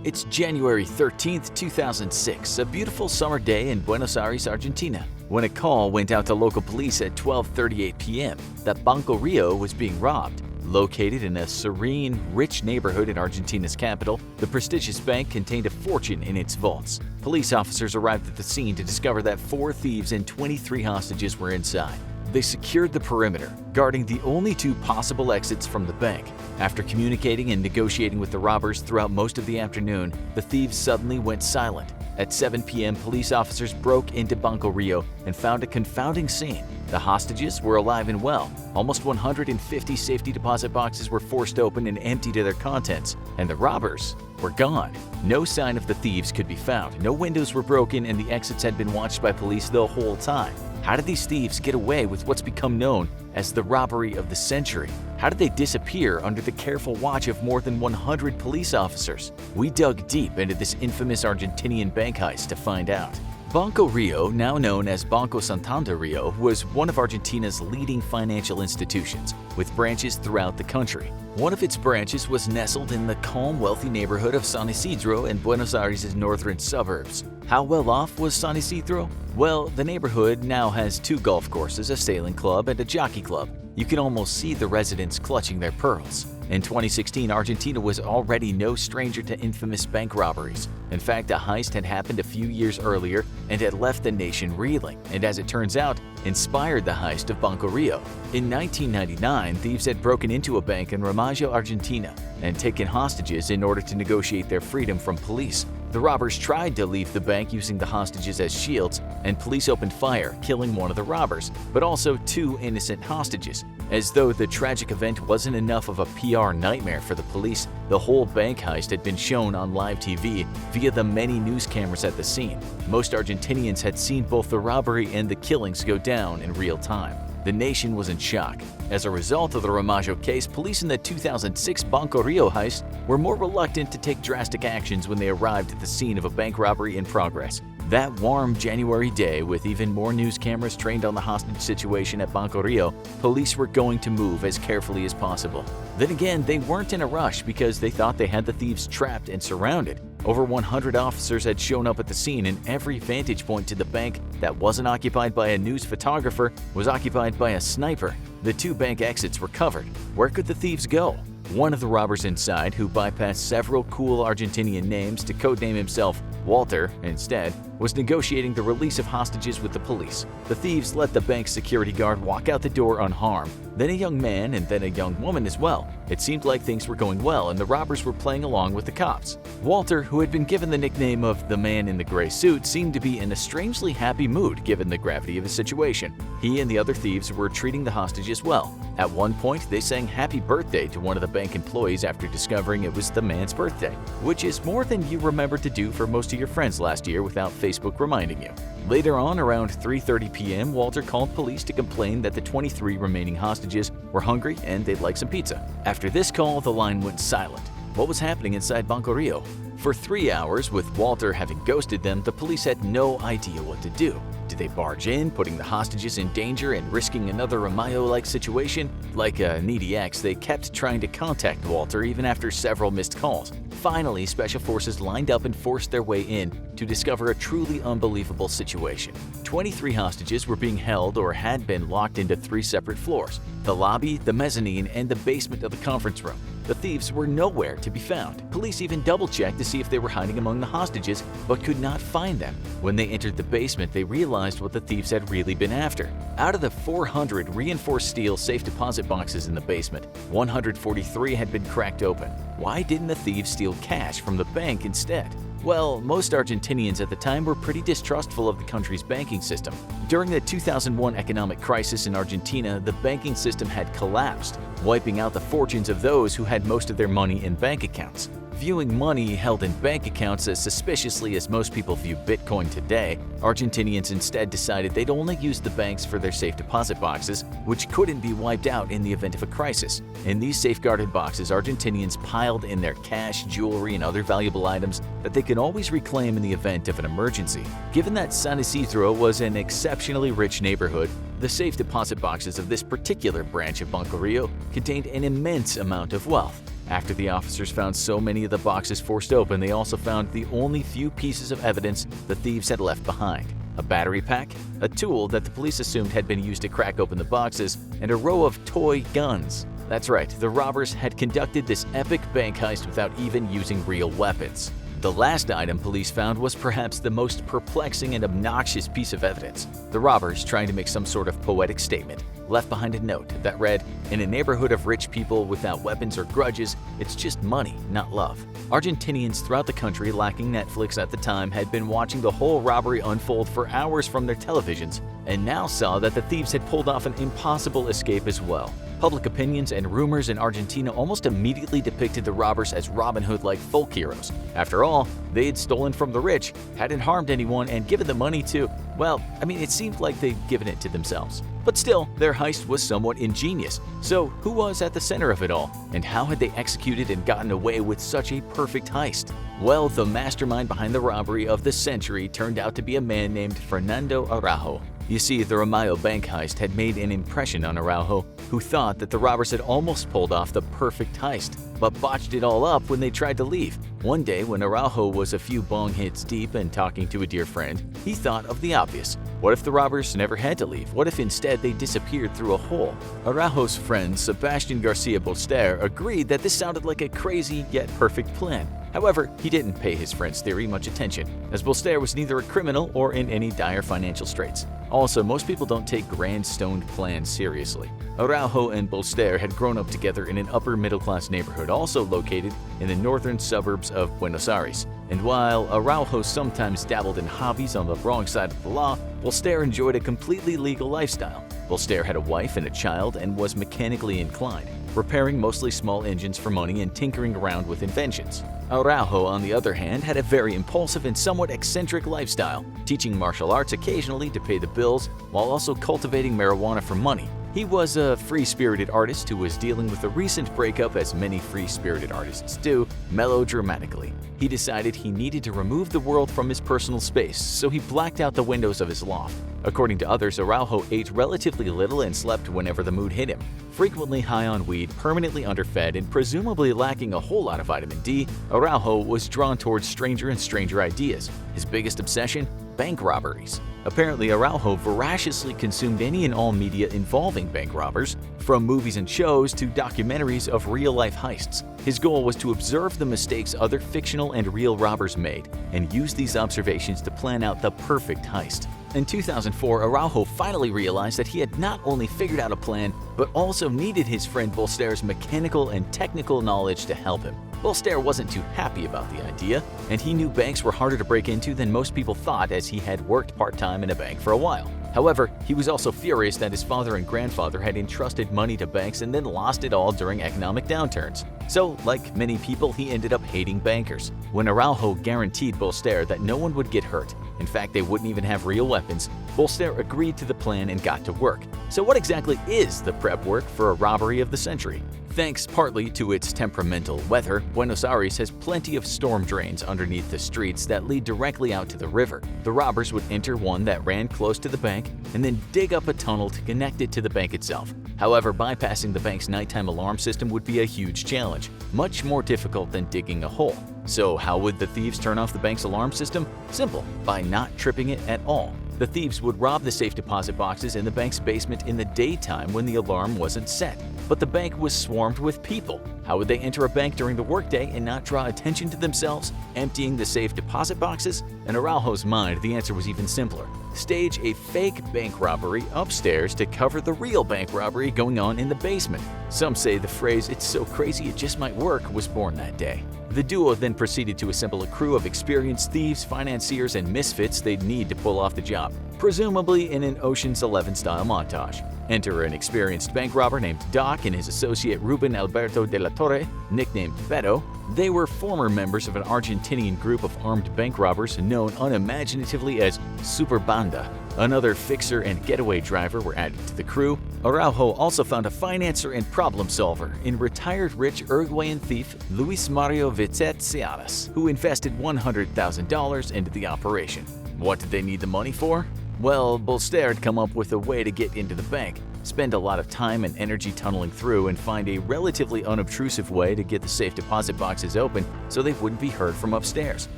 It's January 13th, 2006, a beautiful summer day in Buenos Aires, Argentina, when a call went out to local police at 12:38 p.m. that Banco Rio was being robbed. Located in a serene, rich neighborhood in Argentina's capital, the prestigious bank contained a fortune in its vaults. Police officers arrived at the scene to discover that 4 thieves and 23 hostages were inside. They secured the perimeter, guarding the only 2 possible exits from the bank. After communicating and negotiating with the robbers throughout most of the afternoon, the thieves suddenly went silent. At 7 p.m., police officers broke into Banco Rio and found a confounding scene. The hostages were alive and well. Almost 150 safety deposit boxes were forced open and emptied of their contents, and the robbers were gone. No sign of the thieves could be found. No windows were broken, and the exits had been watched by police the whole time. How did these thieves get away with what's become known as the robbery of the century? How did they disappear under the careful watch of more than 100 police officers? We dug deep into this infamous Argentinian bank heist to find out. Banco Rio, now known as Banco Santander Rio, was one of Argentina's leading financial institutions, with branches throughout the country. One of its branches was nestled in the calm, wealthy neighborhood of San Isidro in Buenos Aires' northern suburbs. How well off was San Isidro? Well, the neighborhood now has 2 golf courses, a sailing club, and a jockey club. You can almost see the residents clutching their pearls. In 2016, Argentina was already no stranger to infamous bank robberies. In fact, a heist had happened a few years earlier and had left the nation reeling, and as it turns out, inspired the heist of Banco Rio. In 1999, thieves had broken into a bank in Romaggio, Argentina, and taken hostages in order to negotiate their freedom from police. The robbers tried to leave the bank using the hostages as shields, and police opened fire, killing one of the robbers, but also 2 innocent hostages. As though the tragic event wasn't enough of a PR nightmare for the police, the whole bank heist had been shown on live TV via the many news cameras at the scene. Most Argentinians had seen both the robbery and the killings go down in real time. The nation was in shock. As a result of the Romaggio case, police in the 2006 Banco Rio heist were more reluctant to take drastic actions when they arrived at the scene of a bank robbery in progress. That warm January day, with even more news cameras trained on the hostage situation at Banco Rio, police were going to move as carefully as possible. Then again, they weren't in a rush because they thought they had the thieves trapped and surrounded. Over 100 officers had shown up at the scene, and every vantage point to the bank that wasn't occupied by a news photographer was occupied by a sniper. The 2 bank exits were covered. Where could the thieves go? One of the robbers inside, who bypassed several cool Argentinian names to codename himself Walter instead, was negotiating the release of hostages with the police. The thieves let the bank's security guard walk out the door unharmed, then a young man and then a young woman as well. It seemed like things were going well and the robbers were playing along with the cops. Walter, who had been given the nickname of the man in the gray suit, seemed to be in a strangely happy mood given the gravity of his situation. He and the other thieves were treating the hostages well. At one point, they sang happy birthday to one of the bank employees after discovering it was the man's birthday, which is more than you remembered to do for most of your friends last year without Facebook reminding you. Later on, around 3:30 p.m., Walter called police to complain that the 23 remaining hostages were hungry and they'd like some pizza. After this call, the line went silent. What was happening inside Banco Rio? For 3 hours, with Walter having ghosted them, the police had no idea what to do. Did they barge in, putting the hostages in danger and risking another Romaggio-like situation? Like a needy ex, they kept trying to contact Walter even after several missed calls. Finally, special forces lined up and forced their way in to discover a truly unbelievable situation. 23 hostages were being held or had been locked into 3 separate floors: the lobby, the mezzanine, and the basement of the conference room. The thieves were nowhere to be found. Police even double-checked to see if they were hiding among the hostages, but could not find them. When they entered the basement, they realized what the thieves had really been after. Out of the 400 reinforced steel safe deposit boxes in the basement, 143 had been cracked open. Why didn't the thieves steal cash from the bank instead? Well, most Argentinians at the time were pretty distrustful of the country's banking system. During the 2001 economic crisis in Argentina, the banking system had collapsed, wiping out the fortunes of those who had most of their money in bank accounts. Viewing money held in bank accounts as suspiciously as most people view Bitcoin today, Argentinians instead decided they'd only use the banks for their safe deposit boxes, which couldn't be wiped out in the event of a crisis. In these safeguarded boxes, Argentinians piled in their cash, jewelry, and other valuable items that they could always reclaim in the event of an emergency. Given that San Isidro was an exceptionally rich neighborhood, the safe deposit boxes of this particular branch of Banco Rio contained an immense amount of wealth. After the officers found so many of the boxes forced open, they also found the only few pieces of evidence the thieves had left behind: a battery pack, a tool that the police assumed had been used to crack open the boxes, and a row of toy guns. That's right, the robbers had conducted this epic bank heist without even using real weapons. The last item police found was perhaps the most perplexing and obnoxious piece of evidence. The robbers, trying to make some sort of poetic statement, left behind a note that read, "In a neighborhood of rich people without weapons or grudges, it's just money, not love." Argentinians throughout the country lacking Netflix at the time had been watching the whole robbery unfold for hours from their televisions and now saw that the thieves had pulled off an impossible escape as well. Public opinions and rumors in Argentina almost immediately depicted the robbers as Robin Hood-like folk heroes. After all, they had stolen from the rich, hadn't harmed anyone, and given the money to, well, it seemed like they'd given it to themselves. But still, their heist was somewhat ingenious. So who was at the center of it all? And how had they executed and gotten away with such a perfect heist? Well, the mastermind behind the robbery of the century turned out to be a man named Fernando Araujo. You see, the Ramayo bank heist had made an impression on Araujo, who thought that the robbers had almost pulled off the perfect heist, but botched it all up when they tried to leave. One day, when Araujo was a few bong hits deep and talking to a dear friend, he thought of the obvious. What if the robbers never had to leave? What if instead they disappeared through a hole? Araujo's friend, Sebastian Garcia Bolster, agreed that this sounded like a crazy yet perfect plan. However, he didn't pay his friend's theory much attention, as Bolster was neither a criminal or in any dire financial straits. Also, most people don't take grand stoned plans seriously. Araujo and Bolster had grown up together in an upper middle-class neighborhood also located in the northern suburbs of Buenos Aires. And while Araujo sometimes dabbled in hobbies on the wrong side of the law, Bolster enjoyed a completely legal lifestyle. Bolster had a wife and a child and was mechanically inclined, repairing mostly small engines for money and tinkering around with inventions. Araujo, on the other hand, had a very impulsive and somewhat eccentric lifestyle, teaching martial arts occasionally to pay the bills while also cultivating marijuana for money. He was a free-spirited artist who was dealing with a recent breakup, as many free-spirited artists do, melodramatically. He decided he needed to remove the world from his personal space, so he blacked out the windows of his loft. According to others, Araujo ate relatively little and slept whenever the mood hit him. Frequently high on weed, permanently underfed, and presumably lacking a whole lot of vitamin D, Araujo was drawn towards stranger and stranger ideas. His biggest obsession? Bank robberies. Apparently, Araujo voraciously consumed any and all media involving bank robbers, from movies and shows to documentaries of real-life heists. His goal was to observe the mistakes other fictional and real robbers made, and use these observations to plan out the perfect heist. In 2004, Araujo finally realized that he had not only figured out a plan, but also needed his friend Bolster's mechanical and technical knowledge to help him. Bolster wasn't too happy about the idea, and he knew banks were harder to break into than most people thought, as he had worked part-time in a bank for a while. However, he was also furious that his father and grandfather had entrusted money to banks and then lost it all during economic downturns. So, like many people, he ended up hating bankers. When Araujo guaranteed Bolster that no one would get hurt, in fact they wouldn't even have real weapons, Bolster agreed to the plan and got to work. So what exactly is the prep work for a robbery of the century? Thanks partly to its temperamental weather, Buenos Aires has plenty of storm drains underneath the streets that lead directly out to the river. The robbers would enter one that ran close to the bank and then dig up a tunnel to connect it to the bank itself. However, bypassing the bank's nighttime alarm system would be a huge challenge, much more difficult than digging a hole. So how would the thieves turn off the bank's alarm system? Simple, by not tripping it at all. The thieves would rob the safe deposit boxes in the bank's basement in the daytime when the alarm wasn't set. But the bank was swarmed with people. How would they enter a bank during the workday and not draw attention to themselves, emptying the safe deposit boxes? In Araujo's mind, the answer was even simpler. Stage a fake bank robbery upstairs to cover the real bank robbery going on in the basement. Some say the phrase, "it's so crazy it just might work," was born that day. The duo then proceeded to assemble a crew of experienced thieves, financiers, and misfits they'd need to pull off the job, presumably in an Ocean's 11-style montage. Enter an experienced bank robber named Doc and his associate Ruben Alberto de la Torre, nicknamed Beto. They were former members of an Argentinian group of armed bank robbers known unimaginatively as Super Banda. Another fixer and getaway driver were added to the crew. Araujo also found a financer and problem solver in retired rich Uruguayan thief Luis Mario Vitet Searas, who invested $100,000 into the operation. What did they need the money for? Well, Bolster had come up with a way to get into the bank. spend a lot of time and energy tunneling through, and find a relatively unobtrusive way to get the safe deposit boxes open so they wouldn't be heard from upstairs.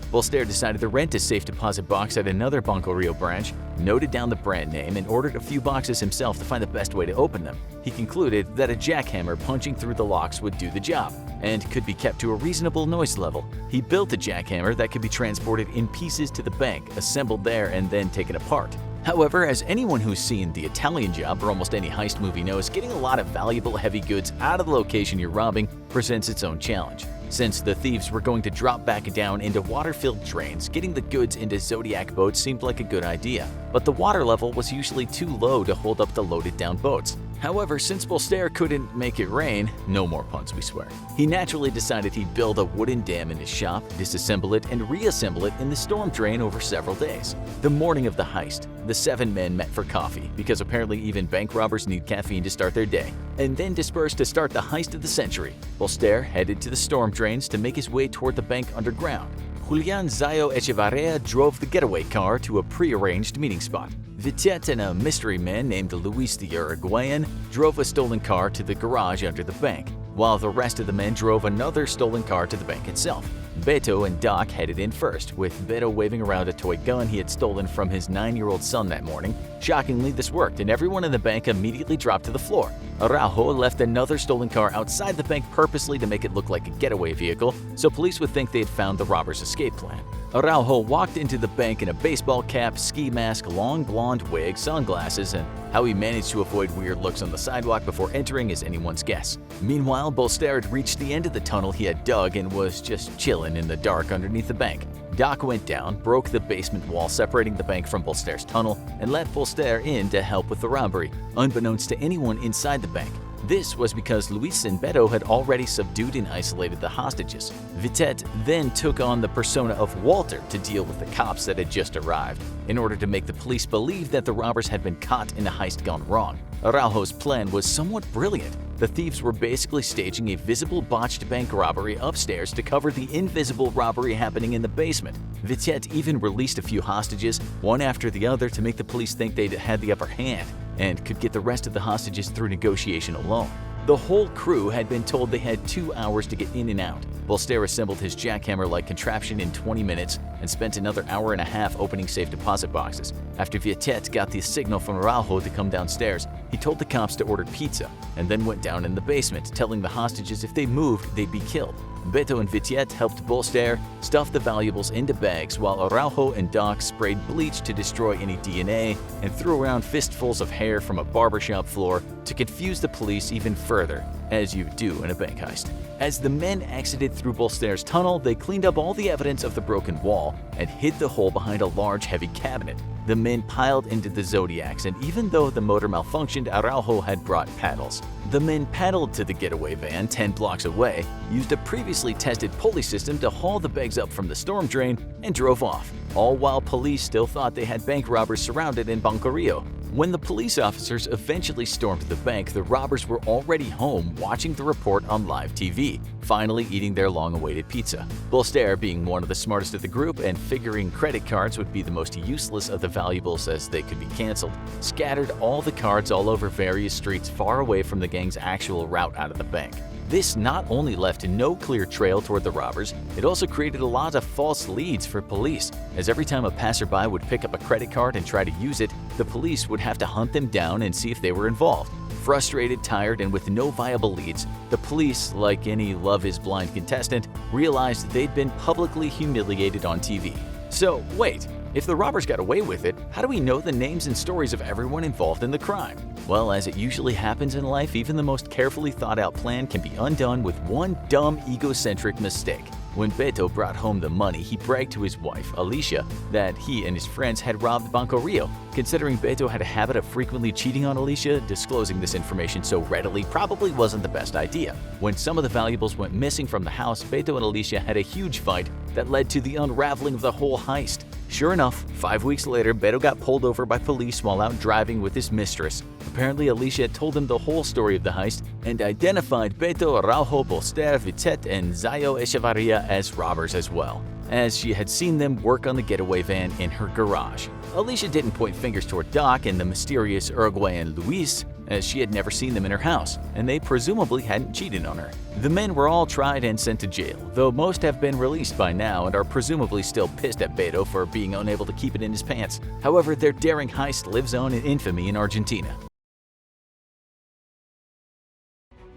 Bolster decided to rent a safe deposit box at another Banco Rio branch, noted down the brand name, and ordered a few boxes himself to find the best way to open them. He concluded that a jackhammer punching through the locks would do the job, and could be kept to a reasonable noise level. He built a jackhammer that could be transported in pieces to the bank, assembled there, and then taken apart. However, as anyone who's seen The Italian Job or almost any heist movie knows, getting a lot of valuable heavy goods out of the location you're robbing presents its own challenge. Since the thieves were going to drop back down into water-filled drains, getting the goods into Zodiac boats seemed like a good idea, but the water level was usually too low to hold up the loaded-down boats. However, since Bolster couldn't make it rain, no more puns we swear, he naturally decided he'd build a wooden dam in his shop, disassemble it, and reassemble it in the storm drain over several days. The morning of the heist, the 7 men met for coffee, because apparently even bank robbers need caffeine to start their day, and then dispersed to start the heist of the century. Bolster headed to the storm drains to make his way toward the bank underground. Julian Zayo Echevarria drove the getaway car to a pre-arranged meeting spot. Vitet and a mystery man named Luis the Uruguayan drove a stolen car to the garage under the bank, while the rest of the men drove another stolen car to the bank itself. Beto and Doc headed in first, with Beto waving around a toy gun he had stolen from his 9-year-old son that morning. Shockingly, this worked, and everyone in the bank immediately dropped to the floor. Araujo left another stolen car outside the bank purposely to make it look like a getaway vehicle, so police would think they had found the robbers' escape plan. Araujo walked into the bank in a baseball cap, ski mask, long blonde wig, sunglasses, and how he managed to avoid weird looks on the sidewalk before entering is anyone's guess. Meanwhile, Bolster had reached the end of the tunnel he had dug and was just chilling in the dark underneath the bank. Doc went down, broke the basement wall separating the bank from Bolster's tunnel, and let Bolster in to help with the robbery, unbeknownst to anyone inside the bank. This was because Luis and Beto had already subdued and isolated the hostages. Vitet then took on the persona of Walter to deal with the cops that had just arrived, in order to make the police believe that the robbers had been caught in a heist gone wrong. Araujo's plan was somewhat brilliant. The thieves were basically staging a visible botched bank robbery upstairs to cover the invisible robbery happening in the basement. Vitet even released a few hostages, one after the other, to make the police think they'd had the upper hand and could get the rest of the hostages through negotiation alone. The whole crew had been told they had 2 hours to get in and out. Bolster assembled his jackhammer-like contraption in 20 minutes and spent another hour and a half opening safe deposit boxes. After Vitet got the signal from Araujo to come downstairs, he told the cops to order pizza and then went down in the basement, telling the hostages if they moved, they'd be killed. Beto and Vitet helped Bolster stuff the valuables into bags, while Araujo and Doc sprayed bleach to destroy any DNA and threw around fistfuls of hair from a barbershop floor to confuse the police even further, as you do in a bank heist. As the men exited through Bolster's tunnel, they cleaned up all the evidence of the broken wall and hid the hole behind a large, heavy cabinet. The men piled into the Zodiacs, and even though the motor malfunctioned, Araujo had brought paddles. The men paddled to the getaway van 10 blocks away, used a previously tested pulley system to haul the bags up from the storm drain, and drove off, all while police still thought they had bank robbers surrounded in Banco Rio. When the police officers eventually stormed the bank, the robbers were already home watching the report on live TV, finally eating their long-awaited pizza. Bolster, being one of the smartest of the group and figuring credit cards would be the most useless of the valuables as they could be canceled, scattered all the cards all over various streets far away from the gang's actual route out of the bank. This not only left no clear trail toward the robbers, it also created a lot of false leads for police, as every time a passerby would pick up a credit card and try to use it, the police would have to hunt them down and see if they were involved. Frustrated, tired, and with no viable leads, the police, like any Love is Blind contestant, realized they'd been publicly humiliated on TV. So wait, if the robbers got away with it, how do we know the names and stories of everyone involved in the crime? Well, as it usually happens in life, even the most carefully thought-out plan can be undone with one dumb, egocentric mistake. When Beto brought home the money, he bragged to his wife, Alicia, that he and his friends had robbed Banco Rio. Considering Beto had a habit of frequently cheating on Alicia, disclosing this information so readily probably wasn't the best idea. When some of the valuables went missing from the house, Beto and Alicia had a huge fight that led to the unraveling of the whole heist. Sure enough, 5 weeks later, Beto got pulled over by police while out driving with his mistress. Apparently, Alicia told him the whole story of the heist and identified Beto, Araujo, Bolster, Vitet, and Zayo Echevarria as robbers as well, as she had seen them work on the getaway van in her garage. Alicia didn't point fingers toward Doc and the mysterious Uruguayan Luis, as she had never seen them in her house, and they presumably hadn't cheated on her. The men were all tried and sent to jail, though most have been released by now and are presumably still pissed at Beto for being unable to keep it in his pants. However, their daring heist lives on in infamy in Argentina.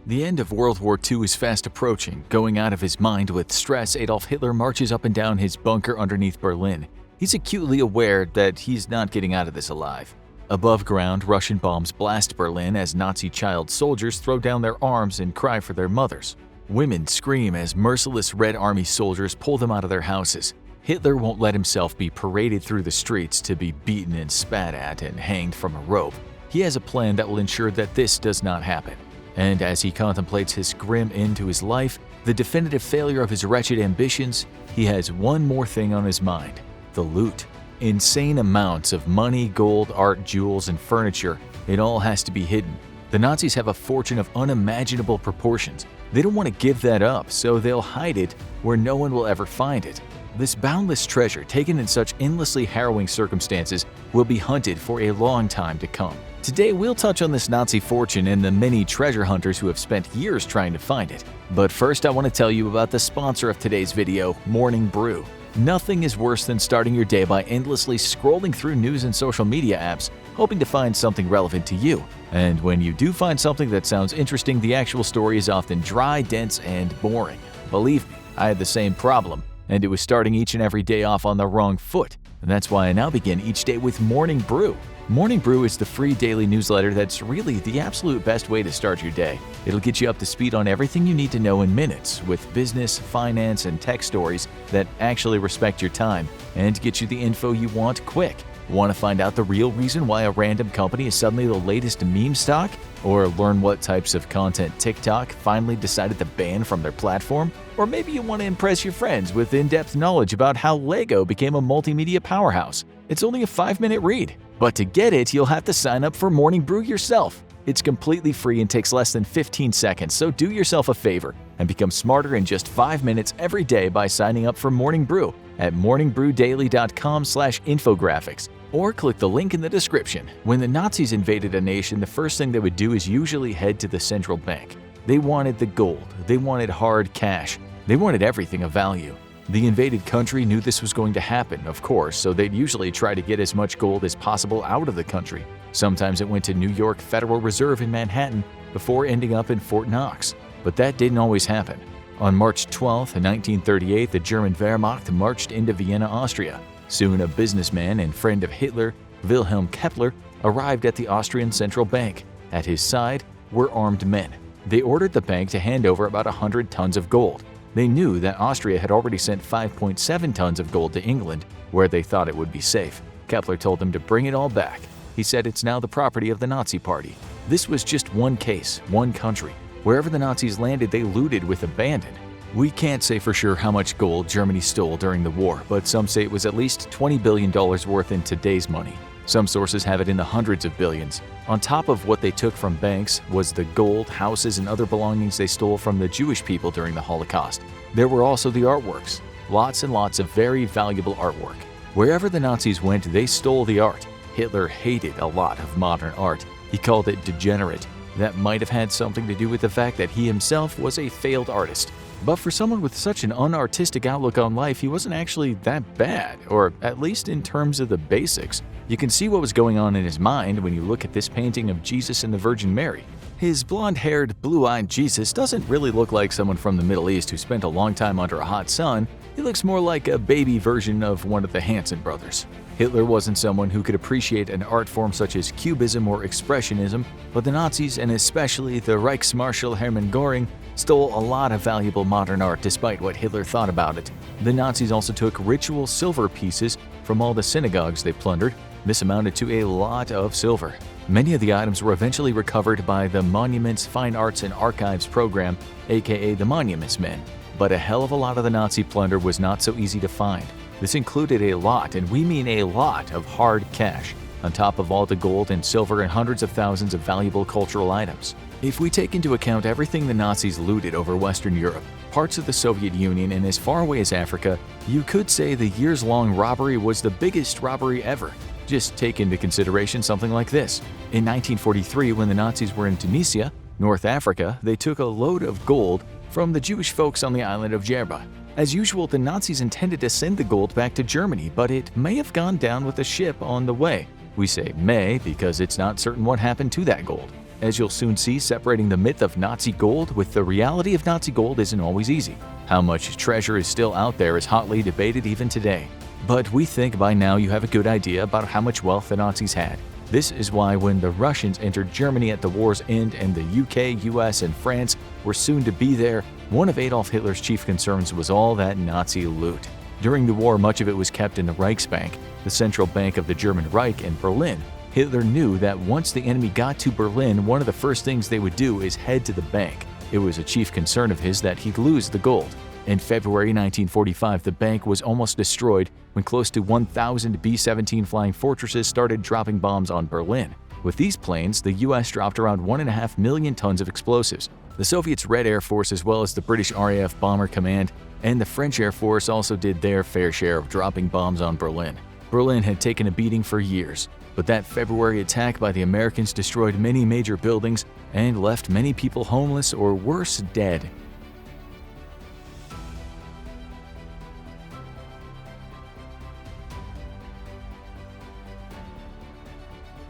The end of World War II is fast approaching. Going out of his mind with stress, Adolf Hitler marches up and down his bunker underneath Berlin. He's acutely aware that he's not getting out of this alive. Above ground, Russian bombs blast Berlin as Nazi child soldiers throw down their arms and cry for their mothers. Women scream as merciless Red Army soldiers pull them out of their houses. Hitler won't let himself be paraded through the streets to be beaten and spat at and hanged from a rope. He has a plan that will ensure that this does not happen. And as he contemplates his grim end to his life, the definitive failure of his wretched ambitions, he has one more thing on his mind: the loot. Insane amounts of money, gold, art, jewels, and furniture. It all has to be hidden. The Nazis have a fortune of unimaginable proportions. They don't want to give that up, so they'll hide it where no one will ever find it. This boundless treasure, taken in such endlessly harrowing circumstances, will be hunted for a long time to come. Today, we'll touch on this Nazi fortune and the many treasure hunters who have spent years trying to find it. But first, I want to tell you about the sponsor of today's video, Morning Brew. Nothing is worse than starting your day by endlessly scrolling through news and social media apps, hoping to find something relevant to you. And when you do find something that sounds interesting, the actual story is often dry, dense, and boring. Believe me, I had the same problem, and it was starting each and every day off on the wrong foot. And that's why I now begin each day with Morning Brew. Morning Brew is the free daily newsletter that's really the absolute best way to start your day. It'll get you up to speed on everything you need to know in minutes, with business, finance, and tech stories that actually respect your time and get you the info you want quick. Want to find out the real reason why a random company is suddenly the latest meme stock? Or learn what types of content TikTok finally decided to ban from their platform? Or maybe you want to impress your friends with in-depth knowledge about how Lego became a multimedia powerhouse. It's only a 5-minute read. But to get it, you'll have to sign up for Morning Brew yourself. It's completely free and takes less than 15 seconds, so do yourself a favor and become smarter in just 5 minutes every day by signing up for Morning Brew at morningbrewdaily.com/infographics, or click the link in the description. When the Nazis invaded a nation, the first thing they would do is usually head to the central bank. They wanted the gold, they wanted hard cash, they wanted everything of value. The invaded country knew this was going to happen, of course, so they'd usually try to get as much gold as possible out of the country. Sometimes it went to New York Federal Reserve in Manhattan before ending up in Fort Knox, but that didn't always happen. On March 12, 1938, the German Wehrmacht marched into Vienna, Austria. Soon a businessman and friend of Hitler, Wilhelm Kepler, arrived at the Austrian Central Bank. At his side were armed men. They ordered the bank to hand over about 100 tons of gold. They knew that Austria had already sent 5.7 tons of gold to England, where they thought it would be safe. Kepler told them to bring it all back. He said it's now the property of the Nazi Party. This was just one case, one country. Wherever the Nazis landed, they looted with abandon. We can't say for sure how much gold Germany stole during the war, but some say it was at least $20 billion worth in today's money. Some sources have it in the hundreds of billions. On top of what they took from banks was the gold, houses, and other belongings they stole from the Jewish people during the Holocaust. There were also the artworks. Lots and lots of very valuable artwork. Wherever the Nazis went, they stole the art. Hitler hated a lot of modern art. He called it degenerate. That might have had something to do with the fact that he himself was a failed artist. But for someone with such an unartistic outlook on life, he wasn't actually that bad, or at least in terms of the basics. You can see what was going on in his mind when you look at this painting of Jesus and the Virgin Mary. His blonde-haired, blue-eyed Jesus doesn't really look like someone from the Middle East who spent a long time under a hot sun. He looks more like a baby version of one of the Hanson brothers. Hitler wasn't someone who could appreciate an art form such as Cubism or Expressionism, but the Nazis, and especially the Reichsmarschall Hermann Göring, stole a lot of valuable modern art despite what Hitler thought about it. The Nazis also took ritual silver pieces from all the synagogues they plundered. This amounted to a lot of silver. Many of the items were eventually recovered by the Monuments, Fine Arts, and Archives program, aka the Monuments Men. But a hell of a lot of the Nazi plunder was not so easy to find. This included a lot, and we mean a lot, of hard cash, on top of all the gold and silver and hundreds of thousands of valuable cultural items. If we take into account everything the Nazis looted over Western Europe, parts of the Soviet Union, and as far away as Africa, you could say the years-long robbery was the biggest robbery ever. Just take into consideration something like this. In 1943, when the Nazis were in Tunisia, North Africa, they took a load of gold from the Jewish folks on the island of Djerba. As usual, the Nazis intended to send the gold back to Germany, but it may have gone down with a ship on the way. We say may because it's not certain what happened to that gold. As you'll soon see, separating the myth of Nazi gold with the reality of Nazi gold isn't always easy. How much treasure is still out there is hotly debated even today. But we think by now you have a good idea about how much wealth the Nazis had. This is why when the Russians entered Germany at the war's end and the UK, US, and France were soon to be there, one of Adolf Hitler's chief concerns was all that Nazi loot. During the war, much of it was kept in the Reichsbank, the central bank of the German Reich in Berlin. Hitler knew that once the enemy got to Berlin, one of the first things they would do is head to the bank. It was a chief concern of his that he'd lose the gold. In February 1945, the bank was almost destroyed when close to 1,000 B-17 flying fortresses started dropping bombs on Berlin. With these planes, the US dropped around 1.5 million tons of explosives. The Soviets' Red Air Force, as well as the British RAF Bomber Command and the French Air Force, also did their fair share of dropping bombs on Berlin. Berlin had taken a beating for years, but that February attack by the Americans destroyed many major buildings and left many people homeless or worse, dead.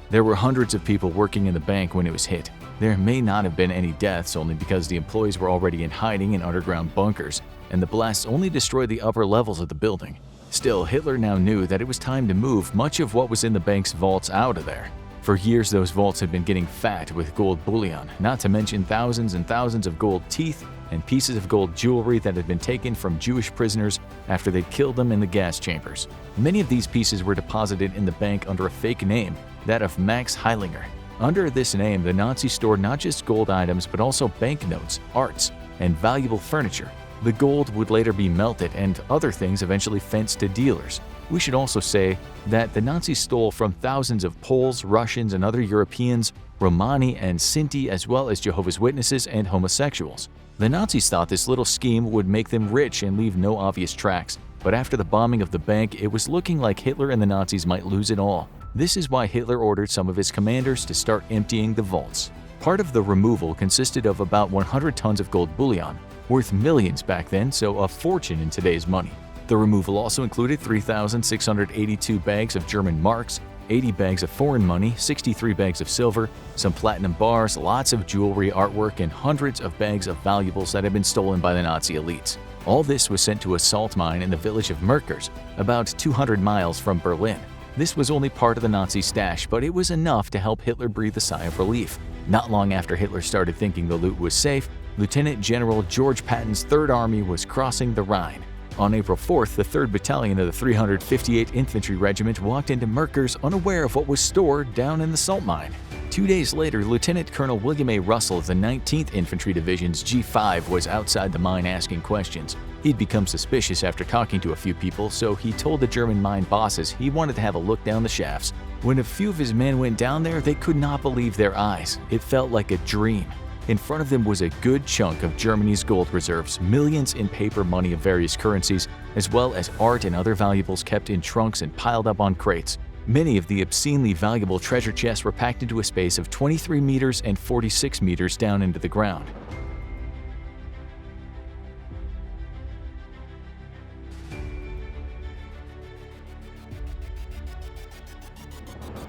There were hundreds of people working in the bank when it was hit. There may not have been any deaths, only because the employees were already in hiding in underground bunkers, and the blasts only destroyed the upper levels of the building. Still, Hitler now knew that it was time to move much of what was in the bank's vaults out of there. For years, those vaults had been getting fat with gold bullion, not to mention thousands and thousands of gold teeth and pieces of gold jewelry that had been taken from Jewish prisoners after they'd killed them in the gas chambers. Many of these pieces were deposited in the bank under a fake name, that of Max Heilinger. Under this name, the Nazis stored not just gold items but also banknotes, arts, and valuable furniture. The gold would later be melted and other things eventually fenced to dealers. We should also say that the Nazis stole from thousands of Poles, Russians, and other Europeans, Romani and Sinti, as well as Jehovah's Witnesses and homosexuals. The Nazis thought this little scheme would make them rich and leave no obvious tracks, but after the bombing of the bank, it was looking like Hitler and the Nazis might lose it all. This is why Hitler ordered some of his commanders to start emptying the vaults. Part of the removal consisted of about 100 tons of gold bullion, worth millions back then, so a fortune in today's money. The removal also included 3,682 bags of German marks, 80 bags of foreign money, 63 bags of silver, some platinum bars, lots of jewelry, artwork, and hundreds of bags of valuables that had been stolen by the Nazi elites. All this was sent to a salt mine in the village of Merkers, about 200 miles from Berlin. This was only part of the Nazi stash, but it was enough to help Hitler breathe a sigh of relief. Not long after Hitler started thinking the loot was safe, Lieutenant General George Patton's Third Army was crossing the Rhine. On April 4th, the 3rd Battalion of the 358th Infantry Regiment walked into Merkers unaware of what was stored down in the salt mine. 2 days later, Lieutenant Colonel William A. Russell of the 19th Infantry Division's G5 was outside the mine asking questions. He'd become suspicious after talking to a few people, so he told the German mine bosses he wanted to have a look down the shafts. When a few of his men went down there, they could not believe their eyes. It felt like a dream. In front of them was a good chunk of Germany's gold reserves, millions in paper money of various currencies, as well as art and other valuables kept in trunks and piled up on crates. Many of the obscenely valuable treasure chests were packed into a space of 23 meters and 46 meters down into the ground.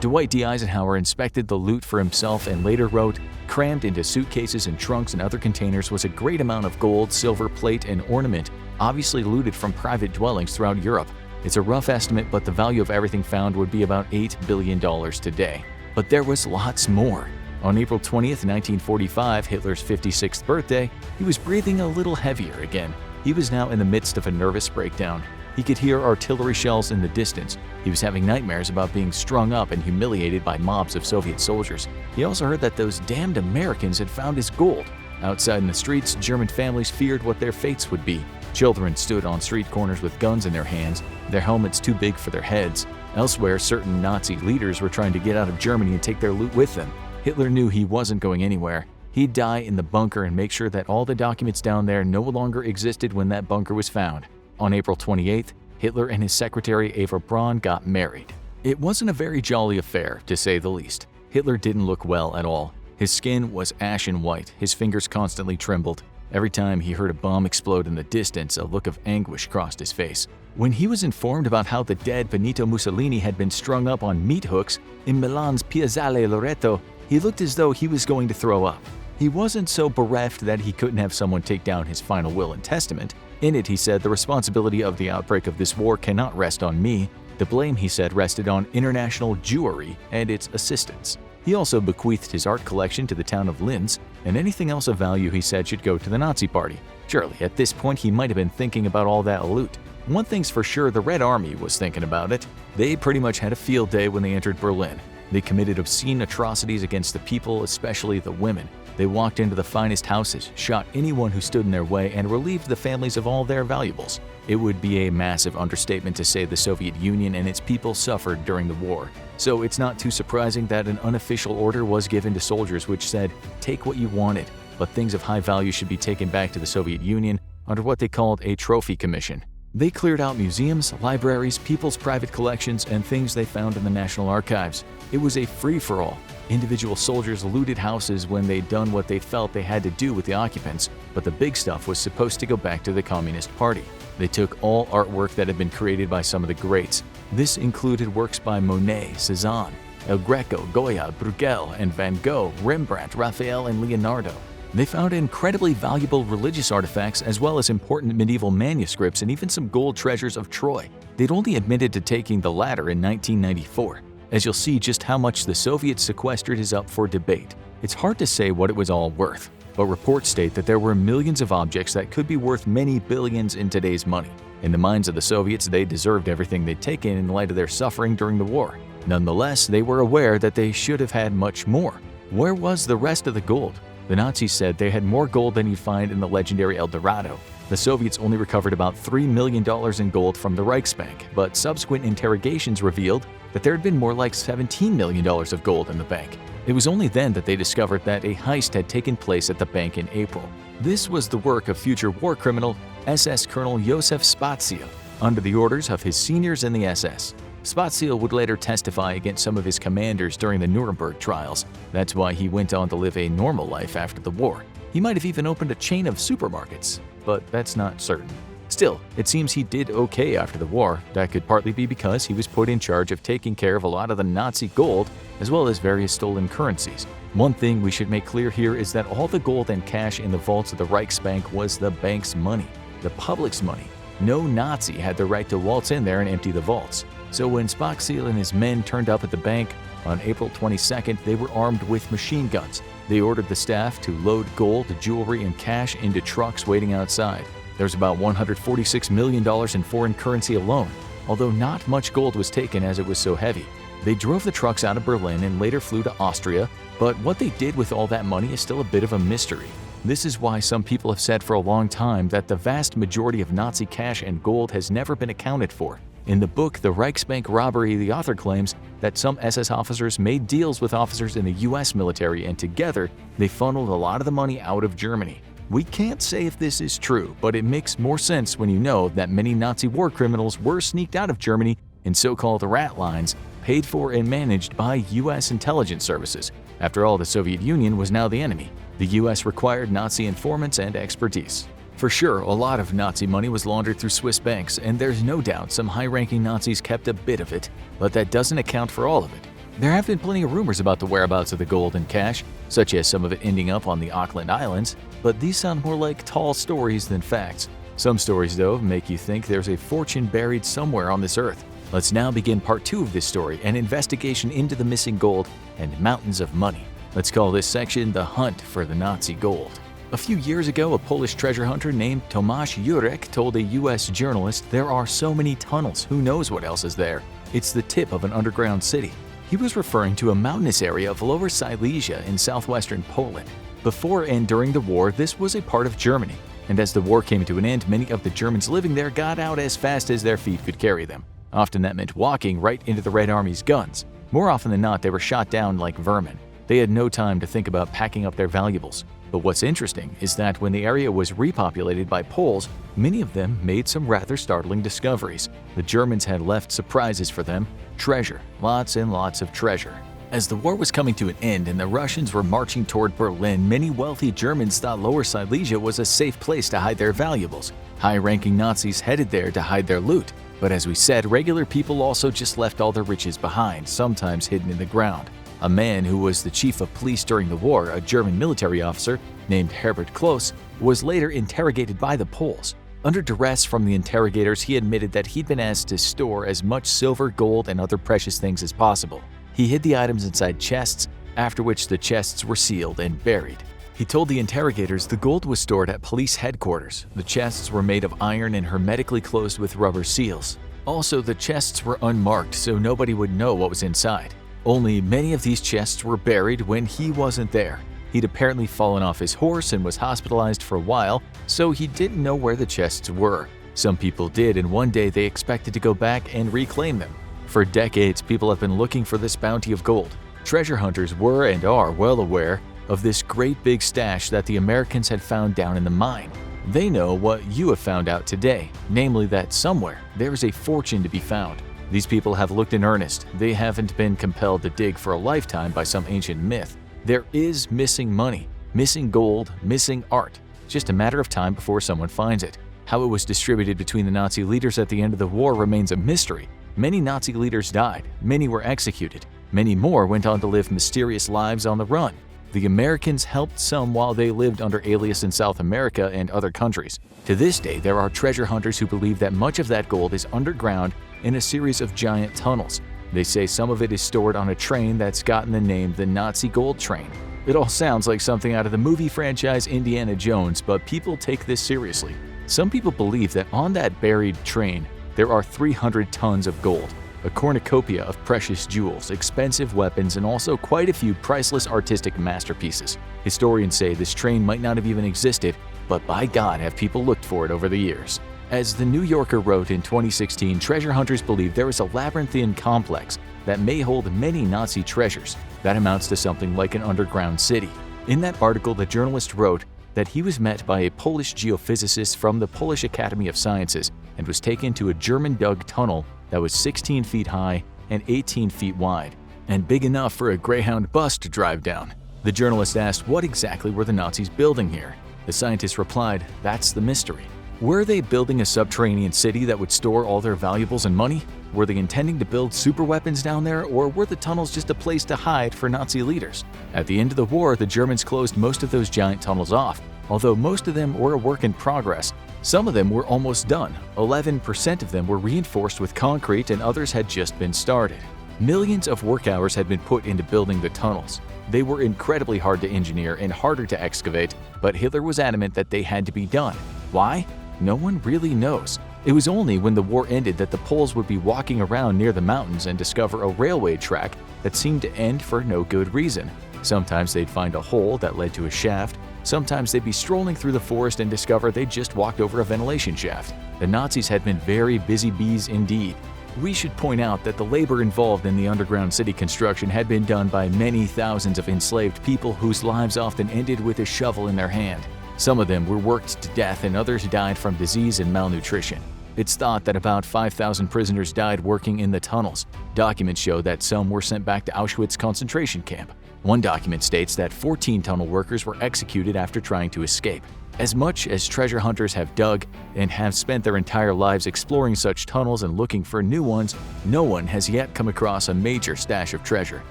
Dwight D. Eisenhower inspected the loot for himself and later wrote, "Crammed into suitcases and trunks and other containers was a great amount of gold, silver, plate, and ornament, obviously looted from private dwellings throughout Europe. It's a rough estimate, but the value of everything found would be about $8 billion today. But there was lots more." On April 20th, 1945, Hitler's 56th birthday, he was breathing a little heavier again. He was now in the midst of a nervous breakdown. He could hear artillery shells in the distance. He was having nightmares about being strung up and humiliated by mobs of Soviet soldiers. He also heard that those damned Americans had found his gold. Outside in the streets, German families feared what their fates would be. Children stood on street corners with guns in their hands, their helmets too big for their heads. Elsewhere, certain Nazi leaders were trying to get out of Germany and take their loot with them. Hitler knew he wasn't going anywhere. He'd die in the bunker and make sure that all the documents down there no longer existed when that bunker was found. On April 28th, Hitler and his secretary Eva Braun got married. It wasn't a very jolly affair, to say the least. Hitler didn't look well at all. His skin was ashen white, his fingers constantly trembled. Every time he heard a bomb explode in the distance, a look of anguish crossed his face. When he was informed about how the dead Benito Mussolini had been strung up on meat hooks in Milan's Piazzale Loreto, he looked as though he was going to throw up. He wasn't so bereft that he couldn't have someone take down his final will and testament. In it, he said, "The responsibility of the outbreak of this war cannot rest on me." The blame, he said, rested on international Jewry and its assistants. He also bequeathed his art collection to the town of Linz, and anything else of value, he said, should go to the Nazi Party. Surely, at this point, he might have been thinking about all that loot. One thing's for sure, the Red Army was thinking about it. They pretty much had a field day when they entered Berlin. They committed obscene atrocities against the people, especially the women. They walked into the finest houses, shot anyone who stood in their way, and relieved the families of all their valuables. It would be a massive understatement to say the Soviet Union and its people suffered during the war. So it's not too surprising that an unofficial order was given to soldiers which said, take what you wanted, but things of high value should be taken back to the Soviet Union under what they called a trophy commission. They cleared out museums, libraries, people's private collections, and things they found in the National Archives. It was a free-for-all. Individual soldiers looted houses when they'd done what they felt they had to do with the occupants, but the big stuff was supposed to go back to the Communist Party. They took all artwork that had been created by some of the greats. This included works by Monet, Cézanne, El Greco, Goya, Bruegel, and Van Gogh, Rembrandt, Raphael, and Leonardo. They found incredibly valuable religious artifacts as well as important medieval manuscripts and even some gold treasures of Troy. They'd only admitted to taking the latter in 1994. As you'll see, just how much the Soviets sequestered is up for debate. It's hard to say what it was all worth, but reports state that there were millions of objects that could be worth many billions in today's money. In the minds of the Soviets, they deserved everything they'd taken in light of their suffering during the war. Nonetheless, they were aware that they should have had much more. Where was the rest of the gold? The Nazis said they had more gold than you'd find in the legendary El Dorado. The Soviets only recovered about $3 million in gold from the Reichsbank, but subsequent interrogations revealed that there had been more like $17 million of gold in the bank. It was only then that they discovered that a heist had taken place at the bank in April. This was the work of future war criminal SS Colonel Josef Spaziel, under the orders of his seniors in the SS. Spaziel would later testify against some of his commanders during the Nuremberg trials. That's why he went on to live a normal life after the war. He might have even opened a chain of supermarkets, but that's not certain. Still, it seems he did okay after the war. That could partly be because he was put in charge of taking care of a lot of the Nazi gold, as well as various stolen currencies. One thing we should make clear here is that all the gold and cash in the vaults of the Reichsbank was the bank's money, the public's money. No Nazi had the right to waltz in there and empty the vaults. So when Spaziel and his men turned up at the bank on April 22nd, they were armed with machine guns. They ordered the staff to load gold, jewelry, and cash into trucks waiting outside. There's about $146 million in foreign currency alone, although not much gold was taken as it was so heavy. They drove the trucks out of Berlin and later flew to Austria, but what they did with all that money is still a bit of a mystery. This is why some people have said for a long time that the vast majority of Nazi cash and gold has never been accounted for. In the book The Reichsbank Robbery, the author claims that some SS officers made deals with officers in the US military and together they funneled a lot of the money out of Germany. We can't say if this is true, but it makes more sense when you know that many Nazi war criminals were sneaked out of Germany in so-called rat lines, paid for and managed by US intelligence services. After all, the Soviet Union was now the enemy. The US required Nazi informants and expertise. For sure, a lot of Nazi money was laundered through Swiss banks, and there's no doubt some high-ranking Nazis kept a bit of it, but that doesn't account for all of it. There have been plenty of rumors about the whereabouts of the gold and cash, such as some of it ending up on the Auckland Islands, but these sound more like tall stories than facts. Some stories, though, make you think there's a fortune buried somewhere on this earth. Let's now begin part 2 of this story, an investigation into the missing gold and mountains of money. Let's call this section The Hunt for the Nazi Gold. A few years ago, a Polish treasure hunter named Tomasz Jurek told a US journalist, "There are so many tunnels, who knows what else is there? It's the tip of an underground city." He was referring to a mountainous area of Lower Silesia in southwestern Poland. Before and during the war, this was a part of Germany, and as the war came to an end, many of the Germans living there got out as fast as their feet could carry them. Often that meant walking right into the Red Army's guns. More often than not, they were shot down like vermin. They had no time to think about packing up their valuables. But what's interesting is that when the area was repopulated by Poles, many of them made some rather startling discoveries. The Germans had left surprises for them, treasure, lots and lots of treasure. As the war was coming to an end and the Russians were marching toward Berlin, many wealthy Germans thought Lower Silesia was a safe place to hide their valuables. High-ranking Nazis headed there to hide their loot. But as we said, regular people also just left all their riches behind, sometimes hidden in the ground. A man who was the chief of police during the war, a German military officer named Herbert Kloss, was later interrogated by the Poles. Under duress from the interrogators, he admitted that he'd been asked to store as much silver, gold, and other precious things as possible. He hid the items inside chests, after which the chests were sealed and buried. He told the interrogators the gold was stored at police headquarters. The chests were made of iron and hermetically closed with rubber seals. Also, the chests were unmarked, so nobody would know what was inside. Only many of these chests were buried when he wasn't there. He'd apparently fallen off his horse and was hospitalized for a while, so he didn't know where the chests were. Some people did, and one day they expected to go back and reclaim them. For decades, people have been looking for this bounty of gold. Treasure hunters were and are well aware of this great big stash that the Americans had found down in the mine. They know what you have found out today, namely that somewhere there is a fortune to be found. These people have looked in earnest. They haven't been compelled to dig for a lifetime by some ancient myth. There is missing money, missing gold, missing art. It's just a matter of time before someone finds it. How it was distributed between the Nazi leaders at the end of the war remains a mystery. Many Nazi leaders died, many were executed, many more went on to live mysterious lives on the run. The Americans helped some while they lived under alias in South America and other countries. To this day, there are treasure hunters who believe that much of that gold is underground in a series of giant tunnels. They say some of it is stored on a train that's gotten the name the Nazi Gold Train. It all sounds like something out of the movie franchise Indiana Jones, but people take this seriously. Some people believe that on that buried train, there are 300 tons of gold, a cornucopia of precious jewels, expensive weapons, and also quite a few priceless artistic masterpieces. Historians say this train might not have even existed, but by God have people looked for it over the years. As the New Yorker wrote in 2016, treasure hunters believe there is a labyrinthine complex that may hold many Nazi treasures. That amounts to something like an underground city. In that article, the journalist wrote that he was met by a Polish geophysicist from the Polish Academy of Sciences and was taken to a German-dug tunnel that was 16 feet high and 18 feet wide, and big enough for a Greyhound bus to drive down. The journalist asked what exactly were the Nazis building here. The scientist replied, "That's the mystery." Were they building a subterranean city that would store all their valuables and money? Were they intending to build superweapons down there, or were the tunnels just a place to hide for Nazi leaders? At the end of the war, the Germans closed most of those giant tunnels off, although most of them were a work in progress. Some of them were almost done. 11% of them were reinforced with concrete and others had just been started. Millions of work hours had been put into building the tunnels. They were incredibly hard to engineer and harder to excavate, but Hitler was adamant that they had to be done. Why? No one really knows. It was only when the war ended that the Poles would be walking around near the mountains and discover a railway track that seemed to end for no good reason. Sometimes they'd find a hole that led to a shaft. Sometimes they'd be strolling through the forest and discover they'd just walked over a ventilation shaft. The Nazis had been very busy bees indeed. We should point out that the labor involved in the underground city construction had been done by many thousands of enslaved people whose lives often ended with a shovel in their hand. Some of them were worked to death and others died from disease and malnutrition. It's thought that about 5,000 prisoners died working in the tunnels. Documents show that some were sent back to Auschwitz concentration camp. One document states that 14 tunnel workers were executed after trying to escape. As much as treasure hunters have dug and have spent their entire lives exploring such tunnels and looking for new ones, no one has yet come across a major stash of treasure.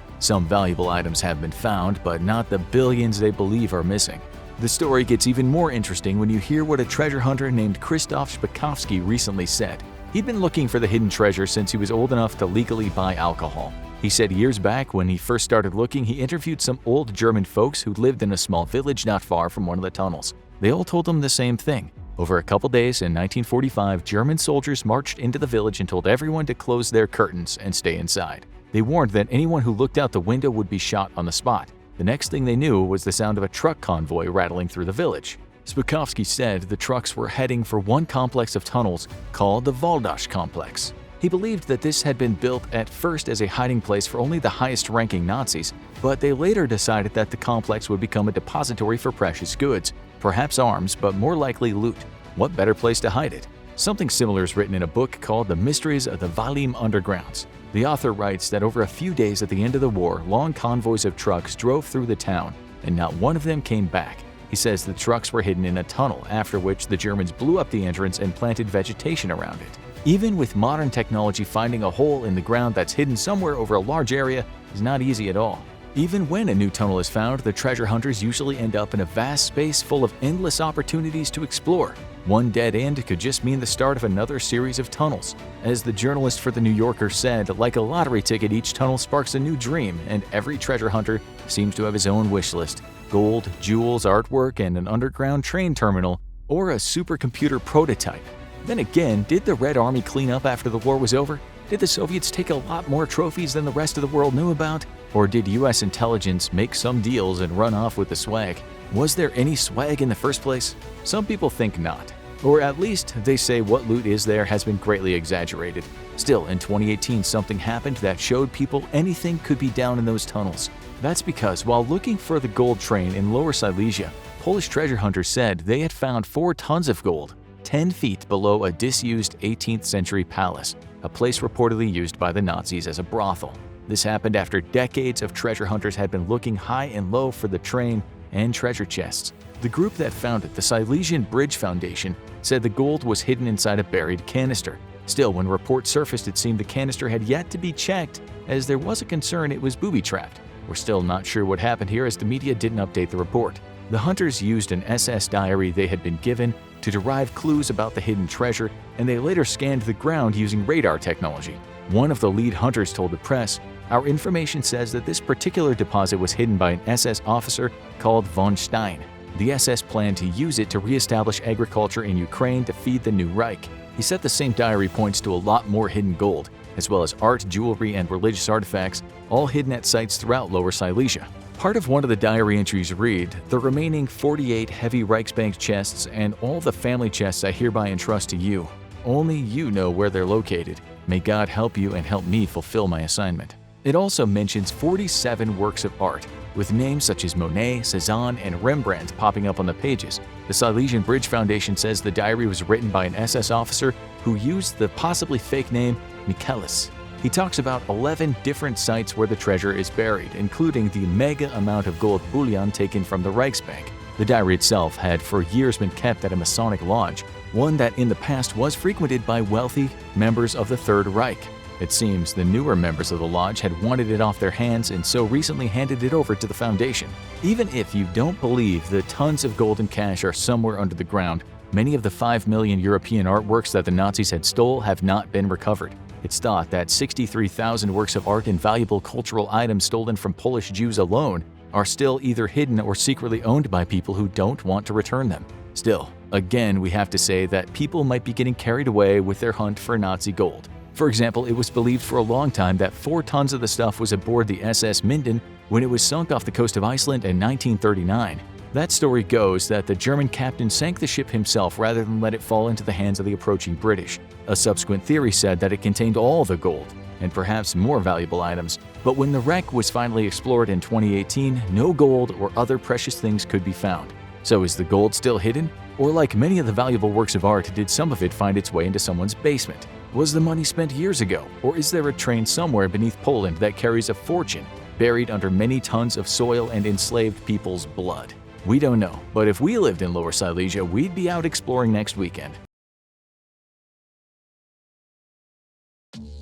Some valuable items have been found, but not the billions they believe are missing. The story gets even more interesting when you hear what a treasure hunter named Krzysztof Szpakowski recently said. He'd been looking for the hidden treasure since he was old enough to legally buy alcohol. He said years back when he first started looking, he interviewed some old German folks who lived in a small village not far from one of the tunnels. They all told him the same thing. Over a couple days in 1945, German soldiers marched into the village and told everyone to close their curtains and stay inside. They warned that anyone who looked out the window would be shot on the spot. The next thing they knew was the sound of a truck convoy rattling through the village. Szpakowski said the trucks were heading for one complex of tunnels called the Waldasz Complex. He believed that this had been built at first as a hiding place for only the highest-ranking Nazis, but they later decided that the complex would become a depository for precious goods, perhaps arms, but more likely loot. What better place to hide it? Something similar is written in a book called The Mysteries of the Valim Undergrounds. The author writes that over a few days at the end of the war, long convoys of trucks drove through the town, and not one of them came back. He says the trucks were hidden in a tunnel, after which the Germans blew up the entrance and planted vegetation around it. Even with modern technology, finding a hole in the ground that's hidden somewhere over a large area is not easy at all. Even when a new tunnel is found, the treasure hunters usually end up in a vast space full of endless opportunities to explore. One dead end could just mean the start of another series of tunnels. As the journalist for The New Yorker said, like a lottery ticket, each tunnel sparks a new dream, and every treasure hunter seems to have his own wish list. Gold, jewels, artwork, and an underground train terminal, or a supercomputer prototype. Then again, did the Red Army clean up after the war was over? Did the Soviets take a lot more trophies than the rest of the world knew about? Or did US intelligence make some deals and run off with the swag? Was there any swag in the first place? Some people think not. Or at least they say what loot is there has been greatly exaggerated. Still, in 2018, something happened that showed people anything could be down in those tunnels. That's because while looking for the gold train in Lower Silesia, Polish treasure hunters said they had found 4 tons of gold, 10 feet below a disused 18th century palace, a place reportedly used by the Nazis as a brothel. This happened after decades of treasure hunters had been looking high and low for the train and treasure chests. The group that founded the Silesian Bridge Foundation said the gold was hidden inside a buried canister. Still, when reports surfaced, it seemed the canister had yet to be checked, as there was a concern it was booby-trapped. We're still not sure what happened here, as the media didn't update the report. The hunters used an SS diary they had been given to derive clues about the hidden treasure, and they later scanned the ground using radar technology. One of the lead hunters told the press, "Our information says that this particular deposit was hidden by an SS officer called von Stein. The SS planned to use it to re-establish agriculture in Ukraine to feed the new Reich." He said the same diary points to a lot more hidden gold, as well as art, jewelry, and religious artifacts, all hidden at sites throughout Lower Silesia. Part of one of the diary entries read, "The remaining 48 heavy Reichsbank chests and all the family chests I hereby entrust to you. Only you know where they're located. May God help you and help me fulfill my assignment." It also mentions 47 works of art, with names such as Monet, Cézanne, and Rembrandt popping up on the pages. The Silesian Bridge Foundation says the diary was written by an SS officer who used the possibly fake name Michaelis. He talks about 11 different sites where the treasure is buried, including the mega amount of gold bullion taken from the Reichsbank. The diary itself had for years been kept at a Masonic lodge, one that in the past was frequented by wealthy members of the Third Reich. It seems the newer members of the lodge had wanted it off their hands and so recently handed it over to the foundation. Even if you don't believe the tons of gold and cash are somewhere under the ground, many of the 5 million European artworks that the Nazis had stole have not been recovered. It's thought that 63,000 works of art and valuable cultural items stolen from Polish Jews alone are still either hidden or secretly owned by people who don't want to return them. Still, again, we have to say that people might be getting carried away with their hunt for Nazi gold. For example, it was believed for a long time that 4 tons of the stuff was aboard the SS Minden when it was sunk off the coast of Iceland in 1939. That story goes that the German captain sank the ship himself rather than let it fall into the hands of the approaching British. A subsequent theory said that it contained all the gold, and perhaps more valuable items. But when the wreck was finally explored in 2018, no gold or other precious things could be found. So is the gold still hidden? Or like many of the valuable works of art, did some of it find its way into someone's basement? Was the money spent years ago? Or is there a train somewhere beneath Poland that carries a fortune, buried under many tons of soil and enslaved people's blood? We don't know, but if we lived in Lower Silesia, we'd be out exploring next weekend.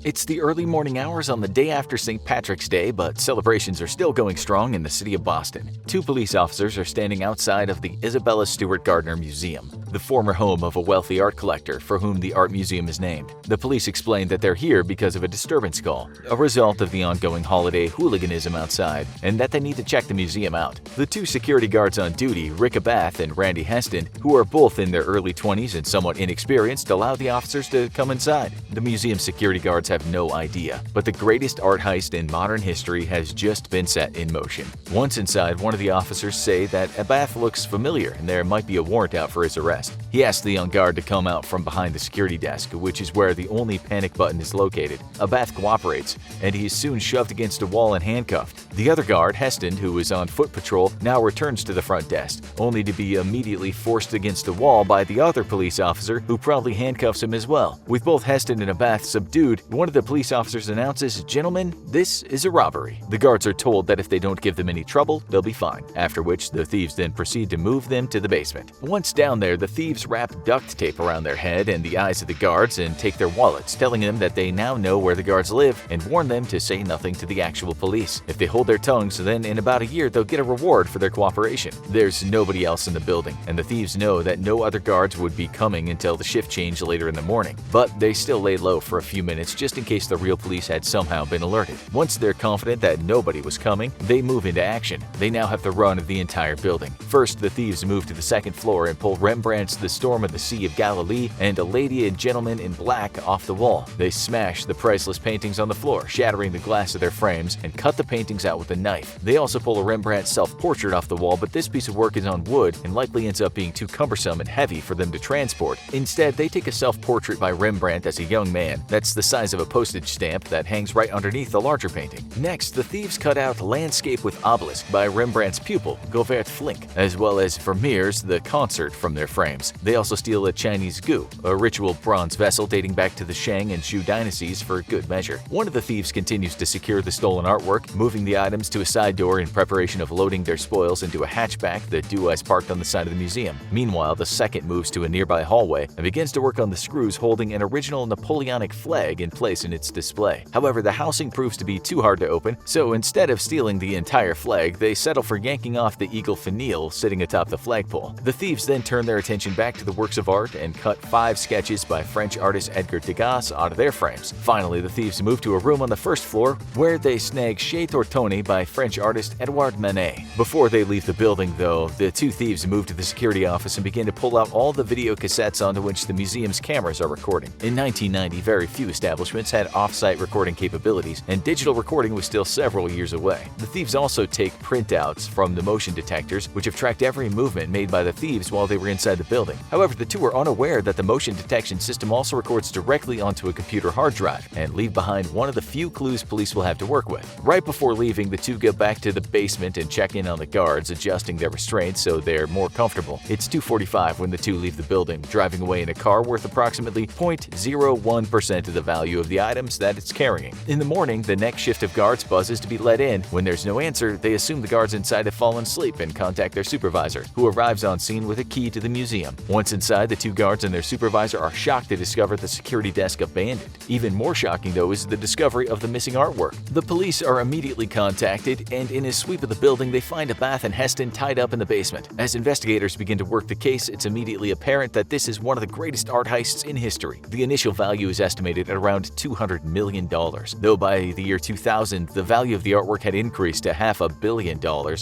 It's the early morning hours on the day after St. Patrick's Day, but celebrations are still going strong in the city of Boston. 2 police officers are standing outside of the Isabella Stewart Gardner Museum, the former home of a wealthy art collector for whom the art museum is named. The police explained that they're here because of a disturbance call, a result of the ongoing holiday hooliganism outside, and that they need to check the museum out. The 2 security guards on duty, Rick Abath and Randy Heston, who are both in their early 20s and somewhat inexperienced, allowed the officers to come inside. The museum security guards have no idea, but the greatest art heist in modern history has just been set in motion. Once inside, one of the officers say that Abath looks familiar and there might be a warrant out for his arrest. He asked the young guard to come out from behind the security desk, which is where the only panic button is located. Abath cooperates, and he is soon shoved against a wall and handcuffed. The other guard, Heston, who is on foot patrol, now returns to the front desk, only to be immediately forced against the wall by the other police officer, who promptly handcuffs him as well. With both Heston and Abath subdued, one of the police officers announces, "Gentlemen, this is a robbery." The guards are told that if they don't give them any trouble, they'll be fine, after which the thieves then proceed to move them to the basement. Once down there, the thieves wrap duct tape around their head and the eyes of the guards and take their wallets, telling them that they now know where the guards live and warn them to say nothing to the actual police. If they hold their tongues, then in about a year they'll get a reward for their cooperation. There's nobody else in the building, and the thieves know that no other guards would be coming until the shift change later in the morning. But they still lay low for a few minutes just in case the real police had somehow been alerted. Once they're confident that nobody was coming, they move into action. They now have the run of the entire building. First, the thieves move to the second floor and pull Rembrandt's The Storm of the Sea of Galilee and A Lady and Gentleman in Black off the wall. They smash the priceless paintings on the floor, shattering the glass of their frames, and cut the paintings out with a knife. They also pull a Rembrandt self-portrait off the wall, but this piece of work is on wood and likely ends up being too cumbersome and heavy for them to transport. Instead, they take a self-portrait by Rembrandt as a young man that's the size of a postage stamp that hangs right underneath the larger painting. Next, the thieves cut out Landscape with Obelisk by Rembrandt's pupil, Govert Flinck, as well as Vermeer's The Concert from their frames. They also steal a Chinese gu, a ritual bronze vessel dating back to the Shang and Zhou dynasties for good measure. One of the thieves continues to secure the stolen artwork, moving the items to a side door in preparation of loading their spoils into a hatchback the duo has parked on the side of the museum. Meanwhile, the second moves to a nearby hallway and begins to work on the screws holding an original Napoleonic flag in place in its display. However, the housing proves to be too hard to open, so instead of stealing the entire flag, they settle for yanking off the eagle finial sitting atop the flagpole. The thieves then turn their attention back to the works of art and cut 5 sketches by French artist Edgar Degas out of their frames. Finally, the thieves move to a room on the first floor where they snag Chez Tortoni by French artist Edouard Manet. Before they leave the building, though, the two thieves move to the security office and begin to pull out all the video cassettes onto which the museum's cameras are recording. In 1990, very few establishments had off-site recording capabilities, and digital recording was still several years away. The thieves also take printouts from the motion detectors, which have tracked every movement made by the thieves while they were inside the building. However, the two are unaware that the motion detection system also records directly onto a computer hard drive and leave behind one of the few clues police will have to work with. Right before leaving, the two go back to the basement and check in on the guards, adjusting their restraints so they're more comfortable. It's 2:45 when the two leave the building, driving away in a car worth approximately 0.01% of the value of the items that it's carrying. In the morning, the next shift of guards buzzes to be let in. When there's no answer, they assume the guards inside have fallen asleep and contact their supervisor, who arrives on scene with a key to the museum. Once inside, the two guards and their supervisor are shocked to discover the security desk abandoned. Even more shocking, though, is the discovery of the missing artwork. The police are immediately contacted, and in a sweep of the building, they find Abath and Heston tied up in the basement. As investigators begin to work the case, it's immediately apparent that this is one of the greatest art heists in history. The initial value is estimated at around $200 million, though by the year 2000, the value of the artwork had increased to $500 million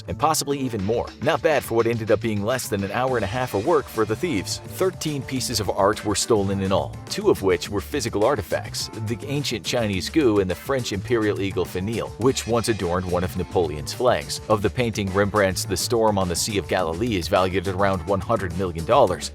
and possibly even more. Not bad for what ended up being less than an hour and a half of work for the thieves. 13 pieces of art were stolen in all, 2 of which were physical artifacts, the ancient Chinese gu and the French imperial eagle finial, which once adorned one of Napoleon's flags. Of the painting, Rembrandt's The Storm on the Sea of Galilee is valued at around $100 million,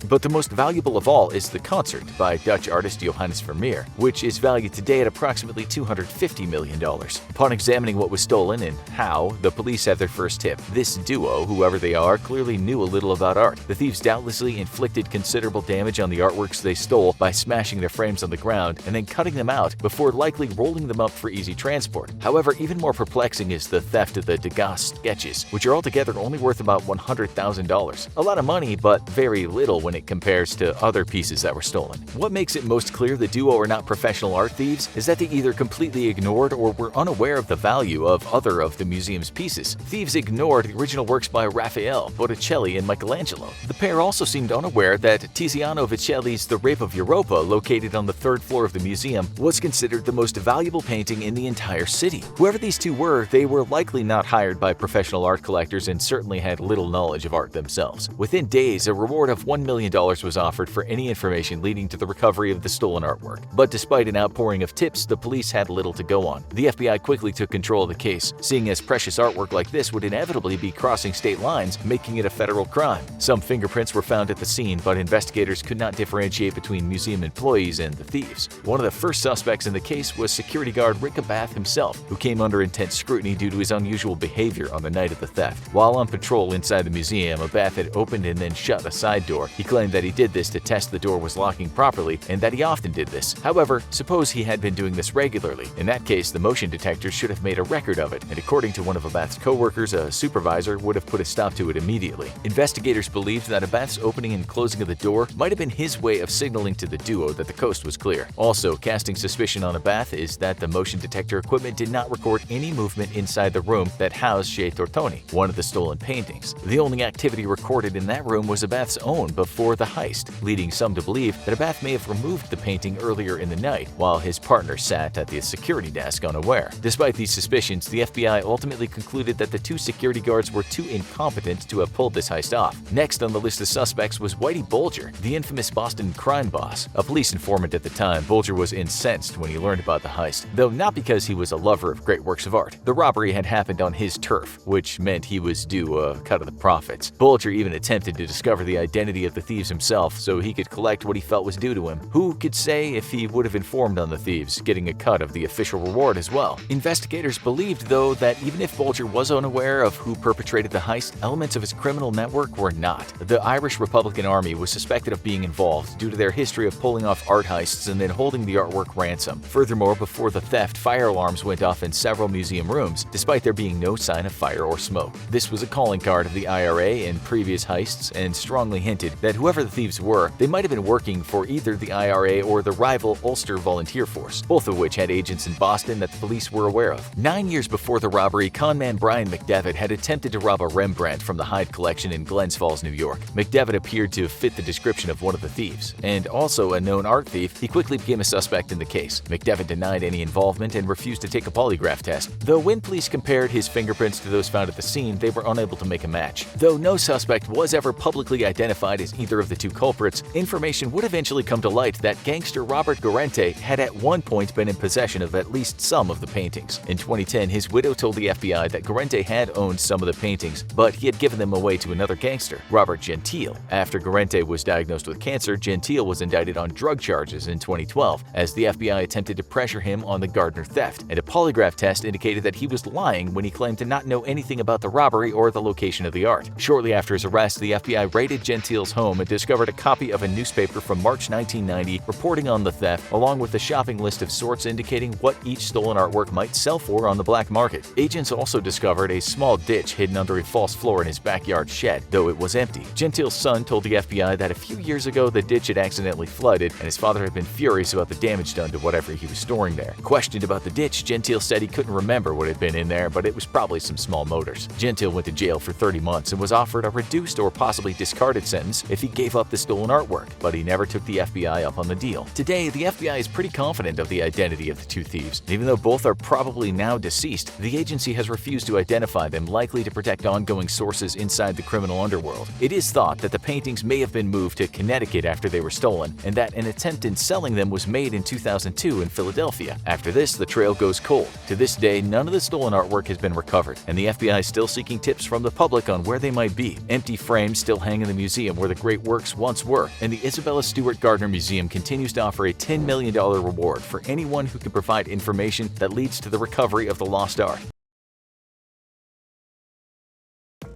but the most valuable of all is The Concert by Dutch artist Johannes Vermeer, which is valued today at approximately $250 million. Upon examining what was stolen and how, the police have their first tip. This duo, whoever they are, clearly knew a little about art. The thieves doubtlessly inflicted considerable damage on the artworks they stole by smashing their frames on the ground and then cutting them out before likely rolling them up for easy transport. However, even more perplexing is the theft of the Degas sketches, which are altogether only worth about $100,000. A lot of money, but very little when it compares to other pieces that were stolen. What makes it most clear the duo are not professional art thieves is that they either completely ignored or were unaware of the value of other of the museum's pieces. Thieves ignored the original works by Raphael, Botticelli, and Michelangelo. The pair also seemed unaware that Tiziano Vicelli's The Rape of Europa, located on the 3rd floor of the museum, was considered the most valuable painting in the entire city. Whoever these two were, they were likely not hired by professional art collectors and certainly had little knowledge of art themselves. Within days, a reward of $1 million was offered for any information leading to the recovery of the stolen artwork. But despite an outpouring of tips, the police had little to go on. The FBI quickly took control of the case, seeing as precious artwork like this would inevitably be crossing state lines, making it a federal crime. Some fingerprints were found at the scene, scene, but investigators could not differentiate between museum employees and the thieves. One of the first suspects in the case was security guard Rick Abath himself, who came under intense scrutiny due to his unusual behavior on the night of the theft. While on patrol inside the museum, Abath had opened and then shut a side door. He claimed that he did this to test the door was locking properly and that he often did this. However, suppose he had been doing this regularly. In that case, the motion detectors should have made a record of it, and according to one of Abath's co-workers, a supervisor would have put a stop to it immediately. Investigators believed that Abath's opening and closing of the door might have been his way of signaling to the duo that the coast was clear. Also, casting suspicion on Abath is that the motion detector equipment did not record any movement inside the room that housed Chez Tortoni, one of the stolen paintings. The only activity recorded in that room was Abath's own before the heist, leading some to believe that Abath may have removed the painting earlier in the night while his partner sat at the security desk unaware. Despite these suspicions, the FBI ultimately concluded that the two security guards were too incompetent to have pulled this heist off. Next on the list of suspects was Whitey Bulger, the infamous Boston crime boss. A police informant at the time, Bulger was incensed when he learned about the heist, though not because he was a lover of great works of art. The robbery had happened on his turf, which meant he was due a cut of the profits. Bulger even attempted to discover the identity of the thieves himself so he could collect what he felt was due to him. Who could say if he would have informed on the thieves, getting a cut of the official reward as well? Investigators believed, though, that even if Bulger was unaware of who perpetrated the heist, elements of his criminal network were not. The Irish Republican Army was suspected of being involved due to their history of pulling off art heists and then holding the artwork ransom. Furthermore, before the theft, fire alarms went off in several museum rooms, despite there being no sign of fire or smoke. This was a calling card of the IRA in previous heists and strongly hinted that whoever the thieves were, they might have been working for either the IRA or the rival Ulster Volunteer Force, both of which had agents in Boston that the police were aware of. 9 years before the robbery, conman Brian McDevitt had attempted to rob a Rembrandt from the Hyde collection in Glens Falls, New York. McDevitt appeared to fit the description of one of the thieves, and also a known art thief. He quickly became a suspect in the case. McDevitt denied any involvement and refused to take a polygraph test. Though when police compared his fingerprints to those found at the scene, they were unable to make a match. Though no suspect was ever publicly identified as either of the two culprits, information would eventually come to light that gangster Robert Guarente had at one point been in possession of at least some of the paintings. In 2010, his widow told the FBI that Guarente had owned some of the paintings, but he had given them away to another gangster, Robert Gentile. After Guarente was diagnosed with cancer, Gentile was indicted on drug charges in 2012, as the FBI attempted to pressure him on the Gardner theft, and a polygraph test indicated that he was lying when he claimed to not know anything about the robbery or the location of the art. Shortly after his arrest, the FBI raided Gentile's home and discovered a copy of a newspaper from March 1990 reporting on the theft, along with a shopping list of sorts indicating what each stolen artwork might sell for on the black market. Agents also discovered a small ditch hidden under a false floor in his backyard shed, though it was empty. Gentile's son told the FBI that a few years ago the ditch had accidentally flooded, and his father had been furious about the damage done to whatever he was storing there. Questioned about the ditch, Gentile said he couldn't remember what had been in there, but it was probably some small motors. Gentile went to jail for 30 months and was offered a reduced or possibly discarded sentence if he gave up the stolen artwork, but he never took the FBI up on the deal. Today, the FBI is pretty confident of the identity of the two thieves. Even though both are probably now deceased, the agency has refused to identify them, likely to protect ongoing sources inside the criminal underworld. It is thought that the paintings may have been moved to Connecticut after they were stolen, and that an attempt in selling them was made in 2002 in Philadelphia. After this, the trail goes cold. To this day, none of the stolen artwork has been recovered, and the FBI is still seeking tips from the public on where they might be. Empty frames still hang in the museum where the great works once were, and the Isabella Stewart Gardner Museum continues to offer a $10 million reward for anyone who can provide information that leads to the recovery of the lost art.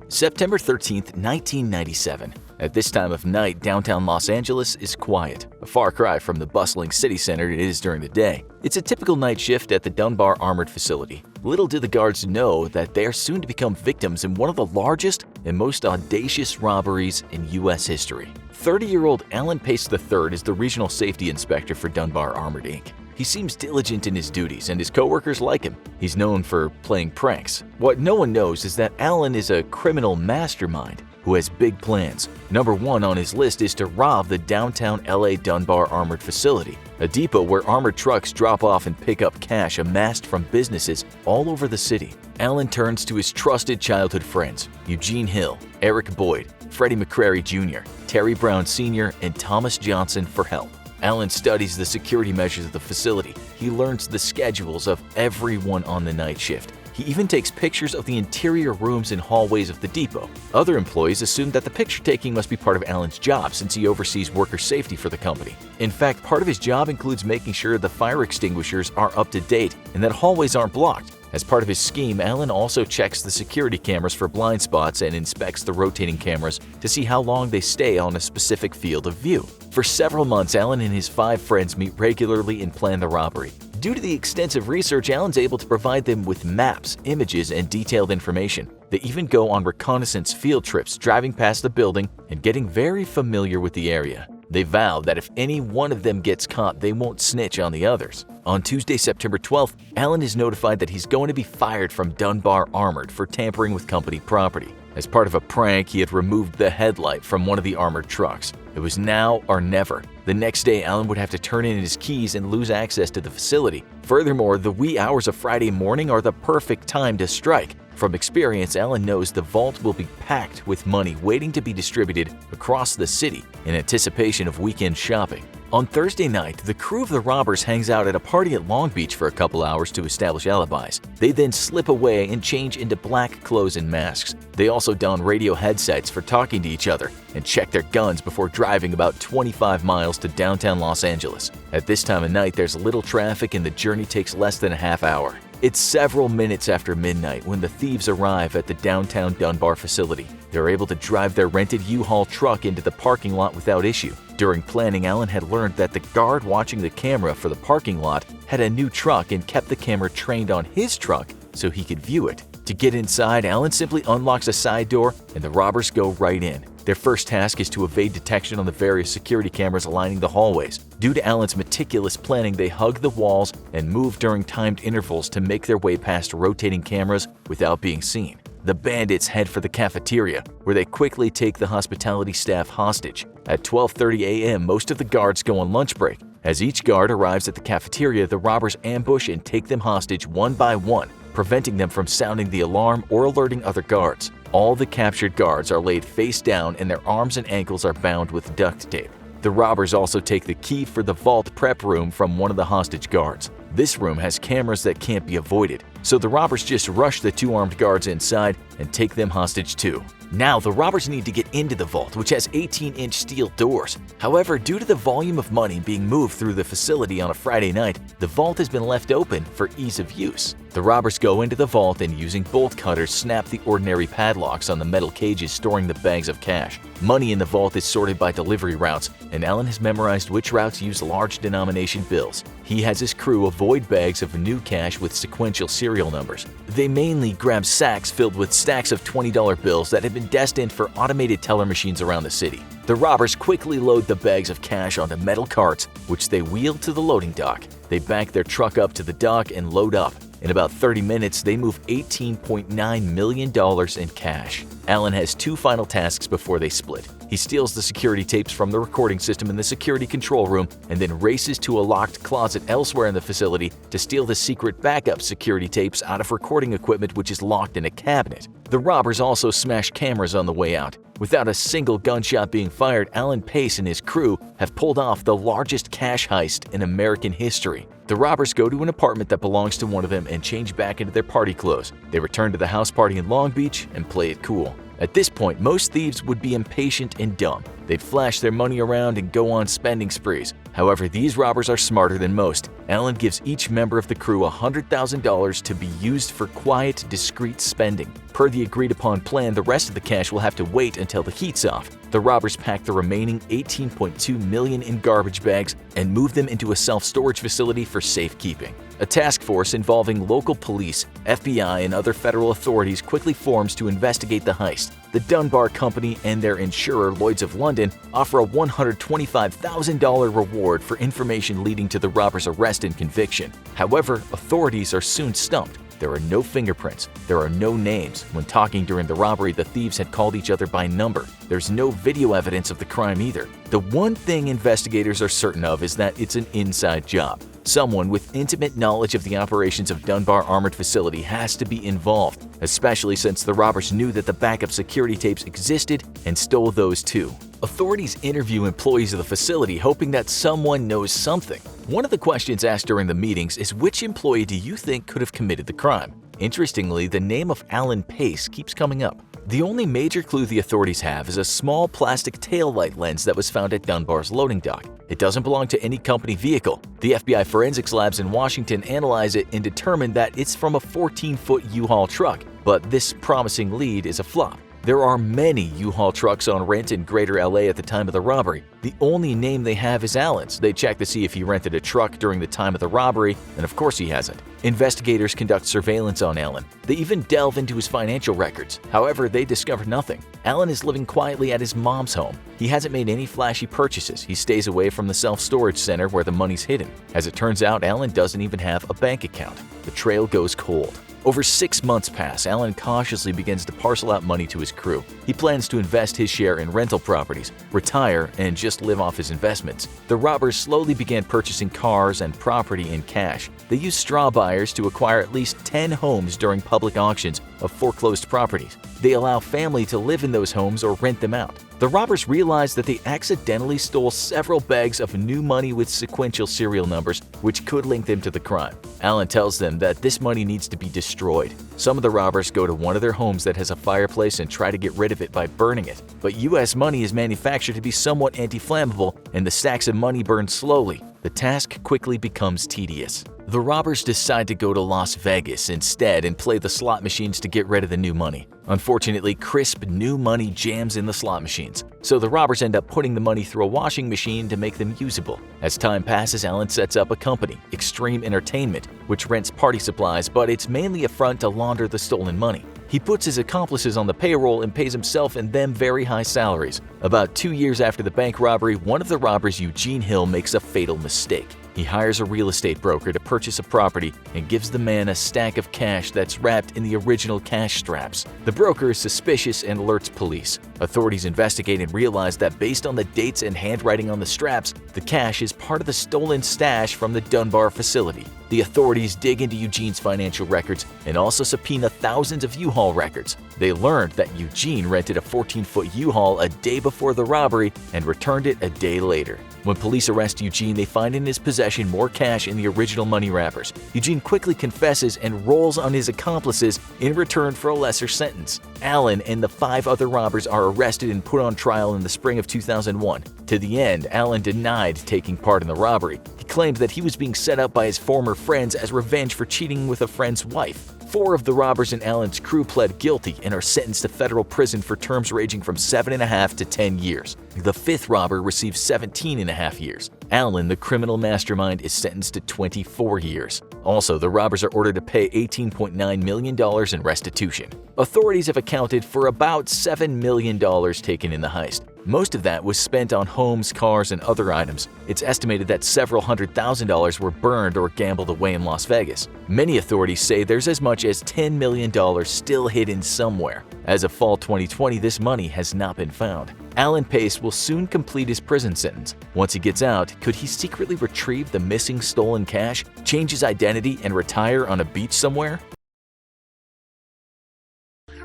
September 13, 1997. At this time of night, downtown Los Angeles is quiet, a far cry from the bustling city center it is during the day. It's a typical night shift at the Dunbar Armored Facility. Little do the guards know that they are soon to become victims in one of the largest and most audacious robberies in U.S. history. 30-year-old Alan Pace III is the regional safety inspector for Dunbar Armored Inc. He seems diligent in his duties, and his coworkers like him. He's known for playing pranks. What no one knows is that Alan is a criminal mastermind who has big plans. Number one on his list is to rob the downtown LA Dunbar Armored Facility, a depot where armored trucks drop off and pick up cash amassed from businesses all over the city. Alan turns to his trusted childhood friends, Eugene Hill, Eric Boyd, Freddie McCrary Jr., Terry Brown Sr., and Thomas Johnson for help. Alan studies the security measures of the facility. He learns the schedules of everyone on the night shift. He He even takes pictures of the interior rooms and hallways of the depot. Other employees assume that the picture taking must be part of Alan's job since he oversees worker safety for the company. In fact, part of his job includes making sure the fire extinguishers are up to date and that hallways aren't blocked. As part of his scheme, Alan also checks the security cameras for blind spots and inspects the rotating cameras to see how long they stay on a specific field of view. For several months, Alan and his 5 friends meet regularly and plan the robbery. Due to the extensive research, Alan's able to provide them with maps, images, and detailed information. They even go on reconnaissance field trips, driving past the building and getting very familiar with the area. They vow that if any one of them gets caught, they won't snitch on the others. On Tuesday, September 12th, Alan is notified that he's going to be fired from Dunbar Armored for tampering with company property. As part of a prank, he had removed the headlight from one of the armored trucks. It was now or never. The next day, Alan would have to turn in his keys and lose access to the facility. Furthermore, the wee hours of Friday morning are the perfect time to strike. From experience, Alan knows the vault will be packed with money waiting to be distributed across the city in anticipation of weekend shopping. On Thursday night, the crew of the robbers hangs out at a party at Long Beach for a couple hours to establish alibis. They then slip away and change into black clothes and masks. They also don radio headsets for talking to each other and check their guns before driving about 25 miles to downtown Los Angeles. At this time of night, there's little traffic and the journey takes less than a half hour. It's several minutes after midnight when the thieves arrive at the downtown Dunbar facility. They're able to drive their rented U-Haul truck into the parking lot without issue. During planning, Alan had learned that the guard watching the camera for the parking lot had a new truck and kept the camera trained on his truck so he could view it. To get inside, Alan simply unlocks a side door and the robbers go right in. Their first task is to evade detection on the various security cameras lining the hallways. Due to Alan's meticulous planning, they hug the walls and move during timed intervals to make their way past rotating cameras without being seen. The bandits head for the cafeteria, where they quickly take the hospitality staff hostage. At 12:30 a.m., most of the guards go on lunch break. As each guard arrives at the cafeteria, the robbers ambush and take them hostage one by one, preventing them from sounding the alarm or alerting other guards. All the captured guards are laid face down and their arms and ankles are bound with duct tape. The robbers also take the key for the vault prep room from one of the hostage guards. This room has cameras that can't be avoided, so the robbers just rush the 2 armed guards inside and take them hostage too. Now, the robbers need to get into the vault, which has 18-inch steel doors. However, due to the volume of money being moved through the facility on a Friday night, the vault has been left open for ease of use. The robbers go into the vault and using bolt cutters snap the ordinary padlocks on the metal cages storing the bags of cash. Money in the vault is sorted by delivery routes, and Alan has memorized which routes use large denomination bills. He has his crew avoid bags of new cash with sequential serial numbers. They mainly grab sacks filled with stacks of $20 bills that have been destined for automated teller machines around the city. The robbers quickly load the bags of cash onto metal carts, which they wheel to the loading dock. They back their truck up to the dock and load up. In about 30 minutes, they move $18.9 million in cash. Alan has 2 final tasks before they split. He steals the security tapes from the recording system in the security control room and then races to a locked closet elsewhere in the facility to steal the secret backup security tapes out of recording equipment which is locked in a cabinet. The robbers also smash cameras on the way out. Without a single gunshot being fired, Alan Pace and his crew have pulled off the largest cash heist in American history. The robbers go to an apartment that belongs to one of them and change back into their party clothes. They return to the house party in Long Beach and play it cool. At this point, most thieves would be impatient and dumb. They'd flash their money around and go on spending sprees. However, these robbers are smarter than most. Alan gives each member of the crew $100,000 to be used for quiet, discreet spending. Per the agreed-upon plan, the rest of the cash will have to wait until the heat's off. The robbers pack the remaining $18.2 million in garbage bags and move them into a self-storage facility for safekeeping. A task force involving local police, FBI, and other federal authorities quickly forms to investigate the heist. The Dunbar Company and their insurer, Lloyd's of London, offer a $125,000 reward for information leading to the robbers' arrest and conviction. However, authorities are soon stumped. There are no fingerprints. There are no names. When talking during the robbery, the thieves had called each other by number. There's no video evidence of the crime either. The one thing investigators are certain of is that it's an inside job. Someone with intimate knowledge of the operations of Dunbar Armored Facility has to be involved, especially since the robbers knew that the backup security tapes existed and stole those too. Authorities interview employees of the facility hoping that someone knows something. One of the questions asked during the meetings is, which employee do you think could have committed the crime? Interestingly, the name of Alan Pace keeps coming up. The only major clue the authorities have is a small plastic taillight lens that was found at Dunbar's loading dock. It doesn't belong to any company vehicle. The FBI forensics labs in Washington analyze it and determine that it's from a 14-foot U-Haul truck, but this promising lead is a flop. There are many U-Haul trucks on rent in Greater LA at the time of the robbery. The only name they have is Alan's. They check to see if he rented a truck during the time of the robbery, and of course he hasn't. Investigators conduct surveillance on Alan. They even delve into his financial records. However, they discover nothing. Alan is living quietly at his mom's home. He hasn't made any flashy purchases. He stays away from the self-storage center where the money's hidden. As it turns out, Alan doesn't even have a bank account. The trail goes cold. Over 6 months pass, Alan cautiously begins to parcel out money to his crew. He plans to invest his share in rental properties, retire, and just live off his investments. The robbers slowly began purchasing cars and property in cash. They used straw buyers to acquire at least 10 homes during public auctions of foreclosed properties. They allow family to live in those homes or rent them out. The robbers realized that they accidentally stole several bags of new money with sequential serial numbers, which could link them to the crime. Alan tells them that this money needs to be destroyed. Some of the robbers go to one of their homes that has a fireplace and try to get rid of it by burning it. But U.S. money is manufactured to be somewhat anti-flammable, and the stacks of money burn slowly. The task quickly becomes tedious. The robbers decide to go to Las Vegas instead and play the slot machines to get rid of the new money. Unfortunately, crisp new money jams in the slot machines, so the robbers end up putting the money through a washing machine to make them usable. As time passes, Alan sets up a company, Extreme Entertainment, which rents party supplies, but it's mainly a front to launder the stolen money. He puts his accomplices on the payroll and pays himself and them very high salaries. About 2 years after the bank robbery, one of the robbers, Eugene Hill, makes a fatal mistake. He hires a real estate broker to purchase a property and gives the man a stack of cash that's wrapped in the original cash straps. The broker is suspicious and alerts police. Authorities investigate and realize that based on the dates and handwriting on the straps, the cash is part of the stolen stash from the Dunbar facility. The authorities dig into Eugene's financial records and also subpoena thousands of U-Haul records. They learned that Eugene rented a 14-foot U-Haul a day before the robbery and returned it a day later. When police arrest Eugene, they find in his possession more cash in the original money wrappers. Eugene quickly confesses and rolls on his accomplices in return for a lesser sentence. Alan and the 5 other robbers are arrested and put on trial in the spring of 2001. To the end, Alan denied taking part in the robbery. He claimed that he was being set up by his former friends as revenge for cheating with a friend's wife. 4 of the robbers in Alan's crew pled guilty and are sentenced to federal prison for terms ranging from 7.5 to 10 years. The 5th robber received 17.5 years. Alan, the criminal mastermind, is sentenced to 24 years. Also, the robbers are ordered to pay $18.9 million in restitution. Authorities have accounted for about $7 million taken in the heist. Most of that was spent on homes, cars, and other items. It's estimated that several $100,000 were burned or gambled away in Las Vegas. Many authorities say there's as much as $10 million still hidden somewhere. As of fall 2020, this money has not been found. Alan Pace will soon complete his prison sentence. Once he gets out, could he secretly retrieve the missing stolen cash, change his identity, and retire on a beach somewhere?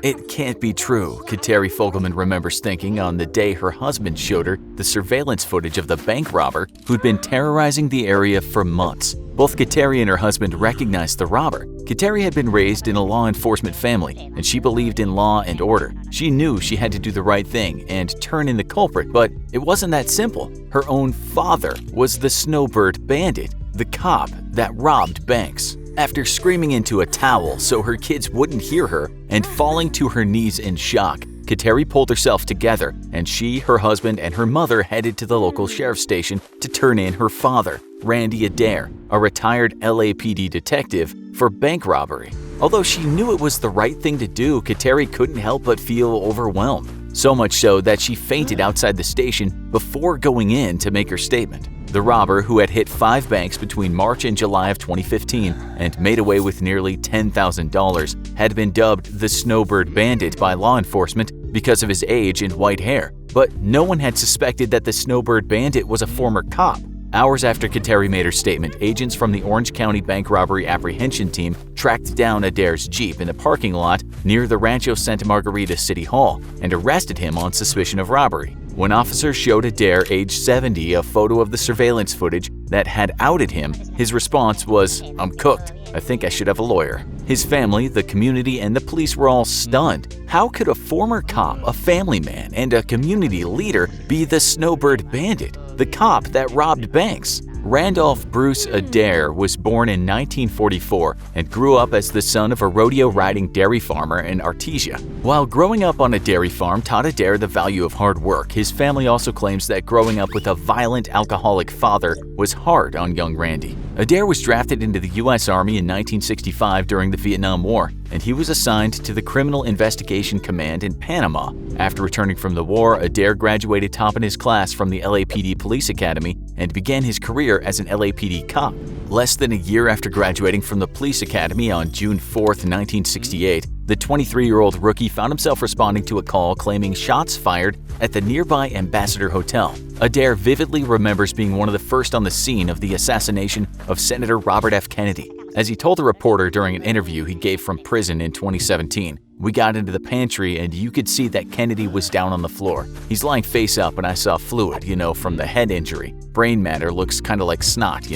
It can't be true, Kateri Fogelman remembers thinking on the day her husband showed her the surveillance footage of the bank robber who'd been terrorizing the area for months. Both Kateri and her husband recognized the robber. Kateri had been raised in a law enforcement family, and she believed in law and order. She knew she had to do the right thing and turn in the culprit, but it wasn't that simple. Her own father was the Snowbird Bandit, the cop that robbed banks. After screaming into a towel so her kids wouldn't hear her and falling to her knees in shock, Kateri pulled herself together, and she, her husband, and her mother headed to the local sheriff's station to turn in her father, Randy Adair, a retired LAPD detective, for bank robbery. Although she knew it was the right thing to do, Kateri couldn't help but feel overwhelmed. So much so that she fainted outside the station before going in to make her statement. The robber, who had hit 5 banks between March and July of 2015 and made away with nearly $10,000, had been dubbed the Snowbird Bandit by law enforcement because of his age and white hair. But no one had suspected that the Snowbird Bandit was a former cop. Hours after Kateri made her statement, agents from the Orange County Bank Robbery Apprehension Team tracked down Adair's Jeep in a parking lot near the Rancho Santa Margarita City Hall and arrested him on suspicion of robbery. When officers showed Adair, age 70, a photo of the surveillance footage that had outed him, his response was, "I'm cooked. I think I should have a lawyer." His family, the community, and the police were all stunned. How could a former cop, a family man, and a community leader be the Snowbird Bandit, the cop that robbed banks? Randolph Bruce Adair was born in 1944 and grew up as the son of a rodeo-riding dairy farmer in Artesia. While growing up on a dairy farm taught Adair the value of hard work, his family also claims that growing up with a violent alcoholic father was hard on young Randy. Adair was drafted into the U.S. Army in 1965 during the Vietnam War, and he was assigned to the Criminal Investigation Command in Panama. After returning from the war, Adair graduated top in his class from the LAPD Police Academy and began his career as an LAPD cop. Less than a year after graduating from the police academy on June 4, 1968, the 23-year-old rookie found himself responding to a call claiming shots fired at the nearby Ambassador Hotel. Adair vividly remembers being one of the first on the scene of the assassination of Senator Robert F. Kennedy. As he told a reporter during an interview he gave from prison in 2017, "We got into the pantry and you could see that Kennedy was down on the floor. He's lying face up and I saw fluid, from the head injury. Brain matter looks kinda like snot,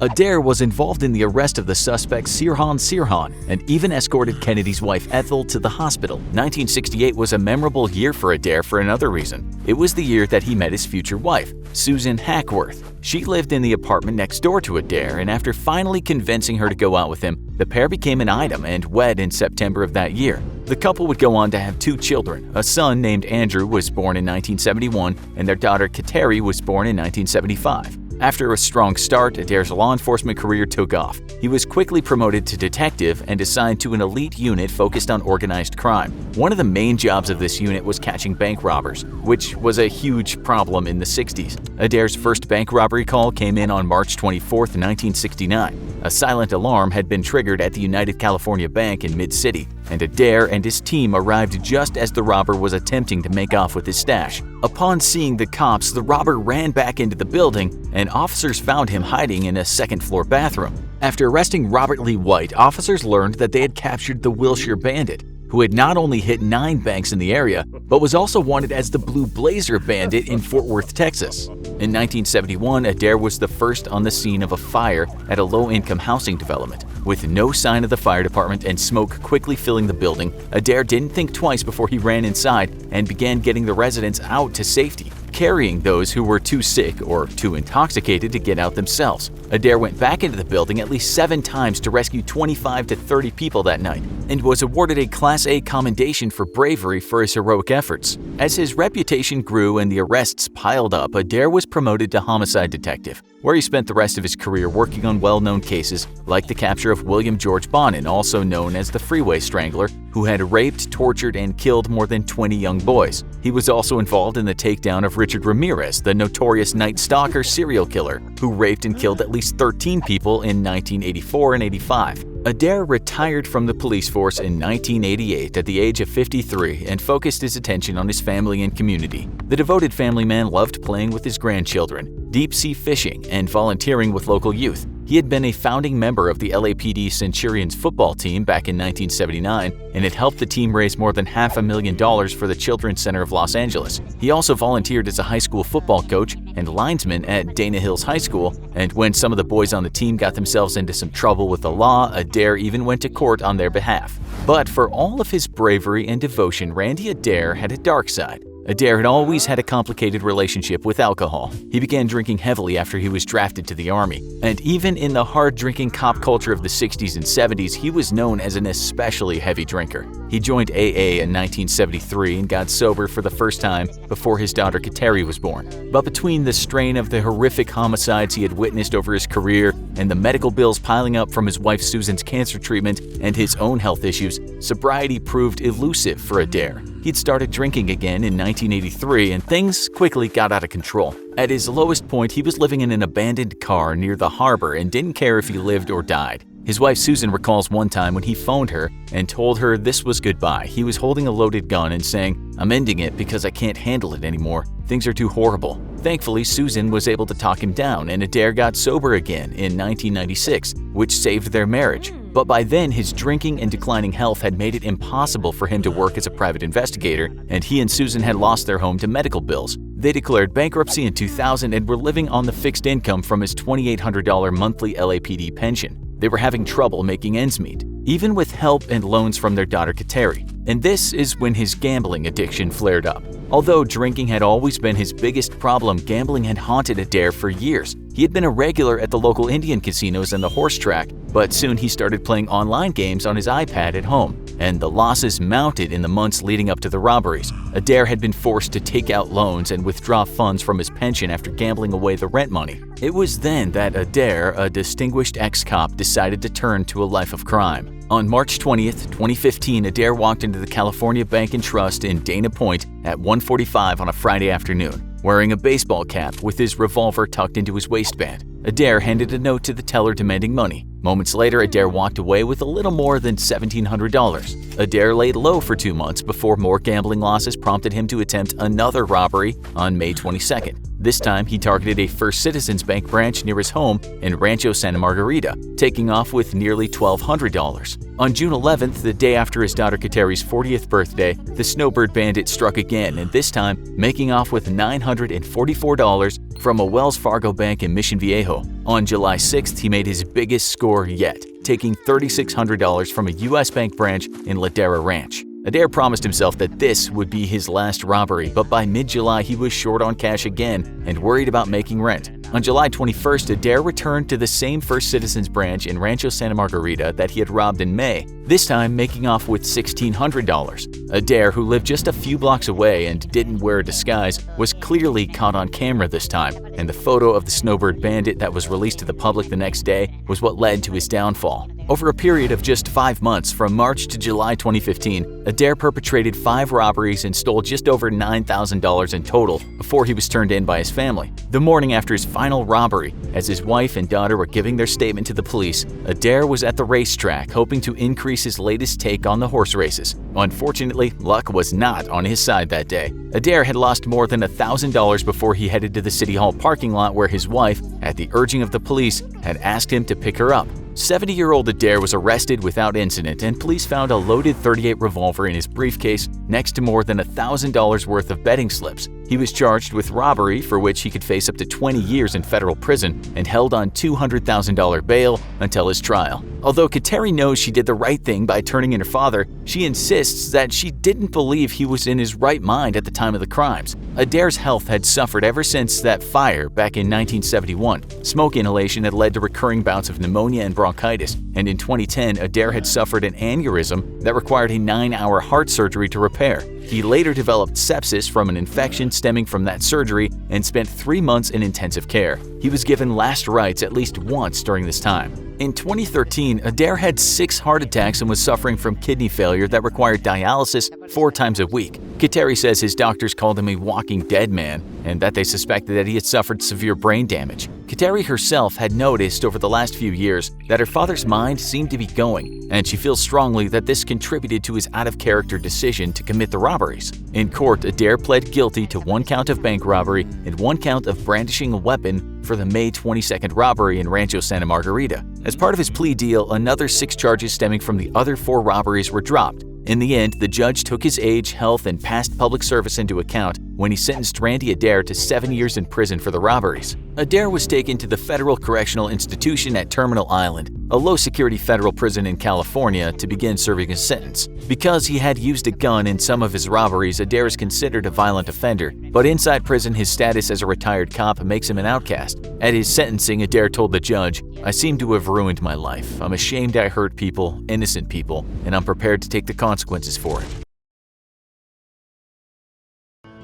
Adair was involved in the arrest of the suspect Sirhan and even escorted Kennedy's wife Ethel to the hospital. 1968 was a memorable year for Adair for another reason. It was the year that he met his future wife, Susan Hackworth. She lived in the apartment next door to Adair, and after finally convincing her to go out with him, the pair became an item and wed in September of that year. The couple would go on to have 2 children. A son named Andrew was born in 1971, and their daughter Kateri was born in 1975. After a strong start, Adair's law enforcement career took off. He was quickly promoted to detective and assigned to an elite unit focused on organized crime. One of the main jobs of this unit was catching bank robbers, which was a huge problem in the 60s. Adair's first bank robbery call came in on March 24, 1969. A silent alarm had been triggered at the United California Bank in Mid-City, and Adair and his team arrived just as the robber was attempting to make off with his stash. Upon seeing the cops, the robber ran back into the building, and officers found him hiding in a second-floor bathroom. After arresting Robert Lee White, officers learned that they had captured the Wilshire Bandit, who had not only hit 9 banks in the area, but was also wanted as the Blue Blazer Bandit in Fort Worth, Texas. In 1971, Adair was the first on the scene of a fire at a low-income housing development. With no sign of the fire department and smoke quickly filling the building, Adair didn't think twice before he ran inside and began getting the residents out to safety, carrying those who were too sick or too intoxicated to get out themselves. Adair went back into the building at least 7 times to rescue 25 to 30 people that night and was awarded a Class A commendation for bravery for his heroic efforts. As his reputation grew and the arrests piled up, Adair was promoted to homicide detective, where he spent the rest of his career working on well-known cases like the capture of William George Bonin, also known as the Freeway Strangler, who had raped, tortured, and killed more than 20 young boys. He was also involved in the takedown of Richard Ramirez, the notorious Night Stalker serial killer, who raped and killed at least 13 people in 1984 and 85. Adair retired from the police force in 1988 at the age of 53 and focused his attention on his family and community. The devoted family man loved playing with his grandchildren, deep-sea fishing, and volunteering with local youth. He had been a founding member of the LAPD Centurions football team back in 1979 and had helped the team raise more than $500,000 for the Children's Center of Los Angeles. He also volunteered as a high school football coach and linesman at Dana Hills High School, and when some of the boys on the team got themselves into some trouble with the law, Adair even went to court on their behalf. But for all of his bravery and devotion, Randy Adair had a dark side. Adair had always had a complicated relationship with alcohol. He began drinking heavily after he was drafted to the Army, and even in the hard-drinking cop culture of the 60s and 70s, he was known as an especially heavy drinker. He joined AA in 1973 and got sober for the first time before his daughter Kateri was born. But between the strain of the horrific homicides he had witnessed over his career and the medical bills piling up from his wife Susan's cancer treatment and his own health issues, sobriety proved elusive for Adair. He'd started drinking again in 1983, and things quickly got out of control. At his lowest point, he was living in an abandoned car near the harbor and didn't care if he lived or died. His wife Susan recalls one time when he phoned her and told her this was goodbye. He was holding a loaded gun and saying, "I'm ending it because I can't handle it anymore. Things are too horrible." Thankfully, Susan was able to talk him down, and Adair got sober again in 1996, which saved their marriage. But by then, his drinking and declining health had made it impossible for him to work as a private investigator, and he and Susan had lost their home to medical bills. They declared bankruptcy in 2000 and were living on the fixed income from his $2,800 monthly LAPD pension. They were having trouble making ends meet, even with help and loans from their daughter Kateri. And this is when his gambling addiction flared up. Although drinking had always been his biggest problem, gambling had haunted Adair for years. He had been a regular at the local Indian casinos and the horse track, but soon he started playing online games on his iPad at home, and the losses mounted in the months leading up to the robberies. Adair had been forced to take out loans and withdraw funds from his pension after gambling away the rent money. It was then that Adair, a distinguished ex-cop, decided to turn to a life of crime. On March 20th, 2015, Adair walked into the California Bank and Trust in Dana Point at 1:45 on a Friday afternoon, wearing a baseball cap with his revolver tucked into his waistband. Adair handed a note to the teller demanding money. Moments later, Adair walked away with a little more than $1,700. Adair laid low for 2 months before more gambling losses prompted him to attempt another robbery on May 22nd. This time, he targeted a First Citizens Bank branch near his home in Rancho Santa Margarita, taking off with nearly $1,200. On June 11th, the day after his daughter Kateri's 40th birthday, the Snowbird Bandit struck again, and this time making off with $944 from a Wells Fargo bank in Mission Viejo. On July 6th, he made his biggest score yet, taking $3,600 from a U.S. bank branch in Ladera Ranch. Adair promised himself that this would be his last robbery, but by mid-July he was short on cash again and worried about making rent. On July 21st, Adair returned to the same First Citizens branch in Rancho Santa Margarita that he had robbed in May, this time making off with $1,600. Adair, who lived just a few blocks away and didn't wear a disguise, was clearly caught on camera this time, and the photo of the Snowbird Bandit that was released to the public the next day was what led to his downfall. Over a period of just 5 months, from March to July 2015, Adair perpetrated 5 robberies and stole just over $9,000 in total before he was turned in by his family. The morning after his final robbery, as his wife and daughter were giving their statement to the police, Adair was at the racetrack hoping to increase his latest take on the horse races. Unfortunately, luck was not on his side that day. Adair had lost more than $1,000 before he headed to the City Hall parking lot where his wife, at the urging of the police, had asked him to pick her up. 70-year-old Adair was arrested without incident, and police found a loaded .38 revolver in his briefcase next to more than $1,000 worth of betting slips. He was charged with robbery, for which he could face up to 20 years in federal prison, and held on $200,000 bail until his trial. Although Kateri knows she did the right thing by turning in her father, she insists that she didn't believe he was in his right mind at the time of the crimes. Adair's health had suffered ever since that fire back in 1971. Smoke inhalation had led to recurring bouts of pneumonia and bronchitis, and in 2010, Adair had suffered an aneurysm that required a 9-hour heart surgery to repair. He later developed sepsis from an infection stemming from that surgery and spent 3 months in intensive care. He was given last rites at least once during this time. In 2013, Adair had 6 heart attacks and was suffering from kidney failure that required dialysis 4 times a week. Kateri says his doctors called him a walking dead man and that they suspected that he had suffered severe brain damage. Kateri herself had noticed over the last few years that her father's mind seemed to be going, and she feels strongly that this contributed to his out-of-character decision to commit the robberies. In court, Adair pled guilty to 1 count of bank robbery and 1 count of brandishing a weapon for the May 22nd robbery in Rancho Santa Margarita. As part of his plea deal, another 6 charges stemming from the other 4 robberies were dropped. In the end, the judge took his age, health, and past public service into account when he sentenced Randy Adair to 7 years in prison for the robberies. Adair was taken to the Federal Correctional Institution at Terminal Island, a low-security federal prison in California, to begin serving his sentence. Because he had used a gun in some of his robberies, Adair is considered a violent offender, but inside prison his status as a retired cop makes him an outcast. At his sentencing, Adair told the judge, "I seem to have ruined my life. I'm ashamed I hurt people, innocent people, and I'm prepared to take the consequences for it."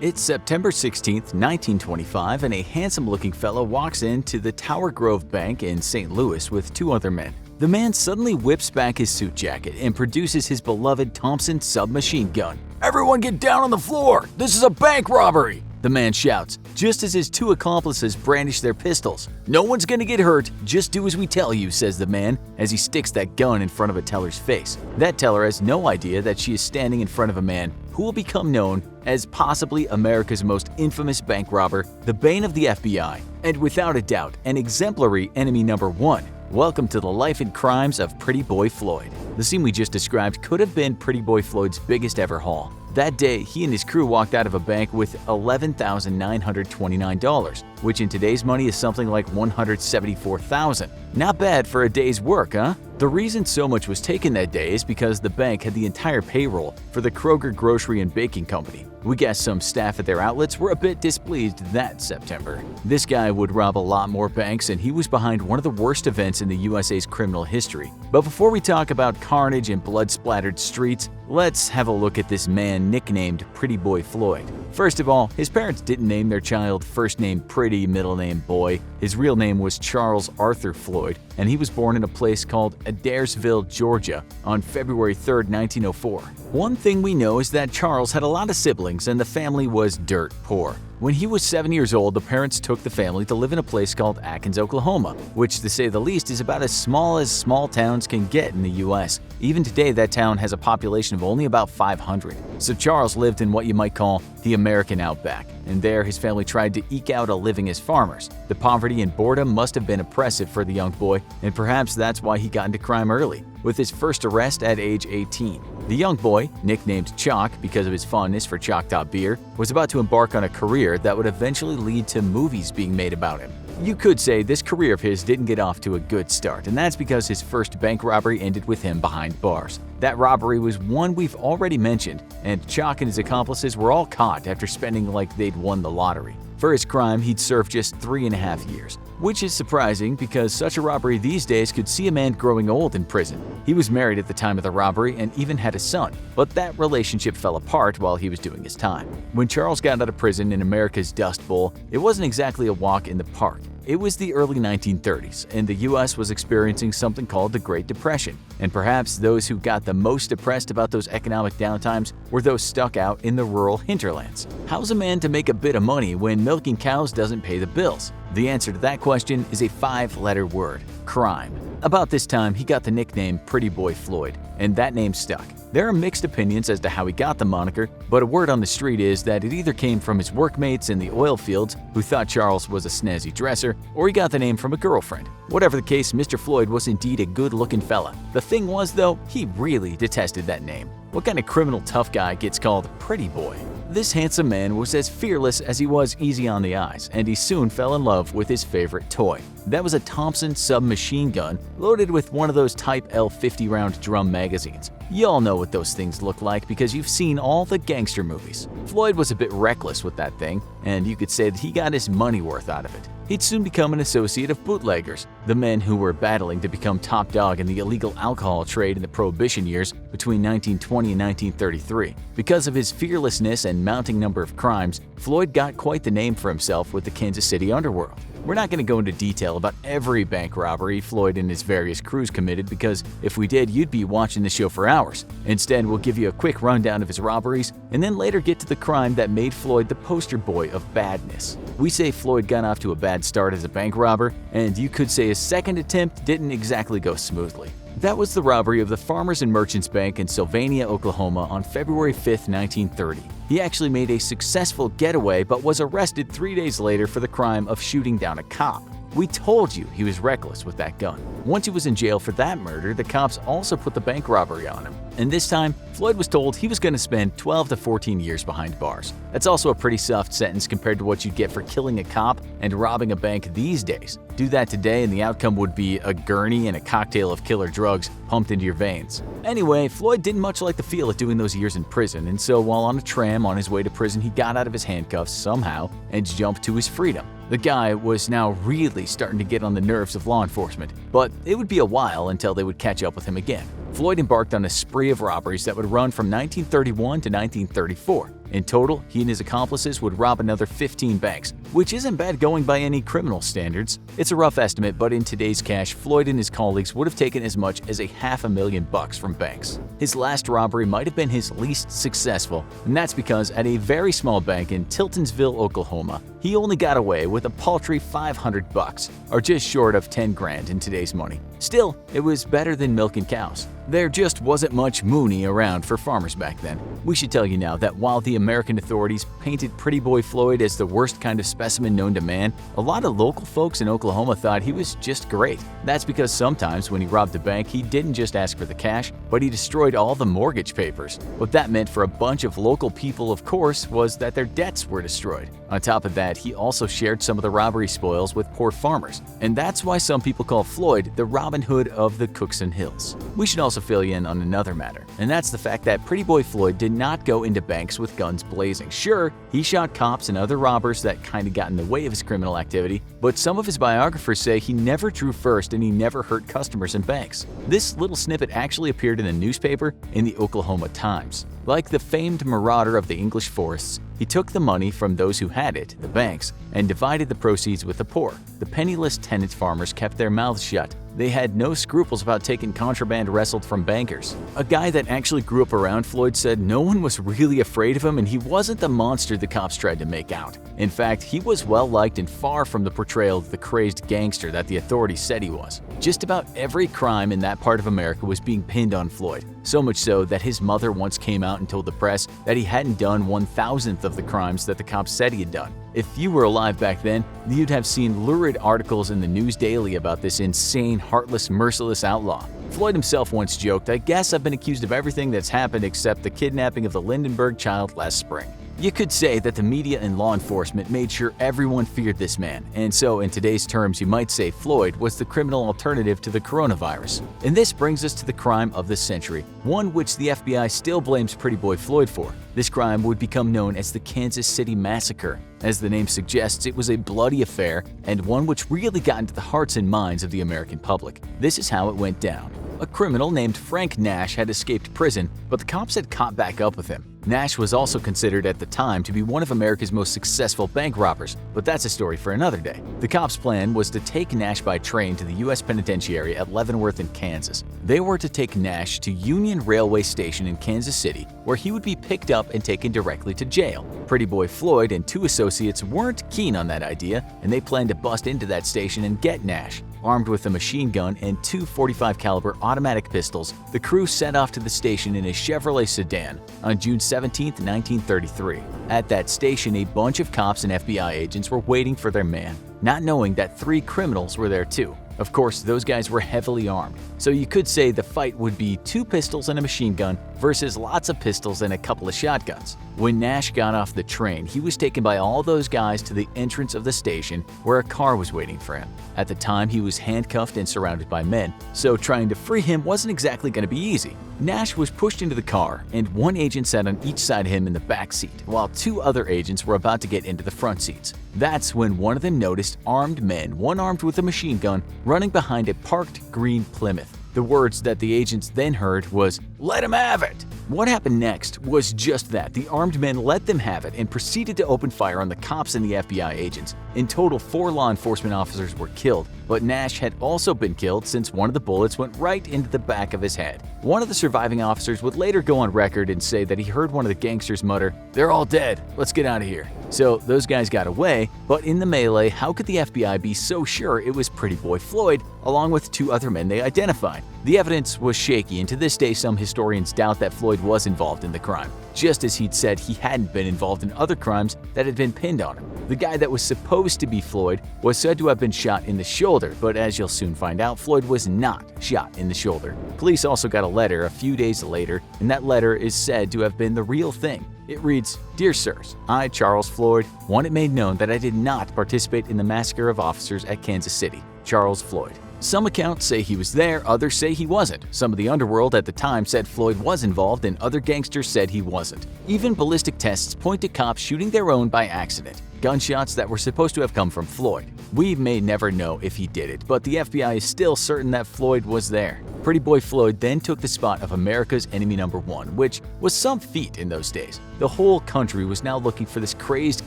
It's September 16th, 1925, and a handsome-looking fellow walks into the Tower Grove Bank in St. Louis with 2 other men. The man suddenly whips back his suit jacket and produces his beloved Thompson submachine gun. "Everyone get down on the floor! This is a bank robbery!" the man shouts, just as his 2 accomplices brandish their pistols. "No one's gonna get hurt, just do as we tell you," says the man as he sticks that gun in front of a teller's face. That teller has no idea that she is standing in front of a man who will become known as possibly America's most infamous bank robber, the bane of the FBI, and without a doubt, an exemplary enemy number 1. Welcome to the life and crimes of Pretty Boy Floyd. The scene we just described could have been Pretty Boy Floyd's biggest ever haul. That day, he and his crew walked out of a bank with $11,929, which in today's money is something like $174,000. Not bad for a day's work, huh? The reason so much was taken that day is because the bank had the entire payroll for the Kroger Grocery and Baking Company. We guess some staff at their outlets were a bit displeased that September. This guy would rob a lot more banks, and he was behind one of the worst events in the USA's criminal history. But before we talk about carnage and blood-splattered streets, let's have a look at this man nicknamed Pretty Boy Floyd. First of all, his parents didn't name their child first name Pretty, middle name Boy. His real name was Charles Arthur Floyd, and he was born in a place called Adairsville, Georgia, on February 3, 1904. One thing we know is that Charles had a lot of siblings and the family was dirt poor. When he was 7 years old, the parents took the family to live in a place called Athens, Oklahoma, which to say the least is about as small towns can get in the US. Even today, that town has a population of only about 500. So Charles lived in what you might call the American outback, and there his family tried to eke out a living as farmers. The poverty and boredom must have been oppressive for the young boy, and perhaps that's why he got into crime early, with his first arrest at age 18. The young boy, nicknamed Chalk because of his fondness for Chalk Top beer, was about to embark on a career that would eventually lead to movies being made about him. You could say this career of his didn't get off to a good start, and that's because his first bank robbery ended with him behind bars. That robbery was one we've already mentioned, and Chalk and his accomplices were all caught after spending like they'd won the lottery. For his crime, he'd served just 3.5 years, which is surprising because such a robbery these days could see a man growing old in prison. He was married at the time of the robbery and even had a son, but that relationship fell apart while he was doing his time. When Charles got out of prison in America's Dust Bowl, it wasn't exactly a walk in the park. It was the early 1930s, and the US was experiencing something called the Great Depression. And perhaps those who got the most depressed about those economic downtimes were those stuck out in the rural hinterlands. How's a man to make a bit of money when milking cows doesn't pay the bills? The answer to that question is a 5-letter word: crime. About this time, he got the nickname Pretty Boy Floyd, and that name stuck. There are mixed opinions as to how he got the moniker, but a word on the street is that it either came from his workmates in the oil fields who thought Charles was a snazzy dresser, or he got the name from a girlfriend. Whatever the case, Mr. Floyd was indeed a good-looking fella. The thing was, though, he really detested that name. What kind of criminal tough guy gets called Pretty Boy? This handsome man was as fearless as he was easy on the eyes, and he soon fell in love with his favorite toy. That was a Thompson submachine gun loaded with one of those Type L 50-round drum magazines. You all know what those things look like because you've seen all the gangster movies. Floyd was a bit reckless with that thing, and you could say that he got his money worth out of it. He'd soon become an associate of bootleggers, the men who were battling to become top dog in the illegal alcohol trade in the Prohibition years between 1920 and 1933. Because of his fearlessness and mounting number of crimes, Floyd got quite the name for himself with the Kansas City underworld. We're not going to go into detail about every bank robbery Floyd and his various crews committed because if we did, you'd be watching the show for hours. Instead, we'll give you a quick rundown of his robberies and then later get to the crime that made Floyd the poster boy of badness. We say Floyd got off to a bad start as a bank robber, and you could say his second attempt didn't exactly go smoothly. That was the robbery of the Farmers and Merchants Bank in Sylvania, Oklahoma on February 5, 1930. He actually made a successful getaway but was arrested 3 days later for the crime of shooting down a cop. We told you he was reckless with that gun. Once he was in jail for that murder, the cops also put the bank robbery on him. And this time, Floyd was told he was going to spend 12 to 14 years behind bars. That's also a pretty soft sentence compared to what you'd get for killing a cop and robbing a bank these days. Do that today and the outcome would be a gurney and a cocktail of killer drugs pumped into your veins. Anyway, Floyd didn't much like the feel of doing those years in prison, and so while on a tram on his way to prison, he got out of his handcuffs somehow and jumped to his freedom. The guy was now really starting to get on the nerves of law enforcement, but it would be a while until they would catch up with him again. Floyd embarked on a spree of robberies that would run from 1931 to 1934. In total, he and his accomplices would rob another 15 banks, which isn't bad going by any criminal standards. It's a rough estimate, but in today's cash, Floyd and his colleagues would have taken as much as $500,000 from banks. His last robbery might have been his least successful, and that's because at a very small bank in Tiltonsville, Oklahoma, he only got away with a paltry $500, or just short of $10,000 in today's money. Still, it was better than milking cows. There just wasn't much Mooney around for farmers back then. We should tell you now that while the American authorities painted Pretty Boy Floyd as the worst kind of specimen known to man, a lot of local folks in Oklahoma thought he was just great. That's because sometimes when he robbed a bank, he didn't just ask for the cash, but he destroyed all the mortgage papers. What that meant for a bunch of local people, of course, was that their debts were destroyed. On top of that, he also shared some of the robbery spoils with poor farmers, and that's why some people call Floyd the Robin Hood of the Cookson Hills. We should also fill you in on another matter, and that's the fact that Pretty Boy Floyd did not go into banks with guns blazing. Sure, he shot cops and other robbers that kinda got in the way of his criminal activity, but some of his biographers say he never drew first and he never hurt customers in banks. This little snippet actually appeared in a newspaper in the Oklahoma Times. Like the famed marauder of the English forests, he took the money from those who had it, the banks, and divided the proceeds with the poor. The penniless tenant farmers kept their mouths shut. They had no scruples about taking contraband wrestled from bankers. A guy that actually grew up around Floyd said no one was really afraid of him and he wasn't the monster the cops tried to make out. In fact, he was well-liked and far from the portrayal of the crazed gangster that the authorities said he was. Just about every crime in that part of America was being pinned on Floyd, so much so that his mother once came out and told the press that he hadn't done 1,000th of the crimes that the cops said he had done. If you were alive back then, you'd have seen lurid articles in the news daily about this insane, heartless, merciless outlaw. Floyd himself once joked, "I guess I've been accused of everything that's happened except the kidnapping of the Lindenberg child last spring." You could say that the media and law enforcement made sure everyone feared this man, and so in today's terms you might say Floyd was the criminal alternative to the coronavirus. And this brings us to the crime of the century, one which the FBI still blames Pretty Boy Floyd for. This crime would become known as the Kansas City Massacre. As the name suggests, it was a bloody affair and one which really got into the hearts and minds of the American public. This is how it went down. A criminal named Frank Nash had escaped prison, but the cops had caught back up with him. Nash was also considered at the time to be one of America's most successful bank robbers, but that's a story for another day. The cops' plan was to take Nash by train to the U.S. Penitentiary at Leavenworth in Kansas. They were to take Nash to Union Railway Station in Kansas City, where he would be picked up and taken directly to jail. Pretty Boy Floyd and two associates weren't keen on that idea, and they planned to bust into that station and get Nash. Armed with a machine gun and two .45 caliber automatic pistols, the crew set off to the station in a Chevrolet sedan on June 17, 1933. At that station, a bunch of cops and FBI agents were waiting for their man, not knowing that 3 criminals were there too. Of course, those guys were heavily armed, so you could say the fight would be 2 pistols and a machine gun versus lots of pistols and a couple of shotguns. When Nash got off the train, he was taken by all those guys to the entrance of the station where a car was waiting for him. At the time, he was handcuffed and surrounded by men, so trying to free him wasn't exactly going to be easy. Nash was pushed into the car, and 1 agent sat on each side of him in the back seat, while 2 other agents were about to get into the front seats. That's when one of them noticed armed men, one armed with a machine gun, running behind a parked green Plymouth. The words that the agents then heard was, "Let him have it!" What happened next was just that. The armed men let them have it and proceeded to open fire on the cops and the FBI agents. In total, 4 law enforcement officers were killed, but Nash had also been killed since one of the bullets went right into the back of his head. One of the surviving officers would later go on record and say that he heard one of the gangsters mutter, "They're all dead, let's get out of here." So those guys got away, but in the melee, how could the FBI be so sure it was Pretty Boy Floyd, along with 2 other men they identified? The evidence was shaky, and to this day some historians doubt that Floyd was involved in the crime, just as he'd said he hadn't been involved in other crimes that had been pinned on him. The guy that was supposed to be Floyd was said to have been shot in the shoulder, but as you'll soon find out, Floyd was not shot in the shoulder. Police also got a letter a few days later, and that letter is said to have been the real thing. It reads, "Dear Sirs, I, Charles Floyd, want it made known that I did not participate in the massacre of officers at Kansas City. Charles Floyd." Some accounts say he was there, others say he wasn't. Some of the underworld at the time said Floyd was involved, and other gangsters said he wasn't. Even ballistic tests point to cops shooting their own by accident, gunshots that were supposed to have come from Floyd. We may never know if he did it, but the FBI is still certain that Floyd was there. Pretty Boy Floyd then took the spot of America's enemy number 1, which was some feat in those days. The whole country was now looking for this crazed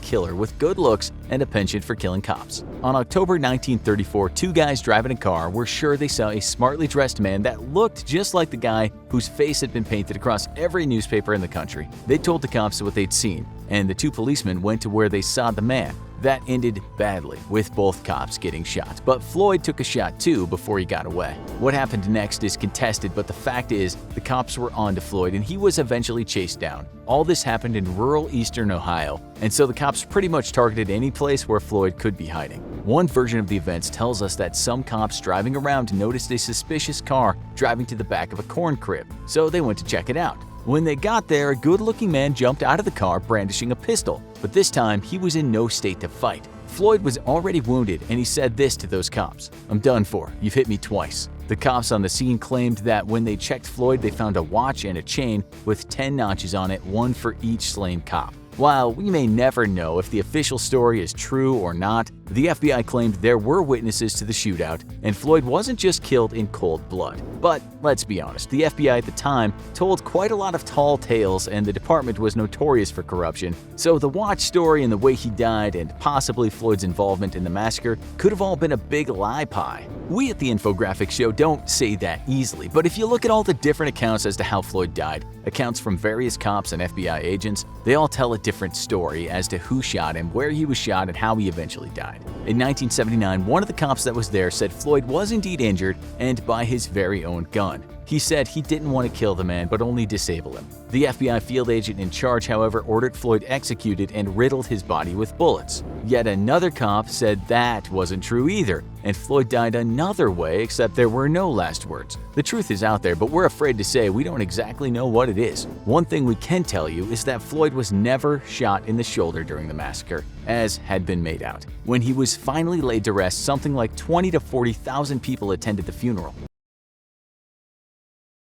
killer with good looks and a penchant for killing cops. On October 1934, 2 guys driving a car were sure they saw a smartly dressed man that looked just like the guy whose face had been painted across every newspaper in the country. They told the cops what they'd seen, and the 2 policemen went to where they saw the man. That ended badly, with both cops getting shot, but Floyd took a shot too before he got away. What happened next is contested, but the fact is the cops were on to Floyd and he was eventually chased down. All this happened in rural eastern Ohio, and so the cops pretty much targeted any place where Floyd could be hiding. One version of the events tells us that some cops driving around noticed a suspicious car driving to the back of a corn crib, so they went to check it out. When they got there, a good-looking man jumped out of the car brandishing a pistol, but this time he was in no state to fight. Floyd was already wounded and he said this to those cops, "I'm done for, you've hit me twice." The cops on the scene claimed that when they checked Floyd, they found a watch and a chain with 10 notches on it, one for each slain cop. While we may never know if the official story is true or not, the FBI claimed there were witnesses to the shootout, and Floyd wasn't just killed in cold blood. But let's be honest, the FBI at the time told quite a lot of tall tales and the department was notorious for corruption, so the watch story and the way he died and possibly Floyd's involvement in the massacre could have all been a big lie pie. We at the Infographics Show don't say that easily, but if you look at all the different accounts as to how Floyd died, accounts from various cops and FBI agents, they all tell a different story as to who shot him, where he was shot, and how he eventually died. In 1979, one of the cops that was there said Floyd was indeed injured and by his very own gun. He said he didn't want to kill the man but only disable him. The FBI field agent in charge, however, ordered Floyd executed and riddled his body with bullets. Yet another cop said that wasn't true either, and Floyd died another way, except there were no last words. The truth is out there, but we're afraid to say we don't exactly know what it is. One thing we can tell you is that Floyd was never shot in the shoulder during the massacre, as had been made out. When he was finally laid to rest, something like 20,000 to 40,000 people attended the funeral.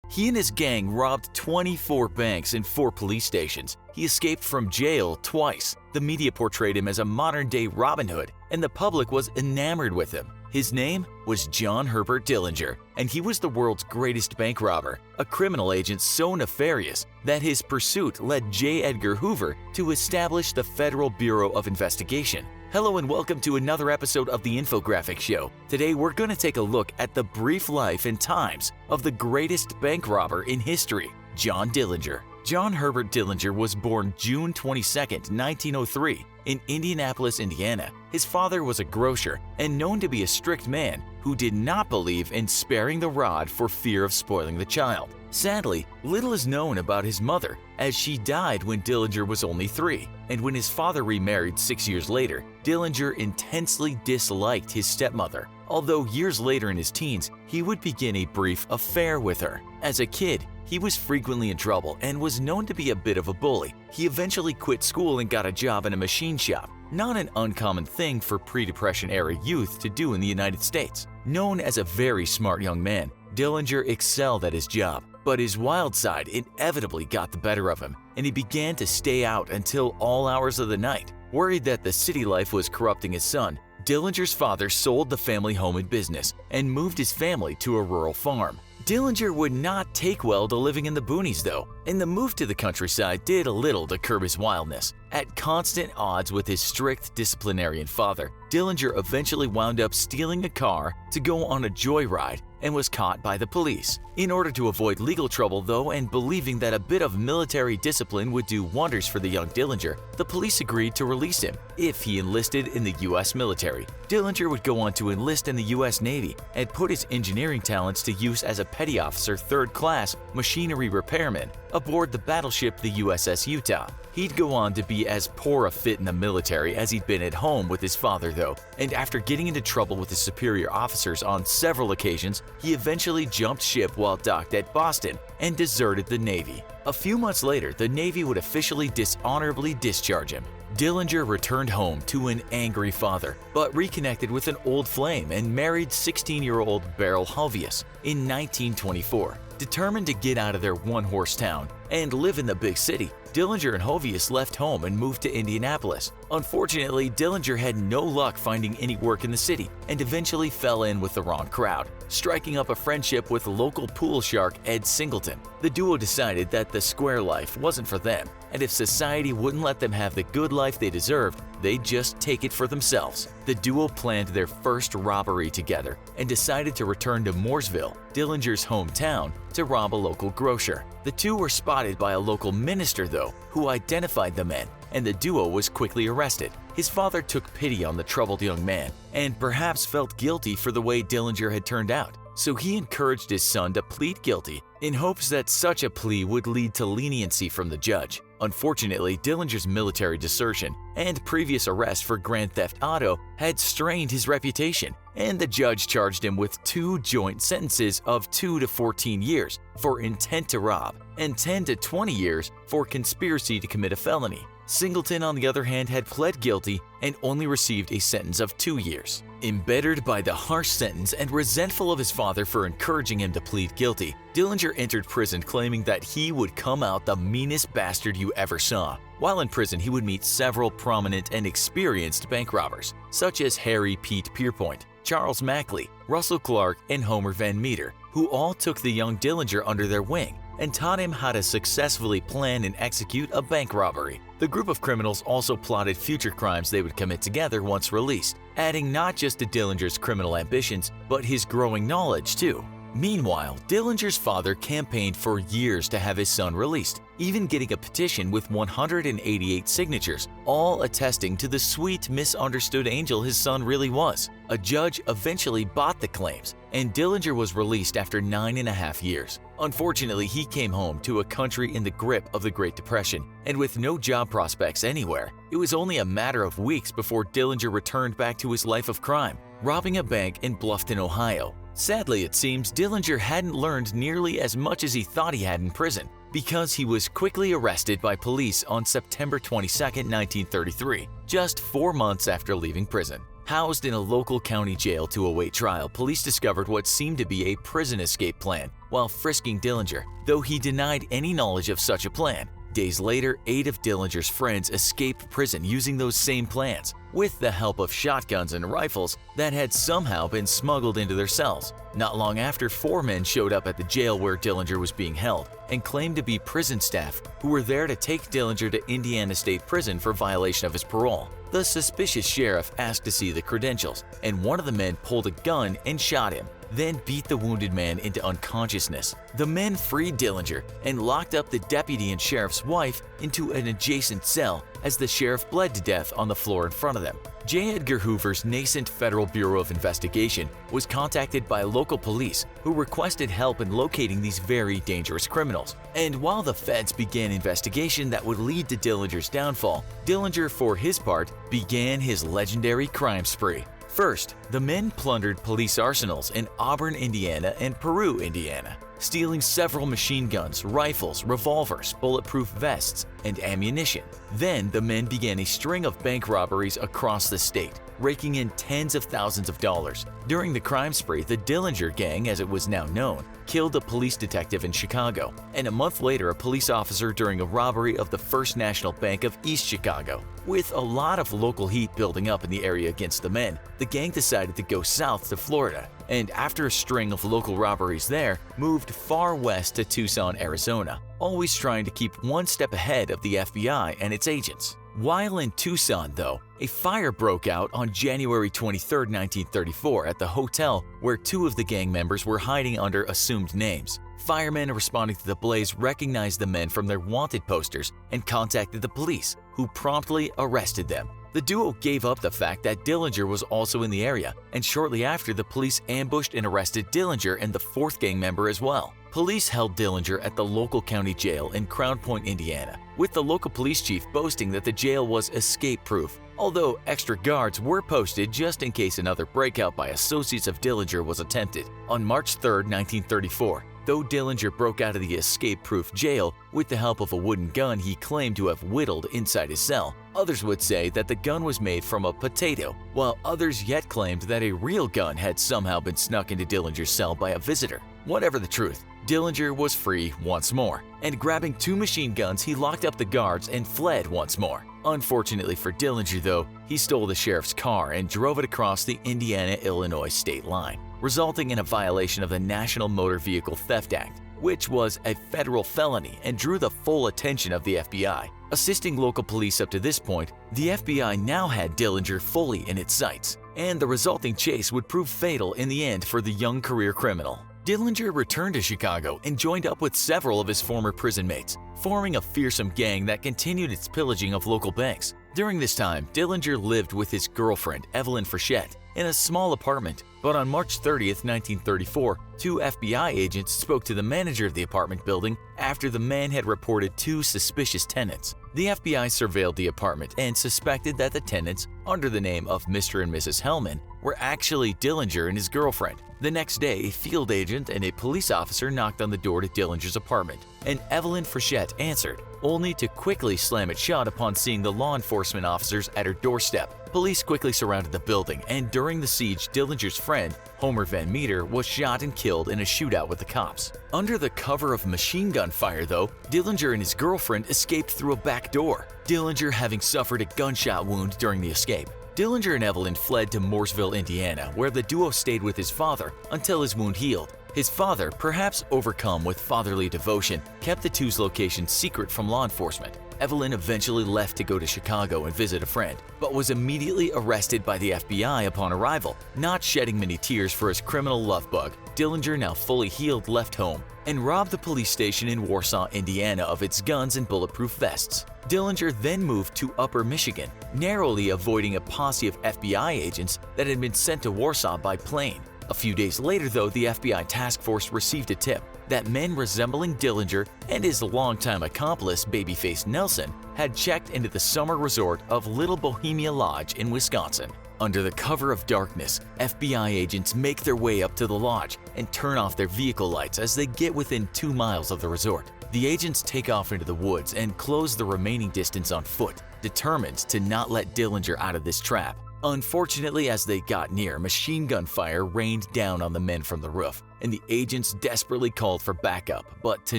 He and his gang robbed 24 banks and 4 police stations. He escaped from jail twice. The media portrayed him as a modern-day Robin Hood, and the public was enamored with him. His name was John Herbert Dillinger, and he was the world's greatest bank robber, a criminal agent so nefarious that his pursuit led J. Edgar Hoover to establish the Federal Bureau of Investigation. Hello and welcome to another episode of the Infographics Show. Today we're going to take a look at the brief life and times of the greatest bank robber in history, John Dillinger. John Herbert Dillinger was born June 22, 1903, in Indianapolis, Indiana. His father was a grocer and known to be a strict man who did not believe in sparing the rod for fear of spoiling the child. Sadly, little is known about his mother, as she died when Dillinger was only 3, and when his father remarried 6 years later, Dillinger intensely disliked his stepmother. Although years later in his teens, he would begin a brief affair with her. As a kid, he was frequently in trouble and was known to be a bit of a bully. He eventually quit school and got a job in a machine shop, not an uncommon thing for pre-Depression-era youth to do in the United States. Known as a very smart young man, Dillinger excelled at his job, but his wild side inevitably got the better of him, and he began to stay out until all hours of the night. Worried that the city life was corrupting his son, Dillinger's father sold the family home and business and moved his family to a rural farm. Dillinger would not take well to living in the boonies though, and the move to the countryside did a little to curb his wildness. At constant odds with his strict disciplinarian father, Dillinger eventually wound up stealing a car to go on a joyride and was caught by the police. In order to avoid legal trouble though, and believing that a bit of military discipline would do wonders for the young Dillinger, the police agreed to release him if he enlisted in the US military. Dillinger would go on to enlist in the US Navy and put his engineering talents to use as a petty officer 3rd class machinery repairman aboard the battleship the USS Utah. He'd go on to be as poor a fit in the military as he'd been at home with his father though, and after getting into trouble with his superior officers on several occasions, he eventually jumped ship while docked at Boston and deserted the Navy. A few months later, the Navy would officially dishonorably discharge him. Dillinger returned home to an angry father, but reconnected with an old flame and married 16-year-old Beryl Hulvius in 1924. Determined to get out of their one-horse town and live in the big city, Dillinger and Hulvius left home and moved to Indianapolis. Unfortunately, Dillinger had no luck finding any work in the city and eventually fell in with the wrong crowd, striking up a friendship with local pool shark Ed Singleton. The duo decided that the square life wasn't for them, and if society wouldn't let them have the good life they deserved, they'd just take it for themselves. The duo planned their first robbery together and decided to return to Mooresville, Dillinger's hometown, to rob a local grocer. The two were spotted by a local minister though, who identified the men, and the duo was quickly arrested. his father took pity on the troubled young man and perhaps felt guilty for the way Dillinger had turned out. So he encouraged his son to plead guilty in hopes that such a plea would lead to leniency from the judge. Unfortunately, Dillinger's military desertion and previous arrest for grand theft auto had strained his reputation, and the judge charged him with 2 joint sentences of 2 to 14 years for intent to rob and 10 to 20 years for conspiracy to commit a felony. Singleton, on the other hand, had pled guilty and only received a sentence of 2 years. Embittered by the harsh sentence and resentful of his father for encouraging him to plead guilty, Dillinger entered prison claiming that he would come out the meanest bastard you ever saw. While in prison, he would meet several prominent and experienced bank robbers, such as Harry Pete Pierpoint, Charles Mackley, Russell Clark, and Homer Van Meter, who all took the young Dillinger under their wing and taught him how to successfully plan and execute a bank robbery. The group of criminals also plotted future crimes they would commit together once released, adding not just to Dillinger's criminal ambitions, but his growing knowledge too. Meanwhile, Dillinger's father campaigned for years to have his son released, even getting a petition with 188 signatures, all attesting to the sweet, misunderstood angel his son really was. A judge eventually bought the claims, and Dillinger was released after 9.5 years. Unfortunately, he came home to a country in the grip of the Great Depression, and with no job prospects anywhere. It was only a matter of weeks before Dillinger returned back to his life of crime, robbing a bank in Bluffton, Ohio. Sadly, it seems Dillinger hadn't learned nearly as much as he thought he had in prison, because he was quickly arrested by police on September 22, 1933, just 4 months after leaving prison. Housed in a local county jail to await trial, police discovered what seemed to be a prison escape plan while frisking Dillinger, though he denied any knowledge of such a plan. Days later, 8 of Dillinger's friends escaped prison using those same plans, with the help of shotguns and rifles that had somehow been smuggled into their cells. Not long after, 4 men showed up at the jail where Dillinger was being held and claimed to be prison staff who were there to take Dillinger to Indiana State Prison for violation of his parole. The suspicious sheriff asked to see the credentials, and one of the men pulled a gun and shot him, then beat the wounded man into unconsciousness. The men freed Dillinger and locked up the deputy and sheriff's wife into an adjacent cell as the sheriff bled to death on the floor in front of them. J. Edgar Hoover's nascent Federal Bureau of Investigation was contacted by local police who requested help in locating these very dangerous criminals. And while the feds began investigation that would lead to Dillinger's downfall, Dillinger, for his part, began his legendary crime spree. First, the men plundered police arsenals in Auburn, Indiana and Peru, Indiana, stealing several machine guns, rifles, revolvers, bulletproof vests, and ammunition. Then the men began a string of bank robberies across the state, raking in tens of thousands of dollars. During the crime spree, the Dillinger Gang, as it was now known, killed a police detective in Chicago, and a month later a police officer during a robbery of the First National Bank of East Chicago. With a lot of local heat building up in the area against the men, the gang decided to go south to Florida, and after a string of local robberies there, moved far west to Tucson, Arizona, always trying to keep one step ahead of the FBI and its agents. While in Tucson, though, a fire broke out on January 23, 1934 at the hotel where 2 of the gang members were hiding under assumed names. Firemen responding to the blaze recognized the men from their wanted posters and contacted the police, who promptly arrested them. The duo gave up the fact that Dillinger was also in the area, and shortly after, the police ambushed and arrested Dillinger and the 4th gang member as well. Police held Dillinger at the local county jail in Crown Point, Indiana, with the local police chief boasting that the jail was escape-proof, although extra guards were posted just in case another breakout by associates of Dillinger was attempted. On March 3, 1934, though Dillinger broke out of the escape-proof jail with the help of a wooden gun he claimed to have whittled inside his cell, others would say that the gun was made from a potato, while others yet claimed that a real gun had somehow been snuck into Dillinger's cell by a visitor. Whatever the truth, Dillinger was free once more, and grabbing 2 machine guns, he locked up the guards and fled once more. Unfortunately for Dillinger, though, he stole the sheriff's car and drove it across the Indiana-Illinois state line, resulting in a violation of the National Motor Vehicle Theft Act, which was a federal felony and drew the full attention of the FBI. Assisting local police up to this point, the FBI now had Dillinger fully in its sights, and the resulting chase would prove fatal in the end for the young career criminal. Dillinger returned to Chicago and joined up with several of his former prison mates, forming a fearsome gang that continued its pillaging of local banks. During this time, Dillinger lived with his girlfriend, Evelyn Frechette, in a small apartment. But on March 30th, 1934, two FBI agents spoke to the manager of the apartment building after the man had reported two suspicious tenants. The FBI surveilled the apartment and suspected that the tenants, under the name of Mr. and Mrs. Hellman, were actually Dillinger and his girlfriend. The next day, a field agent and a police officer knocked on the door to Dillinger's apartment, and Evelyn Frechette answered, only to quickly slam it shut upon seeing the law enforcement officers at her doorstep. Police quickly surrounded the building, and during the siege, Dillinger's friend, Homer Van Meter, was shot and killed in a shootout with the cops. Under the cover of machine gun fire, though, Dillinger and his girlfriend escaped through a back door, Dillinger having suffered a gunshot wound during the escape. Dillinger and Evelyn fled to Mooresville, Indiana, where the duo stayed with his father until his wound healed. His father, perhaps overcome with fatherly devotion, kept the two's location secret from law enforcement. Evelyn eventually left to go to Chicago and visit a friend, but was immediately arrested by the FBI upon arrival. Not shedding many tears for his criminal love bug, Dillinger, now fully healed, left home and robbed the police station in Warsaw, Indiana of its guns and bulletproof vests. Dillinger then moved to Upper Michigan, narrowly avoiding a posse of FBI agents that had been sent to Warsaw by plane. A few days later, though, the FBI task force received a tip that men resembling Dillinger and his longtime accomplice, Babyface Nelson, had checked into the summer resort of Little Bohemia Lodge in Wisconsin. Under the cover of darkness, FBI agents make their way up to the lodge and turn off their vehicle lights as they get within 2 miles of the resort. The agents take off into the woods and close the remaining distance on foot, determined to not let Dillinger out of this trap. Unfortunately, as they got near, machine gun fire rained down on the men from the roof, and the agents desperately called for backup, but to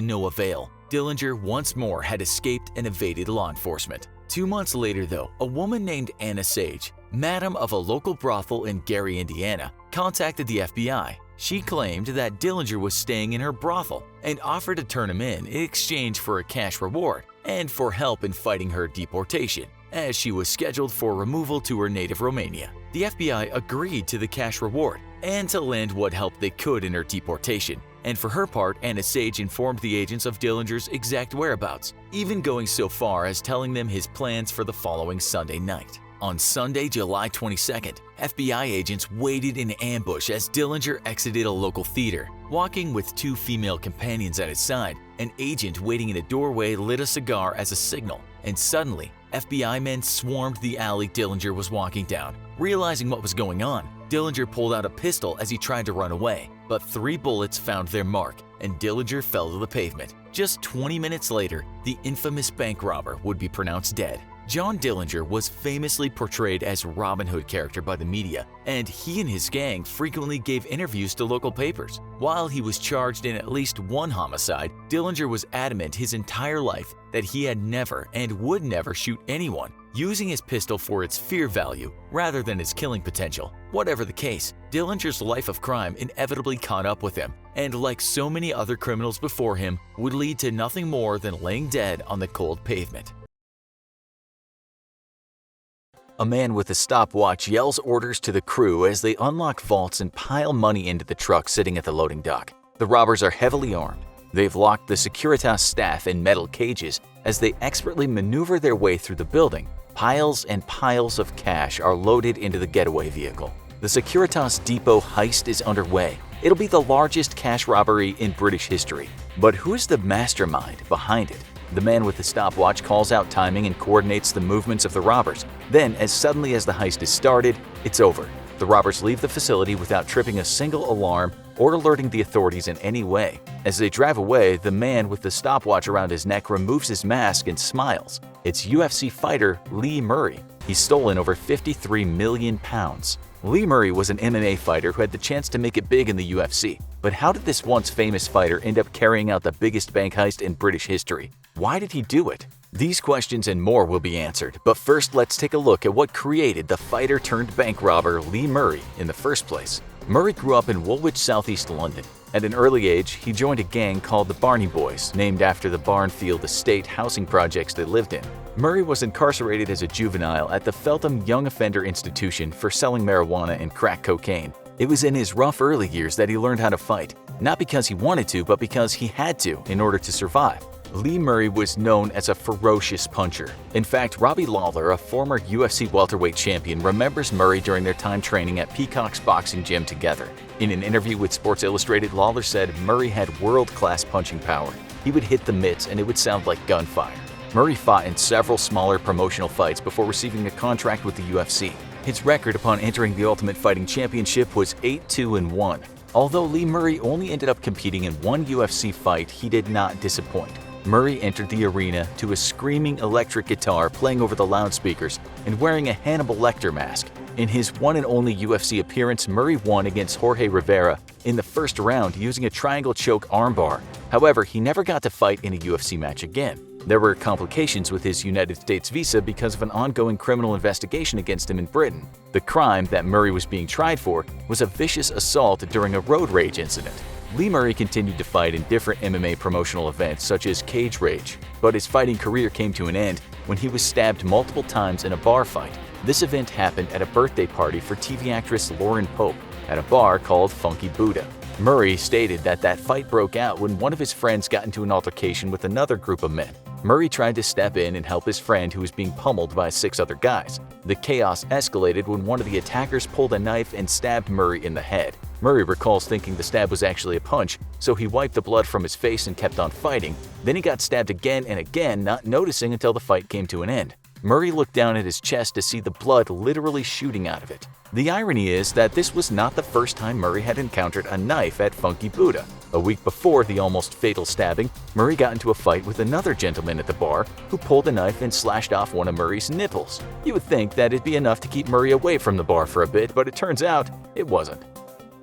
no avail. Dillinger once more had escaped and evaded law enforcement. 2 months later, though, a woman named Anna Sage, madam of a local brothel in Gary, Indiana, contacted the FBI. She claimed that Dillinger was staying in her brothel and offered to turn him in exchange for a cash reward and for help in fighting her deportation, as she was scheduled for removal to her native Romania. The FBI agreed to the cash reward and to lend what help they could in her deportation. And for her part, Anna Sage informed the agents of Dillinger's exact whereabouts, even going so far as telling them his plans for the following Sunday night. On Sunday, July 22nd, FBI agents waited in ambush as Dillinger exited a local theater. Walking with 2 female companions at his side, an agent waiting in a doorway lit a cigar as a signal, and suddenly, FBI men swarmed the alley Dillinger was walking down. Realizing what was going on, Dillinger pulled out a pistol as he tried to run away, but 3 bullets found their mark, and Dillinger fell to the pavement. Just 20 minutes later, the infamous bank robber would be pronounced dead. John Dillinger was famously portrayed as Robin Hood character by the media, and he and his gang frequently gave interviews to local papers. While he was charged in at least 1 homicide, Dillinger was adamant his entire life that he had never and would never shoot anyone, using his pistol for its fear value rather than its killing potential. Whatever the case, Dillinger's life of crime inevitably caught up with him, and like so many other criminals before him, would lead to nothing more than laying dead on the cold pavement. A man with a stopwatch yells orders to the crew as they unlock vaults and pile money into the truck sitting at the loading dock. The robbers are heavily armed. They've locked the Securitas staff in metal cages as they expertly maneuver their way through the building. Piles and piles of cash are loaded into the getaway vehicle. The Securitas Depot heist is underway. It'll be the largest cash robbery in British history. But who's the mastermind behind it? The man with the stopwatch calls out timing and coordinates the movements of the robbers. Then, as suddenly as the heist is started, it's over. The robbers leave the facility without tripping a single alarm or alerting the authorities in any way. As they drive away, the man with the stopwatch around his neck removes his mask and smiles. It's UFC fighter Lee Murray. He's stolen over £53 million. Lee Murray was an MMA fighter who had the chance to make it big in the UFC. But how did this once famous fighter end up carrying out the biggest bank heist in British history? Why did he do it? These questions and more will be answered, but first let's take a look at what created the fighter-turned-bank robber Lee Murray in the first place. Murray grew up in Woolwich, southeast London. At an early age, he joined a gang called the Barney Boys, named after the Barnfield estate housing projects they lived in. Murray was incarcerated as a juvenile at the Feltham Young Offender Institution for selling marijuana and crack cocaine. It was in his rough early years that he learned how to fight, not because he wanted to, but because he had to in order to survive. Lee Murray was known as a ferocious puncher. In fact, Robbie Lawler, a former UFC welterweight champion, remembers Murray during their time training at Peacock's boxing gym together. In an interview with Sports Illustrated, Lawler said Murray had world-class punching power. He would hit the mitts and it would sound like gunfire. Murray fought in several smaller promotional fights before receiving a contract with the UFC. His record upon entering the Ultimate Fighting Championship was 8-2-1. Although Lee Murray only ended up competing in one UFC fight, he did not disappoint. Murray entered the arena to a screaming electric guitar playing over the loudspeakers and wearing a Hannibal Lecter mask. In his one and only UFC appearance, Murray won against Jorge Rivera in the first round using a triangle choke armbar. However, he never got to fight in a UFC match again. There were complications with his United States visa because of an ongoing criminal investigation against him in Britain. The crime that Murray was being tried for was a vicious assault during a road rage incident. Lee Murray continued to fight in different MMA promotional events such as Cage Rage, but his fighting career came to an end when he was stabbed multiple times in a bar fight. This event happened at a birthday party for TV actress Lauren Pope at a bar called Funky Buddha. Murray stated that fight broke out when one of his friends got into an altercation with another group of men. Murray tried to step in and help his friend who was being pummeled by 6 other guys. The chaos escalated when one of the attackers pulled a knife and stabbed Murray in the head. Murray recalls thinking the stab was actually a punch, so he wiped the blood from his face and kept on fighting. Then he got stabbed again and again, not noticing until the fight came to an end. Murray looked down at his chest to see the blood literally shooting out of it. The irony is that this was not the first time Murray had encountered a knife at Funky Buddha. A week before the almost fatal stabbing, Murray got into a fight with another gentleman at the bar who pulled a knife and slashed off one of Murray's nipples. You would think that it'd be enough to keep Murray away from the bar for a bit, but it turns out it wasn't.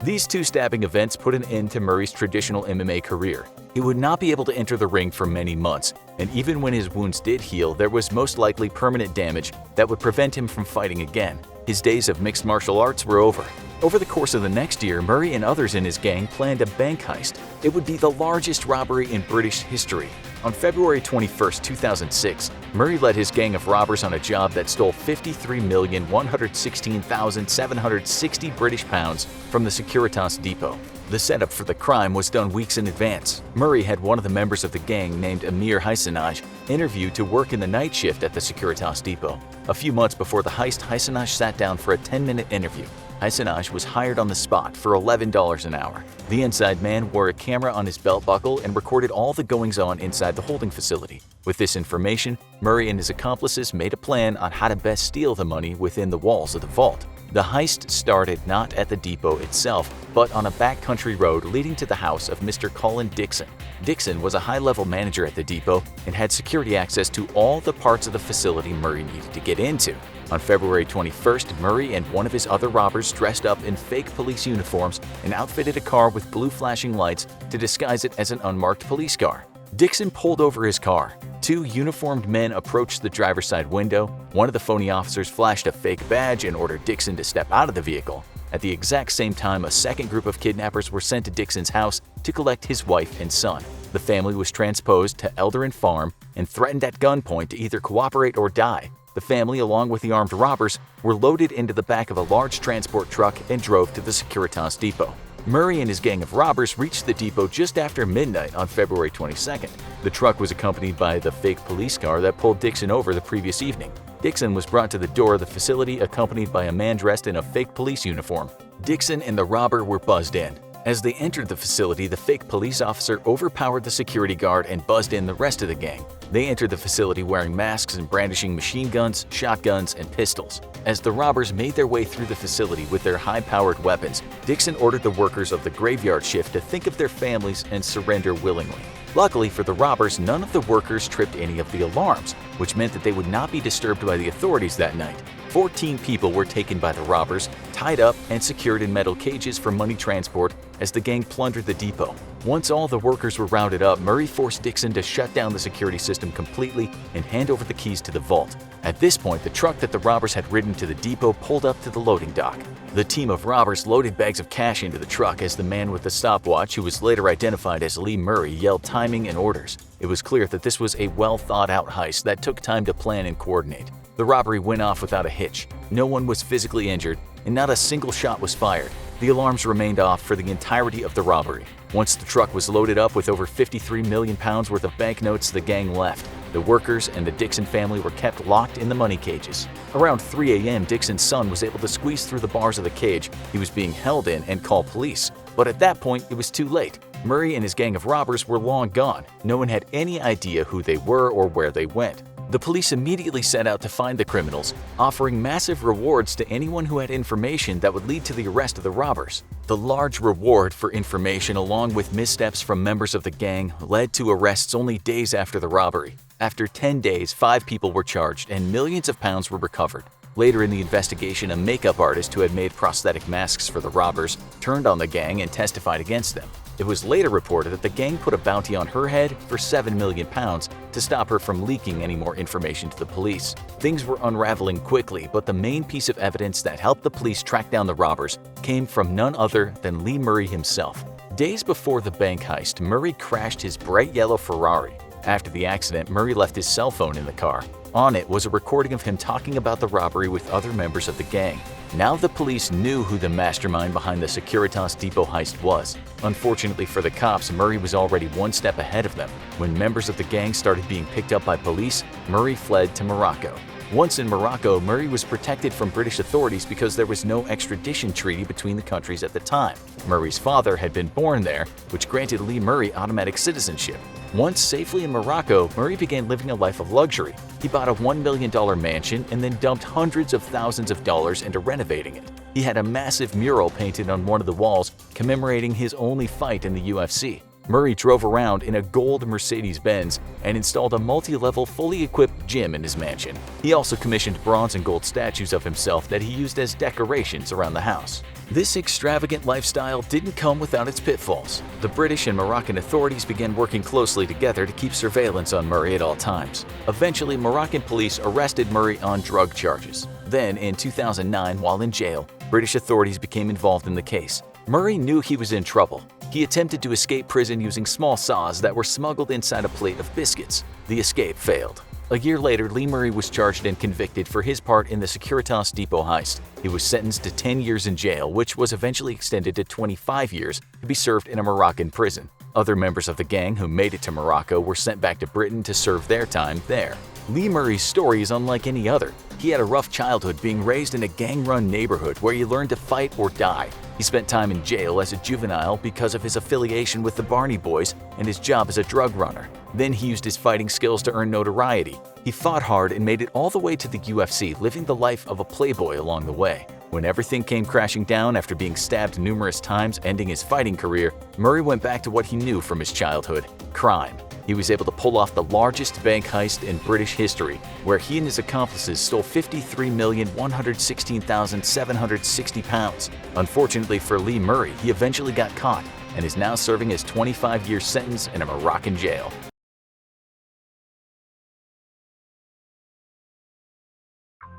These 2 stabbing events put an end to Murray's traditional MMA career. He would not be able to enter the ring for many months, and even when his wounds did heal, there was most likely permanent damage that would prevent him from fighting again. His days of mixed martial arts were over. Over the course of the next year, Murray and others in his gang planned a bank heist. It would be the largest robbery in British history. On February 21, 2006, Murray led his gang of robbers on a job that stole £53,116,760 British pounds from the Securitas depot. The setup for the crime was done weeks in advance. Murray had one of the members of the gang named Amir Heisinaj interviewed to work in the night shift at the Securitas depot. A few months before the heist, Heisinaj sat down for a 10-minute interview. Heisinaj was hired on the spot for $11 an hour. The inside man wore a camera on his belt buckle and recorded all the goings-on inside the holding facility. With this information, Murray and his accomplices made a plan on how to best steal the money within the walls of the vault. The heist started not at the depot itself, but on a backcountry road leading to the house of Mr. Colin Dixon. Dixon was a high-level manager at the depot and had security access to all the parts of the facility Murray needed to get into. On February 21st, Murray and one of his other robbers dressed up in fake police uniforms and outfitted a car with blue flashing lights to disguise it as an unmarked police car. Dixon pulled over his car. 2 uniformed men approached the driver's side window. One of the phony officers flashed a fake badge and ordered Dixon to step out of the vehicle. At the exact same time, a second group of kidnappers were sent to Dixon's house to collect his wife and son. The family was transposed to Elderin Farm and threatened at gunpoint to either cooperate or die. The family, along with the armed robbers, were loaded into the back of a large transport truck and drove to the Securitas depot. Murray and his gang of robbers reached the depot just after midnight on February 22nd. The truck was accompanied by the fake police car that pulled Dixon over the previous evening. Dixon was brought to the door of the facility accompanied by a man dressed in a fake police uniform. Dixon and the robber were buzzed in. As they entered the facility, the fake police officer overpowered the security guard and buzzed in the rest of the gang. They entered the facility wearing masks and brandishing machine guns, shotguns, and pistols. As the robbers made their way through the facility with their high-powered weapons, Dixon ordered the workers of the graveyard shift to think of their families and surrender willingly. Luckily for the robbers, none of the workers tripped any of the alarms, which meant that they would not be disturbed by the authorities that night. 14 people were taken by the robbers, tied up, and secured in metal cages for money transport as the gang plundered the depot. Once all the workers were rounded up, Murray forced Dixon to shut down the security system completely and hand over the keys to the vault. At this point, the truck that the robbers had ridden to the depot pulled up to the loading dock. The team of robbers loaded bags of cash into the truck as the man with the stopwatch, who was later identified as Lee Murray, yelled timing and orders. It was clear that this was a well-thought-out heist that took time to plan and coordinate. The robbery went off without a hitch. No one was physically injured, and not a single shot was fired. The alarms remained off for the entirety of the robbery. Once the truck was loaded up with over 53 million pounds worth of banknotes, the gang left. The workers and the Dixon family were kept locked in the money cages. Around 3 a.m., Dixon's son was able to squeeze through the bars of the cage he was being held in and call police. But at that point, it was too late. Murray and his gang of robbers were long gone. No one had any idea who they were or where they went. The police immediately set out to find the criminals, offering massive rewards to anyone who had information that would lead to the arrest of the robbers. The large reward for information, along with missteps from members of the gang, led to arrests only days after the robbery. After 10 days, 5 people were charged and millions of pounds were recovered. Later in the investigation, a makeup artist who had made prosthetic masks for the robbers turned on the gang and testified against them. It was later reported that the gang put a bounty on her head for 7 million pounds to stop her from leaking any more information to the police. Things were unraveling quickly, but the main piece of evidence that helped the police track down the robbers came from none other than Lee Murray himself. Days before the bank heist, Murray crashed his bright yellow Ferrari. After the accident, Murray left his cell phone in the car. On it was a recording of him talking about the robbery with other members of the gang. Now the police knew who the mastermind behind the Securitas Depot heist was. Unfortunately for the cops, Murray was already one step ahead of them. When members of the gang started being picked up by police, Murray fled to Morocco. Once in Morocco, Murray was protected from British authorities because there was no extradition treaty between the countries at the time. Murray's father had been born there, which granted Lee Murray automatic citizenship. Once safely in Morocco, Murray began living a life of luxury. He bought a $1 million mansion and then dumped hundreds of thousands of dollars into renovating it. He had a massive mural painted on one of the walls commemorating his only fight in the UFC. Murray drove around in a gold Mercedes-Benz and installed a multi-level, fully equipped gym in his mansion. He also commissioned bronze and gold statues of himself that he used as decorations around the house. This extravagant lifestyle didn't come without its pitfalls. The British and Moroccan authorities began working closely together to keep surveillance on Murray at all times. Eventually, Moroccan police arrested Murray on drug charges. Then, in 2009, while in jail, British authorities became involved in the case. Murray knew he was in trouble. He attempted to escape prison using small saws that were smuggled inside a plate of biscuits. The escape failed. A year later, Lee Murray was charged and convicted for his part in the Securitas Depot heist. He was sentenced to 10 years in jail, which was eventually extended to 25 years to be served in a Moroccan prison. Other members of the gang who made it to Morocco were sent back to Britain to serve their time there. Lee Murray's story is unlike any other. He had a rough childhood, being raised in a gang-run neighborhood where he learned to fight or die. He spent time in jail as a juvenile because of his affiliation with the Barney Boys and his job as a drug runner. Then he used his fighting skills to earn notoriety. He fought hard and made it all the way to the UFC, living the life of a playboy along the way. When everything came crashing down after being stabbed numerous times, ending his fighting career, Murray went back to what he knew from his childhood: crime. He was able to pull off the largest bank heist in British history, where he and his accomplices stole £53,116,760. Unfortunately for Lee Murray, he eventually got caught and is now serving his 25-year sentence in a Moroccan jail.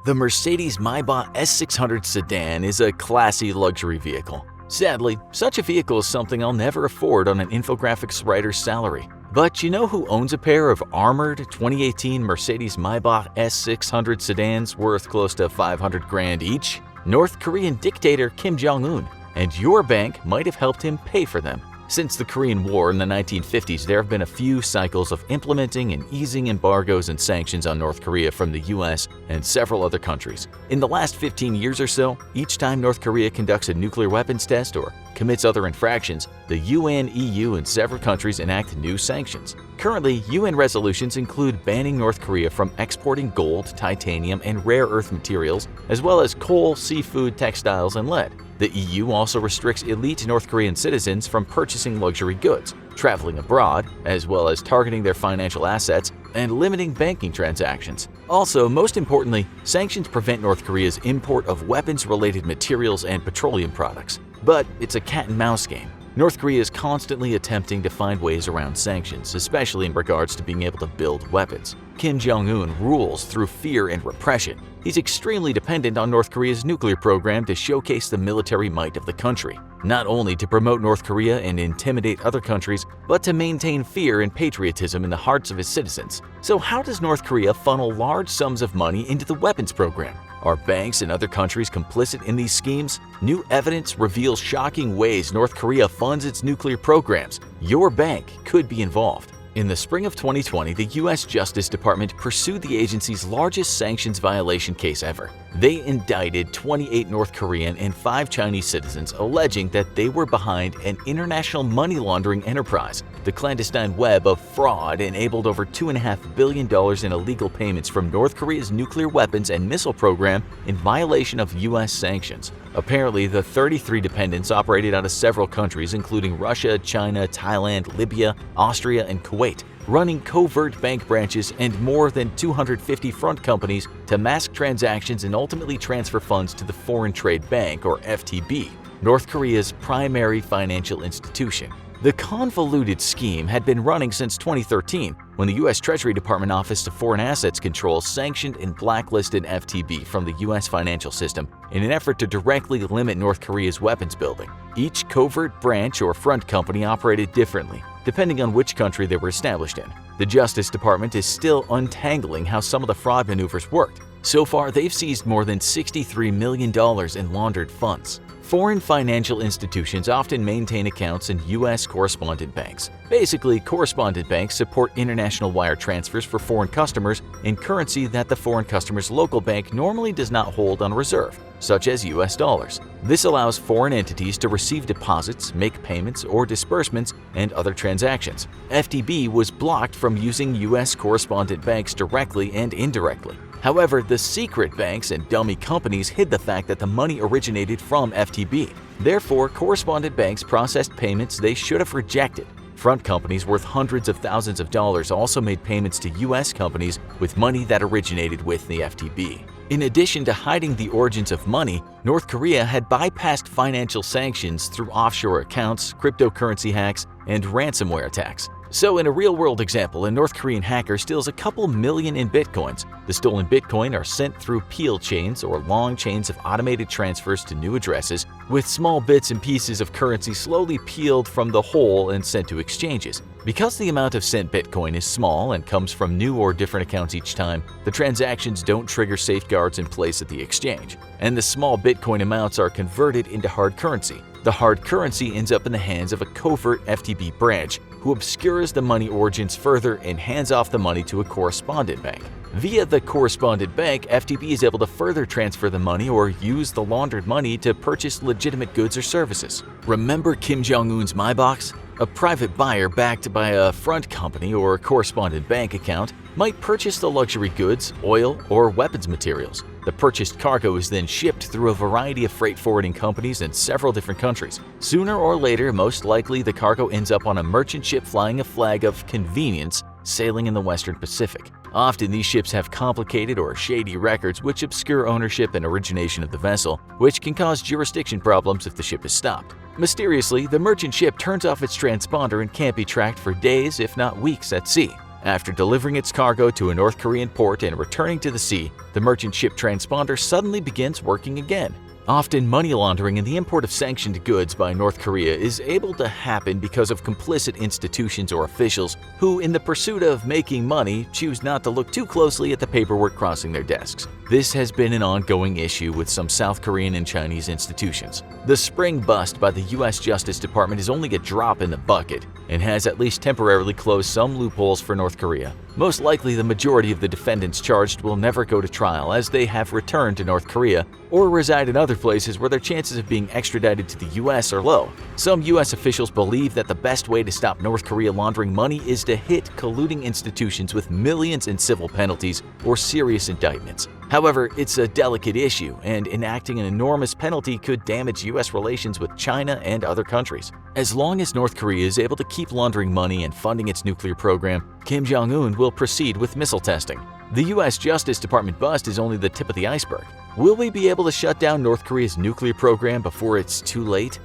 The Mercedes Maybach S600 sedan is a classy luxury vehicle. Sadly, such a vehicle is something I'll never afford on an infographics writer's salary. But you know who owns a pair of armored 2018 Mercedes Maybach S600 sedans worth close to $500,000 each? North Korean dictator Kim Jong-un. And your bank might have helped him pay for them. Since the Korean War in the 1950s, there have been a few cycles of implementing and easing embargoes and sanctions on North Korea from the US and several other countries. In the last 15 years or so, each time North Korea conducts a nuclear weapons test or commits other infractions, the UN, EU, and several countries enact new sanctions. Currently, UN resolutions include banning North Korea from exporting gold, titanium, and rare earth materials, as well as coal, seafood, textiles, and lead. The EU also restricts elite North Korean citizens from purchasing luxury goods, traveling abroad, as well as targeting their financial assets and limiting banking transactions. Also, most importantly, sanctions prevent North Korea's import of weapons-related materials and petroleum products. But it's a cat-and-mouse game. North Korea is constantly attempting to find ways around sanctions, especially in regards to being able to build weapons. Kim Jong-un rules through fear and repression. He's extremely dependent on North Korea's nuclear program to showcase the military might of the country, not only to promote North Korea and intimidate other countries, but to maintain fear and patriotism in the hearts of his citizens. So how does North Korea funnel large sums of money into the weapons program? Are banks in other countries complicit in these schemes? New evidence reveals shocking ways North Korea funds its nuclear programs. Your bank could be involved. In the spring of 2020, the U.S. Justice Department pursued the agency's largest sanctions violation case ever. They indicted 28 North Korean and 5 Chinese citizens, alleging that they were behind an international money laundering enterprise. The clandestine web of fraud enabled over $2.5 billion in illegal payments from North Korea's nuclear weapons and missile program in violation of U.S. sanctions. Apparently, the 33 dependents operated out of several countries, including Russia, China, Thailand, Libya, Austria, and Kuwait, running covert bank branches and more than 250 front companies to mask transactions and ultimately transfer funds to the Foreign Trade Bank, or FTB, North Korea's primary financial institution. The convoluted scheme had been running since 2013, when the U.S. Treasury Department Office of Foreign Assets Control sanctioned and blacklisted FTB from the U.S. financial system in an effort to directly limit North Korea's weapons building. Each covert branch or front company operated differently, depending on which country they were established in. The Justice Department is still untangling how some of the fraud maneuvers worked. So far, they've seized more than $63 million in laundered funds. Foreign financial institutions often maintain accounts in U.S. correspondent banks. Basically, correspondent banks support international wire transfers for foreign customers in currency that the foreign customer's local bank normally does not hold on reserve, such as U.S. dollars. This allows foreign entities to receive deposits, make payments or disbursements, and other transactions. FTB was blocked from using U.S. correspondent banks directly and indirectly. However, the secret banks and dummy companies hid the fact that the money originated from FTB. Therefore, correspondent banks processed payments they should have rejected. Front companies worth hundreds of thousands of dollars also made payments to U.S. companies with money that originated with the FTB. In addition to hiding the origins of money, North Korea had bypassed financial sanctions through offshore accounts, cryptocurrency hacks, and ransomware attacks. So in a real-world example, a North Korean hacker steals a couple million in bitcoins. The stolen bitcoin are sent through peel chains or long chains of automated transfers to new addresses, with small bits and pieces of currency slowly peeled from the whole and sent to exchanges. Because the amount of sent bitcoin is small and comes from new or different accounts each time, the transactions don't trigger safeguards in place at the exchange, and the small bitcoin amounts are converted into hard currency. The hard currency ends up in the hands of a covert FTB branch, who obscures the money origins further and hands off the money to a correspondent bank. Via the correspondent bank, FTB is able to further transfer the money or use the laundered money to purchase legitimate goods or services. Remember Kim Jong-un's MyBox? A private buyer backed by a front company or correspondent bank account might purchase the luxury goods, oil, or weapons materials. The purchased cargo is then shipped through a variety of freight forwarding companies in several different countries. Sooner or later, most likely the cargo ends up on a merchant ship flying a flag of convenience, sailing in the Western Pacific. Often these ships have complicated or shady records which obscure ownership and origination of the vessel, which can cause jurisdiction problems if the ship is stopped. Mysteriously, the merchant ship turns off its transponder and can't be tracked for days, if not weeks, at sea. After delivering its cargo to a North Korean port and returning to the sea, the merchant ship transponder suddenly begins working again. Often, money laundering and the import of sanctioned goods by North Korea is able to happen because of complicit institutions or officials who, in the pursuit of making money, choose not to look too closely at the paperwork crossing their desks. This has been an ongoing issue with some South Korean and Chinese institutions. The spring bust by the U.S. Justice Department is only a drop in the bucket and has at least temporarily closed some loopholes for North Korea. Most likely, the majority of the defendants charged will never go to trial, as they have returned to North Korea or reside in other places where their chances of being extradited to the U.S. are low. Some U.S. officials believe that the best way to stop North Korea laundering money is to hit colluding institutions with millions in civil penalties or serious indictments. However, it's a delicate issue, and enacting an enormous penalty could damage U.S. relations with China and other countries. As long as North Korea is able to keep laundering money and funding its nuclear program, Kim Jong-un will proceed with missile testing. The U.S. Justice Department bust is only the tip of the iceberg. Will we be able to shut down North Korea's nuclear program before it's too late?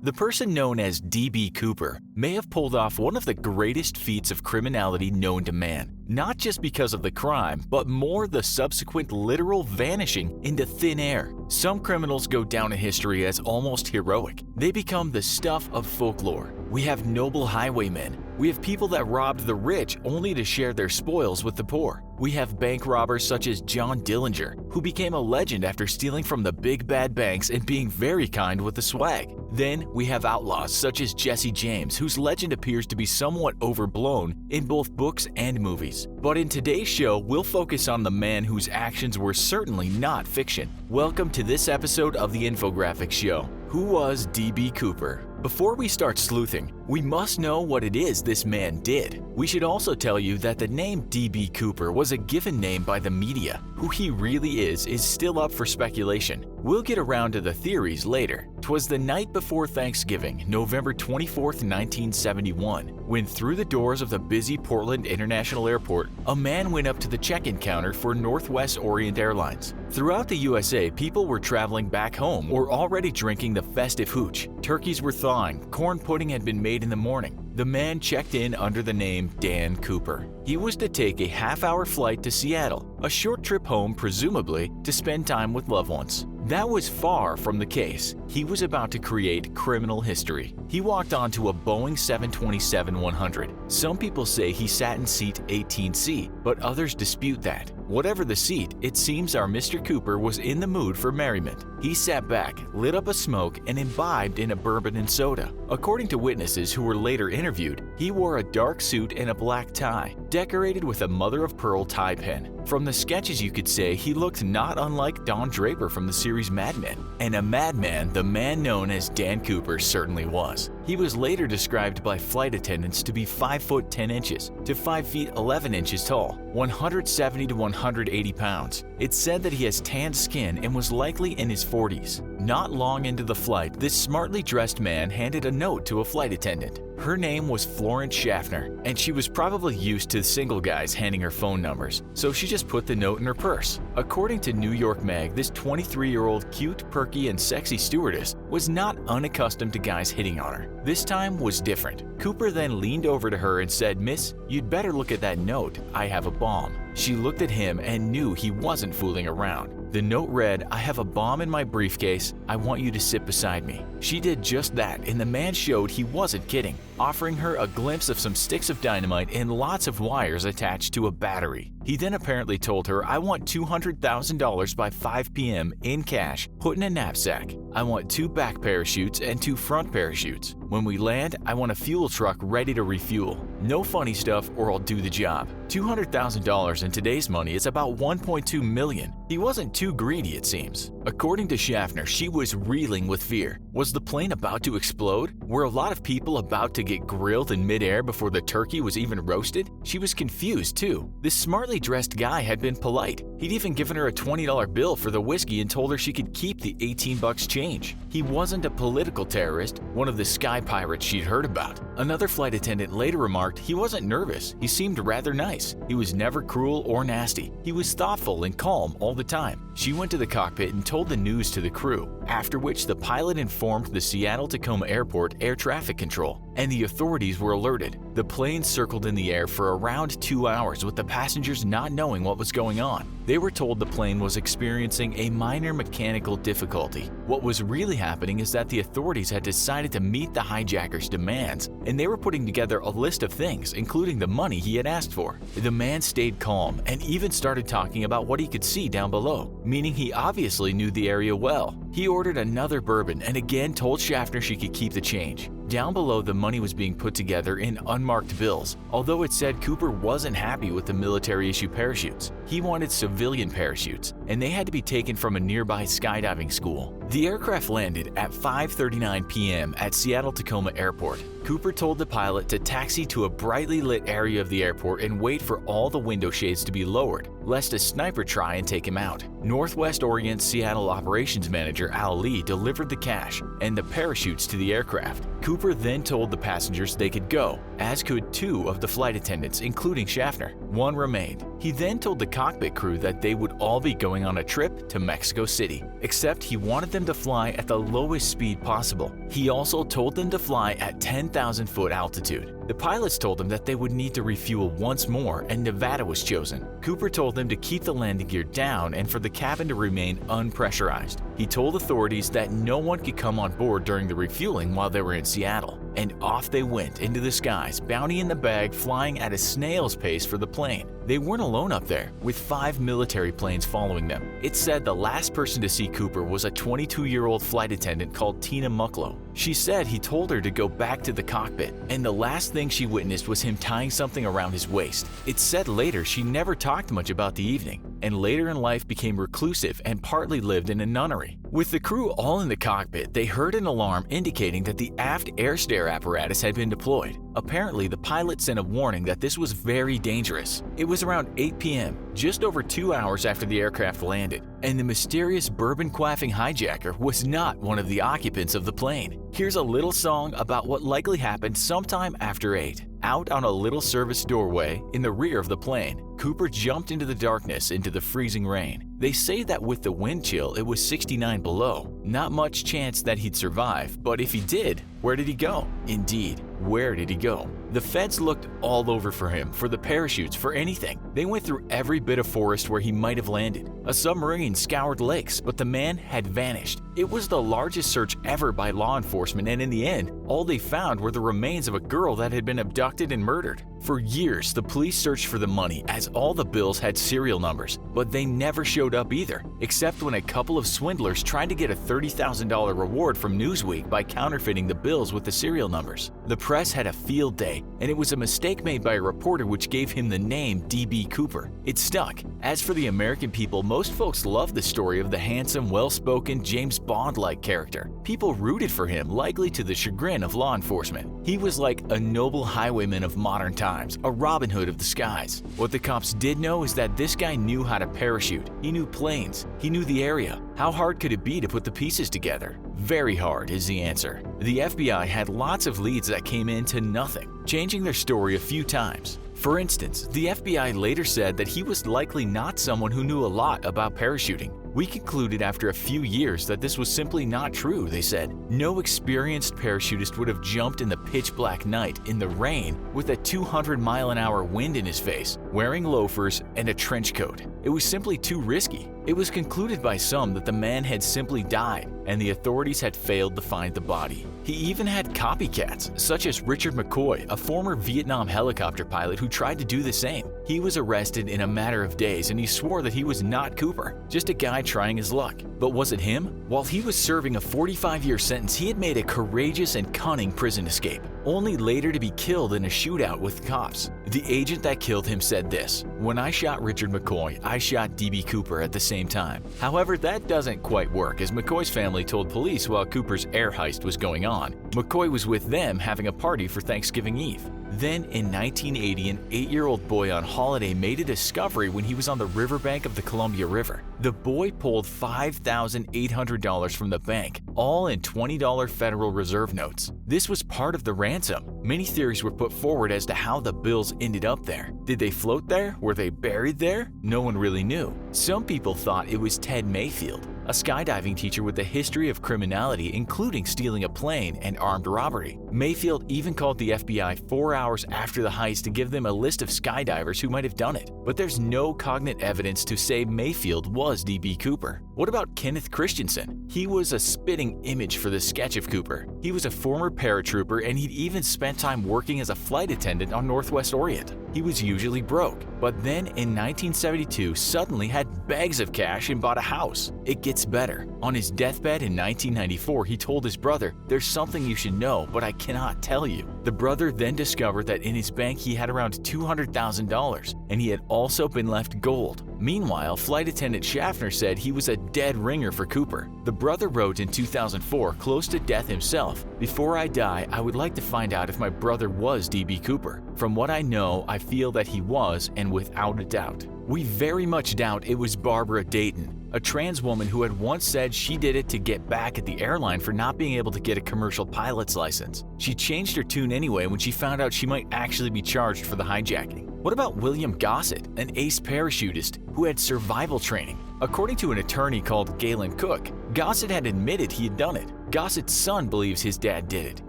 The person known as D.B. Cooper may have pulled off one of the greatest feats of criminality known to man, not just because of the crime, but more the subsequent literal vanishing into thin air. Some criminals go down in history as almost heroic. They become the stuff of folklore. We have noble highwaymen. We have people that robbed the rich only to share their spoils with the poor. We have bank robbers such as John Dillinger, who became a legend after stealing from the big bad banks and being very kind with the swag. Then we have outlaws such as Jesse James, whose legend appears to be somewhat overblown in both books and movies. But in today's show, we'll focus on the man whose actions were certainly not fiction. Welcome to this episode of the Infographics Show. Who was D.B. Cooper? Before we start sleuthing, we must know what it is this man did. We should also tell you that the name D.B. Cooper was a given name by the media. Who he really is still up for speculation. We'll get around to the theories later. 'Twas the night before Thanksgiving, November 24th, 1971, when through the doors of the busy Portland International Airport, a man went up to the check-in counter for Northwest Orient Airlines. Throughout the USA, people were traveling back home or already drinking the festive hooch. Turkeys were thawing, corn pudding had been made in the morning. The man checked in under the name Dan Cooper. He was to take a half-hour flight to Seattle, a short trip home presumably to spend time with loved ones. That was far from the case. He was about to create criminal history. He walked onto a Boeing 727-100. Some people say he sat in seat 18C, but others dispute that. Whatever the seat, it seems our Mr. Cooper was in the mood for merriment. He sat back, lit up a smoke, and imbibed in a bourbon and soda. According to witnesses who were later interviewed, he wore a dark suit and a black tie, decorated with a mother-of-pearl tie pin. From the sketches you could say he looked not unlike Don Draper from the series Mad Men. And a madman the man known as Dan Cooper certainly was. He was later described by flight attendants to be 5 foot 10 inches to 5 feet 11 inches tall, 170 to 180 pounds. It's said that he has tanned skin and was likely in his 40s. Not long into the flight, this smartly dressed man handed a note to a flight attendant. Her name was Florence Schaffner, and she was probably used to single guys handing her phone numbers, so she just put the note in her purse. According to New York Mag, this 23-year-old cute, perky, and sexy stewardess was not unaccustomed to guys hitting on her. This time was different. Cooper then leaned over to her and said, "Miss, you'd better look at that note. I have a bomb." She looked at him and knew he wasn't fooling around. The note read, "I have a bomb in my briefcase. I want you to sit beside me." She did just that, and the man showed he wasn't kidding, offering her a glimpse of some sticks of dynamite and lots of wires attached to a battery. He then apparently told her, "I want $200,000 by 5 p.m. in cash, put in a knapsack. I want 2 back parachutes and 2 front parachutes. When we land, I want a fuel truck ready to refuel. No funny stuff or I'll do the job." $200,000 in today's money is about $1.2 million. He wasn't too greedy, it seems. According to Schaffner, she was reeling with fear. Was the plane about to explode? Were a lot of people about to get grilled in midair before the turkey was even roasted? She was confused too. This smartly dressed guy had been polite. He'd even given her a $20 bill for the whiskey and told her she could keep the 18 bucks change. He wasn't a political terrorist, one of the sky pirates she'd heard about. Another flight attendant later remarked he wasn't nervous. He seemed rather nice. He was never cruel or nasty. He was thoughtful and calm all the time. She went to the cockpit and told the news to the crew, after which the pilot informed the Seattle-Tacoma Airport Air Traffic Control, and the authorities were alerted. The plane circled in the air for around 2 hours with the passengers not knowing what was going on. They were told the plane was experiencing a minor mechanical difficulty. What was really happening is that the authorities had decided to meet the hijacker's demands, and they were putting together a list of things, including the money he had asked for. The man stayed calm and even started talking about what he could see down below, meaning he obviously knew the area well. He ordered another bourbon and again told Schaffner she could keep the change. Down below, the money was being put together in unmarked bills, although it said Cooper wasn't happy with the military-issue parachutes. He wanted civilian parachutes, and they had to be taken from a nearby skydiving school. The aircraft landed at 5:39 p.m. at Seattle-Tacoma Airport. Cooper told the pilot to taxi to a brightly lit area of the airport and wait for all the window shades to be lowered, lest a sniper try and take him out. Northwest Orient Seattle operations manager Al Lee delivered the cash and the parachutes to the aircraft. Cooper then told the passengers they could go, as could 2 of the flight attendants, including Schaffner. 1 remained. He then told the cockpit crew that they would all be going on a trip to Mexico City, except he wanted them them to fly at the lowest speed possible. He also told them to fly at 10,000-foot altitude. The pilots told them that they would need to refuel once more, and Nevada was chosen. Cooper told them to keep the landing gear down and for the cabin to remain unpressurized. He told authorities that no one could come on board during the refueling while they were in Seattle. And off they went into the skies, bounty in the bag, flying at a snail's pace for the plane. They weren't alone up there, with 5 military planes following them. It's said the last person to see Cooper was a 22-year-old flight attendant called Tina Mucklow. She said he told her to go back to the cockpit, and the last thing she witnessed was him tying something around his waist. It's said later she never talked much about the evening, and later in life became reclusive and partly lived in a nunnery. With the crew all in the cockpit, they heard an alarm indicating that the aft air stair apparatus had been deployed. Apparently, the pilot sent a warning that this was very dangerous. It was around 8 p.m., just over 2 hours after the aircraft landed, and the mysterious bourbon-quaffing hijacker was not one of the occupants of the plane. Here's a little song about what likely happened sometime after 8. Out on a little service doorway in the rear of the plane, Cooper jumped into the darkness into the freezing rain. They say that with the wind chill, it was 69 below. Not much chance that he'd survive, but if he did, where did he go? Indeed, where did he go? The feds looked all over for him, for the parachutes, for anything. They went through every bit of forest where he might have landed. A submarine scoured lakes, but the man had vanished. It was the largest search ever by law enforcement, and in the end, all they found were the remains of a girl that had been abducted and murdered. For years, the police searched for the money as all the bills had serial numbers, but they never showed up either, except when a couple of swindlers tried to get a $30,000 reward from Newsweek by counterfeiting the bills with the serial numbers. The press had a field day, and it was a mistake made by a reporter which gave him the name D.B. Cooper. It stuck. As for the American people, most folks loved the story of the handsome, well-spoken, James Bond-like character. People rooted for him, likely to the chagrin of law enforcement. He was like a noble highwayman of modern times, a Robin Hood of the skies. What the cops did know is that this guy knew how to parachute. He knew planes. He knew the area. How hard could it be to put the pieces together? Very hard is the answer. The FBI had lots of leads that came into nothing, changing their story a few times. For instance, the FBI later said that he was likely not someone who knew a lot about parachuting. We concluded after a few years that this was simply not true, they said. No experienced parachutist would have jumped in the pitch-black night in the rain with a 200-mile-an-hour wind in his face, wearing loafers and a trench coat. It was simply too risky. It was concluded by some that the man had simply died, and the authorities had failed to find the body. He even had copycats, such as Richard McCoy, a former Vietnam helicopter pilot who tried to do the same. He was arrested in a matter of days, and he swore that he was not Cooper, just a guy trying his luck. But was it him? While he was serving a 45-year sentence, he had made a courageous and cunning prison escape, only later to be killed in a shootout with cops. The agent that killed him said this: "When I shot Richard McCoy, I shot D.B. Cooper at the same time." However, that doesn't quite work, as McCoy's family told police while Cooper's air heist was going on, McCoy was with them having a party for Thanksgiving Eve. Then in 1980, an 8-year-old boy on holiday made a discovery when he was on the riverbank of the Columbia River. The boy pulled $5,800 from the bank, all in $20 Federal Reserve notes. This was part of the ransom. Many theories were put forward as to how the bills ended up there. Did they float there? Were they buried there? No one really knew. Some people thought it was Ted Mayfield, a skydiving teacher with a history of criminality, including stealing a plane and armed robbery. Mayfield even called the FBI 4 hours after the heist to give them a list of skydivers who might have done it. But there's no cognate evidence to say Mayfield was D.B. Cooper. What about Kenneth Christensen? He was a spitting image for the sketch of Cooper. He was a former paratrooper, and he'd even spent time working as a flight attendant on Northwest Orient. He was usually broke, but then in 1972 suddenly had bags of cash and bought a house. It gets better. On his deathbed in 1994, he told his brother, "There's something you should know, but I cannot tell you." The brother then discovered that in his bank he had around $200,000, and he had also been left gold. Meanwhile, flight attendant Schaffner said he was a dead ringer for Cooper. The brother wrote in 2004, close to death himself, "Before I die, I would like to find out if my brother was D.B. Cooper. From what I know, I feel that he was, and without a doubt." We very much doubt it was Barbara Dayton, a trans woman who had once said she did it to get back at the airline for not being able to get a commercial pilot's license. She changed her tune anyway when she found out she might actually be charged for the hijacking. What about William Gossett, an ace parachutist who had survival training? According to an attorney called Galen Cook, Gossett had admitted he had done it. Gossett's son believes his dad did it,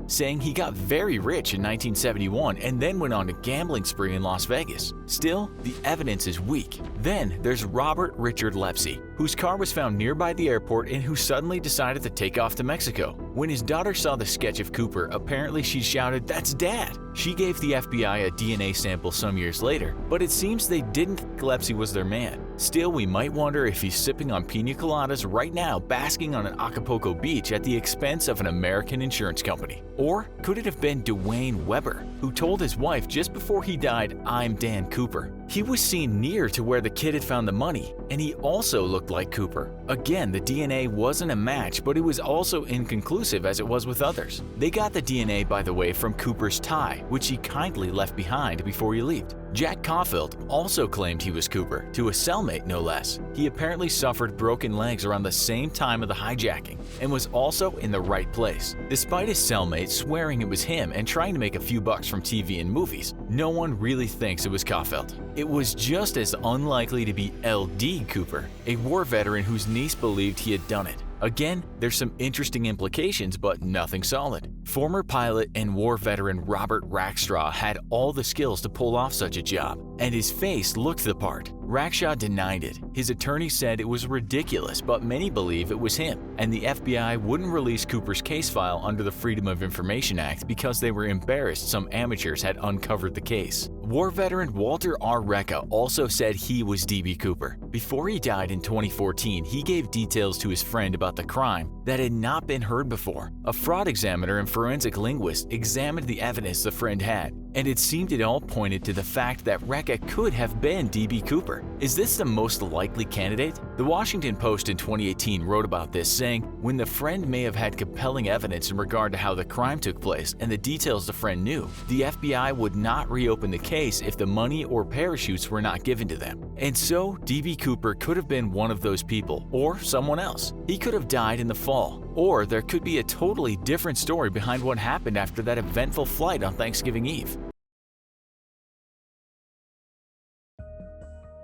saying he got very rich in 1971 and then went on a gambling spree in Las Vegas. Still, the evidence is weak. Then there's Robert Richard Lepsey, whose car was found nearby the airport and who suddenly decided to take off to Mexico. When his daughter saw the sketch of Cooper, apparently she shouted, "That's Dad!" She gave the FBI a DNA sample some years later, but it seems they didn't think Lepsey was their man. Still, we might wonder if he's sipping on pina coladas right now, basking on an Acapulco beach at the expense of an American insurance company. Or could it have been Dwayne Weber, who told his wife just before he died, "I'm Dan Cooper"? He was seen near to where the kid had found the money, and he also looked like Cooper. Again, the DNA wasn't a match, but it was also inconclusive as it was with others. They got the DNA, by the way, from Cooper's tie, which he kindly left behind before he left. Jack Caulfield also claimed he was Cooper, to a cellmate no less. He apparently suffered broken legs around the same time of the hijacking and was also in the right place. Despite his cellmate swearing it was him and trying to make a few bucks from TV and movies, no one really thinks it was Caulfield. It was just as unlikely to be L.D. Cooper, a war veteran whose niece believed he had done it. Again, there's some interesting implications, but nothing solid. Former pilot and war veteran Robert Rackstraw had all the skills to pull off such a job, and his face looked the part. Rackstraw denied it. His attorney said it was ridiculous, but many believe it was him, and the FBI wouldn't release Cooper's case file under the Freedom of Information Act because they were embarrassed some amateurs had uncovered the case. War veteran Walter R. Recca also said he was D.B. Cooper. Before he died in 2014, he gave details to his friend about the crime that had not been heard before. A fraud examiner and forensic linguist examined the evidence the friend had, and it seemed it all pointed to the fact that Recca could have been D.B. Cooper. Is this the most likely candidate? The Washington Post in 2018 wrote about this, saying, "When the friend may have had compelling evidence in regard to how the crime took place and the details the friend knew, the FBI would not reopen the case if the money or parachutes were not given to them." And so, D.B. Cooper could have been one of those people, or someone else. He could have died in the fall, or there could be a totally different story behind what happened after that eventful flight on Thanksgiving Eve.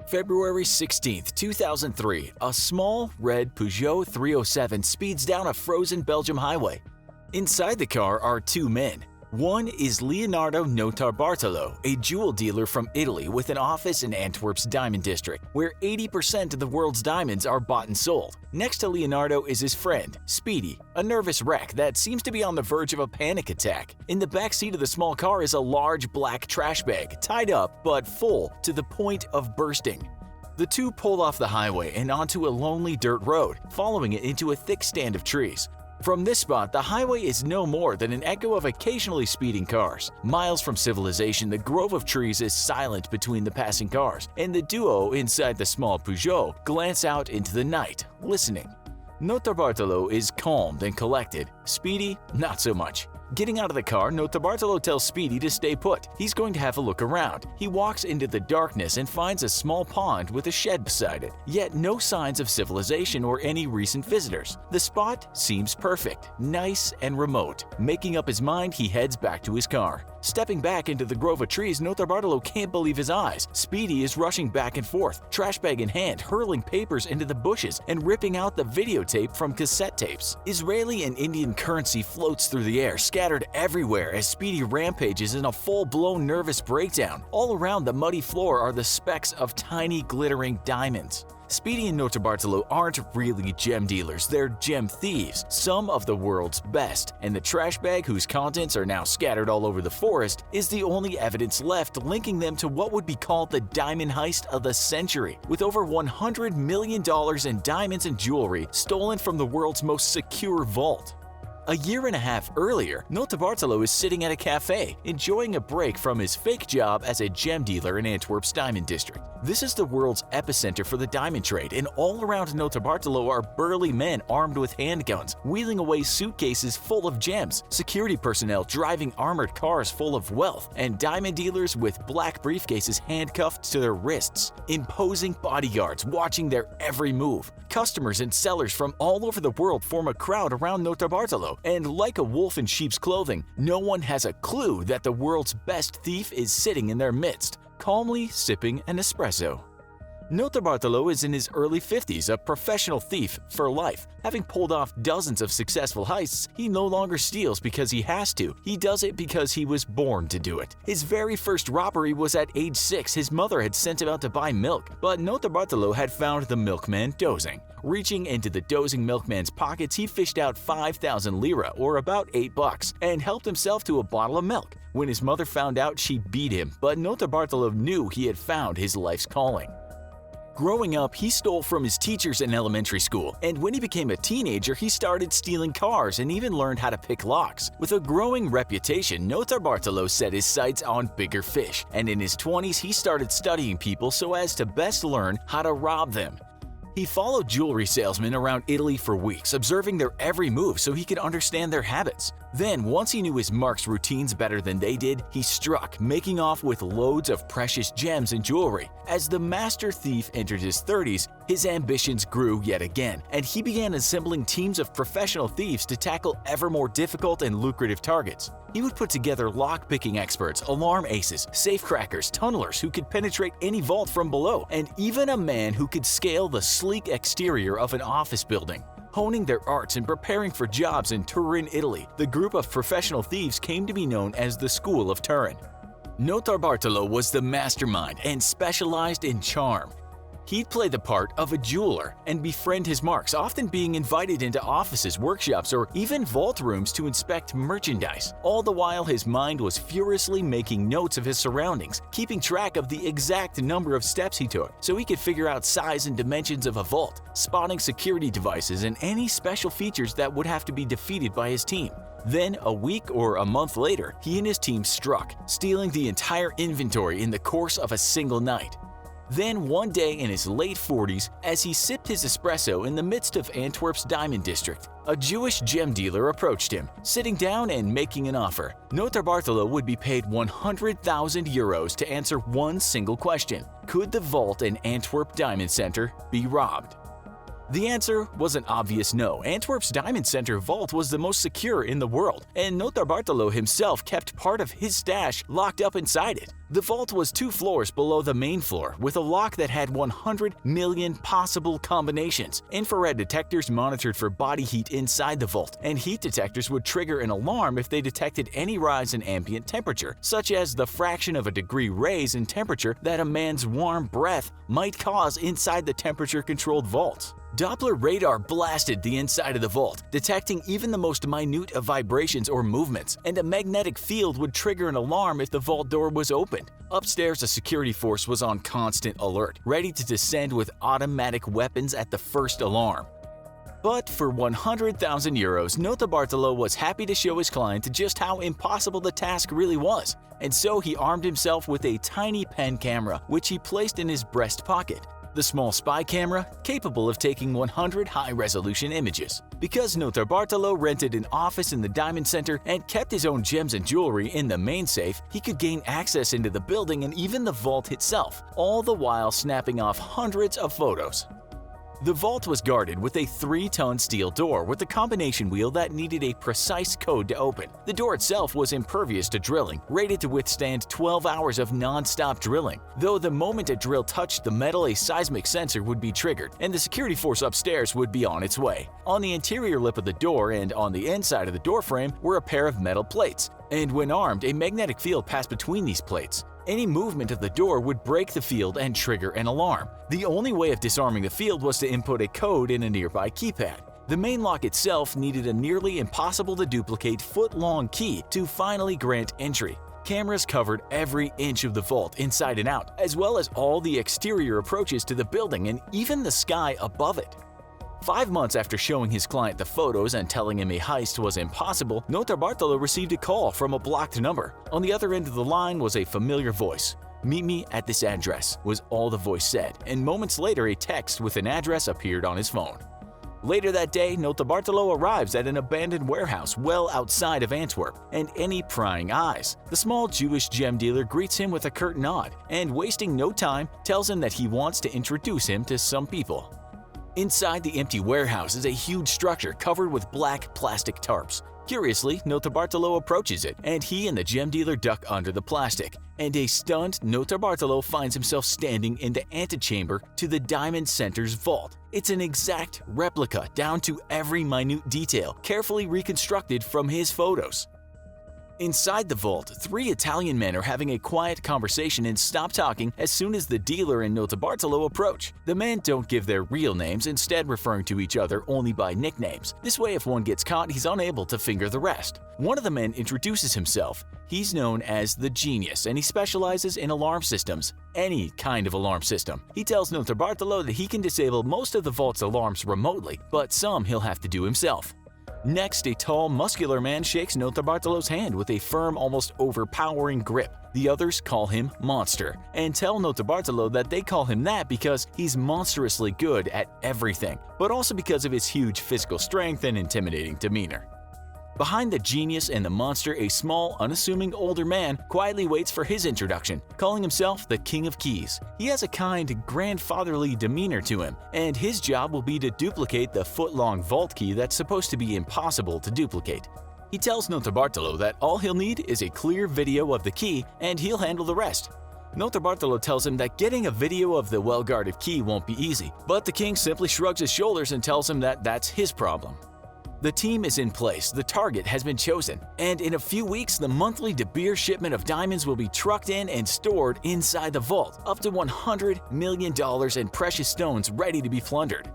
February 16, 2003, a small, red Peugeot 307 speeds down a frozen Belgium highway. Inside the car are two men. One is Leonardo Notarbartolo, a jewel dealer from Italy with an office in Antwerp's Diamond District, where 80% of the world's diamonds are bought and sold. Next to Leonardo is his friend, Speedy, a nervous wreck that seems to be on the verge of a panic attack. In the back seat of the small car is a large black trash bag, tied up but full to the point of bursting. The two pull off the highway and onto a lonely dirt road, following it into a thick stand of trees. From this spot, the highway is no more than an echo of occasionally speeding cars. Miles from civilization, the grove of trees is silent between the passing cars, and the duo inside the small Peugeot glance out into the night, listening. Notarbartolo is calmed and collected. Speedy, not so much. Getting out of the car, Notarbartolo tells Speedy to stay put. He's going to have a look around. He walks into the darkness and finds a small pond with a shed beside it, yet no signs of civilization or any recent visitors. The spot seems perfect, nice and remote. Making up his mind, he heads back to his car. Stepping back into the grove of trees, Notarbartolo can't believe his eyes. Speedy is rushing back and forth, trash bag in hand, hurling papers into the bushes and ripping out the videotape from cassette tapes. Israeli and Indian currency floats through the air, scattered everywhere as Speedy rampages in a full-blown nervous breakdown. All around the muddy floor are the specks of tiny glittering diamonds. Speedy and Notarbartolo aren't really gem dealers, they're gem thieves, some of the world's best, and the trash bag, whose contents are now scattered all over the forest, is the only evidence left linking them to what would be called the diamond heist of the century, with over $100 million in diamonds and jewelry stolen from the world's most secure vault. A year and a half earlier, Notarbartolo is sitting at a cafe, enjoying a break from his fake job as a gem dealer in Antwerp's Diamond District. This is the world's epicenter for the diamond trade, and all around Notarbartolo are burly men armed with handguns, wheeling away suitcases full of gems, security personnel driving armored cars full of wealth, and diamond dealers with black briefcases handcuffed to their wrists, imposing bodyguards watching their every move. Customers and sellers from all over the world form a crowd around Notarbartolo, and like a wolf in sheep's clothing, no one has a clue that the world's best thief is sitting in their midst. calmly sipping an espresso. Notarbartolo is in his early 50s, a professional thief for life. Having pulled off dozens of successful heists, he no longer steals because he has to. He does it because he was born to do it. His very first robbery was at age 6. His mother had sent him out to buy milk, but Notarbartolo had found the milkman dozing. Reaching into the dozing milkman's pockets, he fished out 5,000 lira, or about $8, and helped himself to a bottle of milk. When his mother found out, she beat him, but Notarbartolo knew he had found his life's calling. Growing up, he stole from his teachers in elementary school, and when he became a teenager, he started stealing cars and even learned how to pick locks. With a growing reputation, Notarbartolo set his sights on bigger fish, and in his 20s, he started studying people so as to best learn how to rob them. He followed jewelry salesmen around Italy for weeks, observing their every move so he could understand their habits. Then, once he knew his marks' routines better than they did, he struck, making off with loads of precious gems and jewelry. As the master thief entered his 30s, his ambitions grew yet again, and he began assembling teams of professional thieves to tackle ever more difficult and lucrative targets. He would put together lock-picking experts, alarm aces, safecrackers, tunnelers who could penetrate any vault from below, and even a man who could scale the sleek exterior of an office building. Honing their arts and preparing for jobs in Turin, Italy, the group of professional thieves came to be known as the School of Turin. Notarbartolo was the mastermind and specialized in charm. He'd play the part of a jeweler and befriend his marks, often being invited into offices, workshops, or even vault rooms to inspect merchandise. All the while, his mind was furiously making notes of his surroundings, keeping track of the exact number of steps he took so he could figure out size and dimensions of a vault, spotting security devices and any special features that would have to be defeated by his team. Then, a week or a month later, he and his team struck, stealing the entire inventory in the course of a single night. Then one day in his late 40s, as he sipped his espresso in the midst of Antwerp's diamond district, a Jewish gem dealer approached him, sitting down and making an offer. Notarbartolo would be paid 100,000 euros to answer one single question: could the vault in Antwerp Diamond Center be robbed? The answer was an obvious no. Antwerp's Diamond Center vault was the most secure in the world, and Notarbartolo himself kept part of his stash locked up inside it. The vault was 2 floors below the main floor, with a lock that had 100 million possible combinations. Infrared detectors monitored for body heat inside the vault, and heat detectors would trigger an alarm if they detected any rise in ambient temperature, such as the fraction of a degree raise in temperature that a man's warm breath might cause inside the temperature-controlled vault. Doppler radar blasted the inside of the vault, detecting even the most minute of vibrations or movements, and a magnetic field would trigger an alarm if the vault door was opened. Upstairs, a security force was on constant alert, ready to descend with automatic weapons at the first alarm. But for 100,000 euros, Notarbartolo was happy to show his client just how impossible the task really was, and so he armed himself with a tiny pen camera, which he placed in his breast pocket. The small spy camera, capable of taking 100 high-resolution images. Because Notarbartolo rented an office in the Diamond Center and kept his own gems and jewelry in the main safe, he could gain access into the building and even the vault itself, all the while snapping off hundreds of photos. The vault was guarded with a 3-ton steel door with a combination wheel that needed a precise code to open. The door itself was impervious to drilling, rated to withstand 12 hours of non-stop drilling. Though the moment a drill touched the metal, a seismic sensor would be triggered, and the security force upstairs would be on its way. On the interior lip of the door and on the inside of the door frame were a pair of metal plates, and when armed, a magnetic field passed between these plates. Any movement of the door would break the field and trigger an alarm. The only way of disarming the field was to input a code in a nearby keypad. The main lock itself needed a nearly impossible-to-duplicate foot-long key to finally grant entry. Cameras covered every inch of the vault inside and out, as well as all the exterior approaches to the building and even the sky above it. 5 months after showing his client the photos and telling him a heist was impossible, Notarbartolo received a call from a blocked number. On the other end of the line was a familiar voice. "Meet me at this address," was all the voice said, and moments later a text with an address appeared on his phone. Later that day, Notarbartolo arrives at an abandoned warehouse well outside of Antwerp, and any prying eyes. The small Jewish gem dealer greets him with a curt nod, and wasting no time, tells him that he wants to introduce him to some people. Inside the empty warehouse is a huge structure covered with black plastic tarps. Curiously, Notarbartolo approaches it, and he and the gem dealer duck under the plastic, and a stunned Notarbartolo finds himself standing in the antechamber to the Diamond Center's vault. It's an exact replica down to every minute detail, carefully reconstructed from his photos. Inside the vault, 3 Italian men are having a quiet conversation and stop talking as soon as the dealer and Notarbartolo approach. The men don't give their real names, instead referring to each other only by nicknames. This way, if one gets caught, he's unable to finger the rest. One of the men introduces himself. He's known as the Genius, and he specializes in alarm systems. Any kind of alarm system. He tells Notarbartolo that he can disable most of the vault's alarms remotely, but some he'll have to do himself. Next, a tall, muscular man shakes Notarbartolo's hand with a firm, almost overpowering grip. The others call him Monster, and tell Notarbartolo that they call him that because he's monstrously good at everything, but also because of his huge physical strength and intimidating demeanor. Behind the Genius and the Monster, a small, unassuming older man quietly waits for his introduction, calling himself the King of Keys. He has a kind, grandfatherly demeanor to him, and his job will be to duplicate the foot-long vault key that's supposed to be impossible to duplicate. He tells Notarbartolo that all he'll need is a clear video of the key, and he'll handle the rest. Notarbartolo tells him that getting a video of the well-guarded key won't be easy, but the king simply shrugs his shoulders and tells him that that's his problem. The team is in place, the target has been chosen, and in a few weeks the monthly De Beers shipment of diamonds will be trucked in and stored inside the vault, up to $100 million in precious stones ready to be plundered.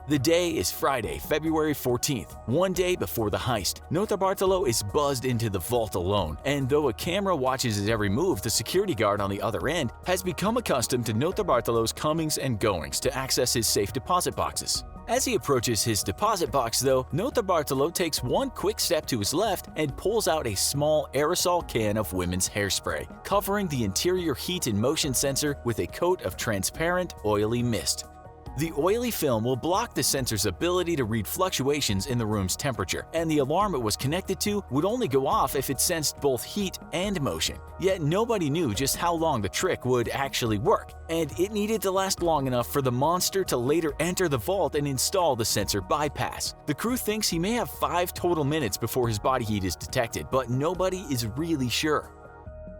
The day is Friday, February 14th, one day before the heist. Notarbartolo is buzzed into the vault alone, and though a camera watches his every move, the security guard on the other end has become accustomed to Notarbartolo's comings and goings to access his safe deposit boxes. As he approaches his deposit box, though, Notarbartolo takes one quick step to his left and pulls out a small aerosol can of women's hairspray, covering the interior heat and motion sensor with a coat of transparent, oily mist. The oily film will block the sensor's ability to read fluctuations in the room's temperature, and the alarm it was connected to would only go off if it sensed both heat and motion. Yet nobody knew just how long the trick would actually work, and it needed to last long enough for the monster to later enter the vault and install the sensor bypass. The crew thinks he may have 5 total minutes before his body heat is detected, but nobody is really sure.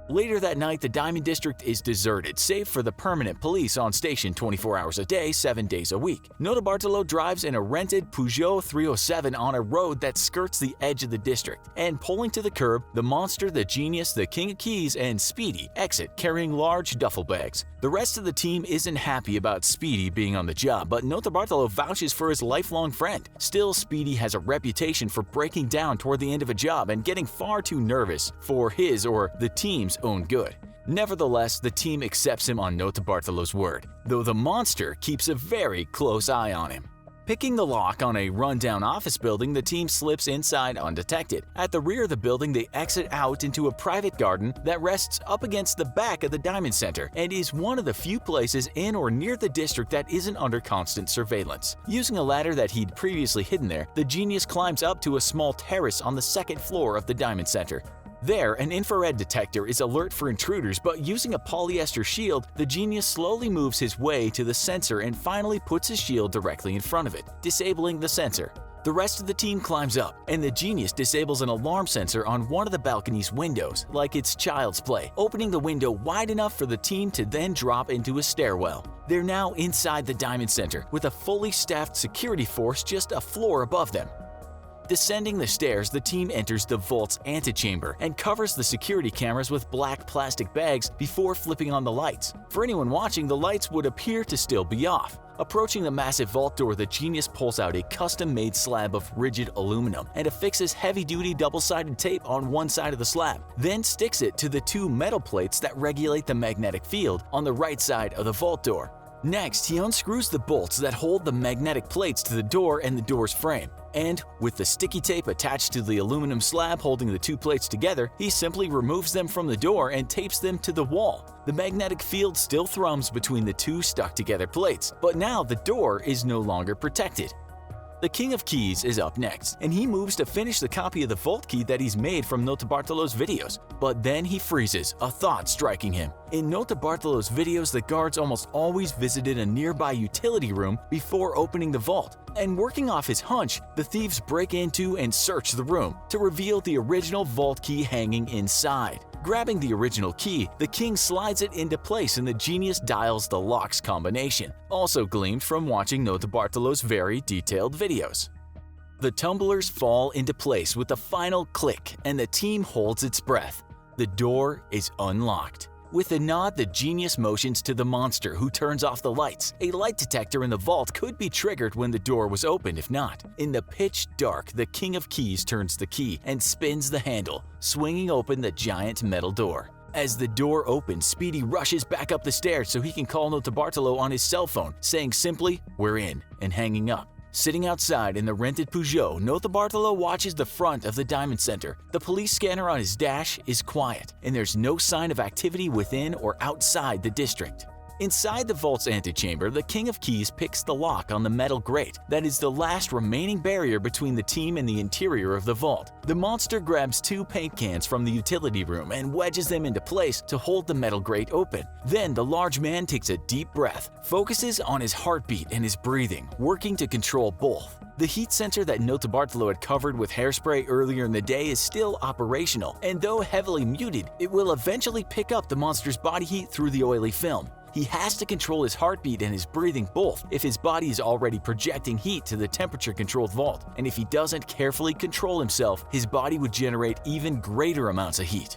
Later that night, the Diamond District is deserted, save for the permanent police on station 24 hours a day, 7 days a week. Notarbartolo drives in a rented Peugeot 307 on a road that skirts the edge of the district, and pulling to the curb, the Monster, the Genius, the King of Keys, and Speedy exit carrying large duffel bags. The rest of the team isn't happy about Speedy being on the job, but Notarbartolo vouches for his lifelong friend. Still, Speedy has a reputation for breaking down toward the end of a job and getting far too nervous for his or the team's own good. Nevertheless, the team accepts him on Notarbartolo's word, though the Monster keeps a very close eye on him. Picking the lock on a rundown office building, the team slips inside undetected. At the rear of the building, they exit out into a private garden that rests up against the back of the Diamond Center and is one of the few places in or near the district that isn't under constant surveillance. Using a ladder that he'd previously hidden there, the Genius climbs up to a small terrace on the second floor of the Diamond Center. There, an infrared detector is alert for intruders, but using a polyester shield, the Genius slowly moves his way to the sensor and finally puts his shield directly in front of it, disabling the sensor. The rest of the team climbs up, and the Genius disables an alarm sensor on one of the balcony's windows, like it's child's play, opening the window wide enough for the team to then drop into a stairwell. They're now inside the Diamond Center, with a fully staffed security force just a floor above them. Descending the stairs, the team enters the vault's antechamber and covers the security cameras with black plastic bags before flipping on the lights. For anyone watching, the lights would appear to still be off. Approaching the massive vault door, the Genius pulls out a custom-made slab of rigid aluminum and affixes heavy-duty double-sided tape on one side of the slab, then sticks it to the 2 metal plates that regulate the magnetic field on the right side of the vault door. Next, he unscrews the bolts that hold the magnetic plates to the door and the door's frame, and with the sticky tape attached to the aluminum slab holding the 2 plates together, he simply removes them from the door and tapes them to the wall. The magnetic field still thrums between the 2 stuck-together plates, but now the door is no longer protected. The King of Keys is up next, and he moves to finish the copy of the vault key that he's made from Notarbartolo's videos. But then he freezes, a thought striking him. In Notarbartolo's videos, the guards almost always visited a nearby utility room before opening the vault. And working off his hunch, the thieves break into and search the room to reveal the original vault key hanging inside. Grabbing the original key, the king slides it into place and the genius dials the lock's combination, also gleaned from watching Notarbartolo's very detailed videos. The tumblers fall into place with the final click and the team holds its breath. The door is unlocked. With a nod, the genius motions to the monster who turns off the lights. A light detector in the vault could be triggered when the door was opened if not. In the pitch dark, the King of Keys turns the key and spins the handle, swinging open the giant metal door. As the door opens, Speedy rushes back up the stairs so he can call Notarbartolo on his cell phone, saying simply, "We're in," and hanging up. Sitting outside in the rented Peugeot, Notarbartolo watches the front of the Diamond Center. The police scanner on his dash is quiet, and there's no sign of activity within or outside the district. Inside the vault's antechamber, the King of Keys picks the lock on the metal grate that is the last remaining barrier between the team and the interior of the vault. The monster grabs 2 paint cans from the utility room and wedges them into place to hold the metal grate open. Then the large man takes a deep breath, focuses on his heartbeat and his breathing, working to control both. The heat sensor that Notarbartolo had covered with hairspray earlier in the day is still operational, and though heavily muted, it will eventually pick up the monster's body heat through the oily film. He has to control his heartbeat and his breathing both if his body is already projecting heat to the temperature-controlled vault, and if he doesn't carefully control himself, his body would generate even greater amounts of heat.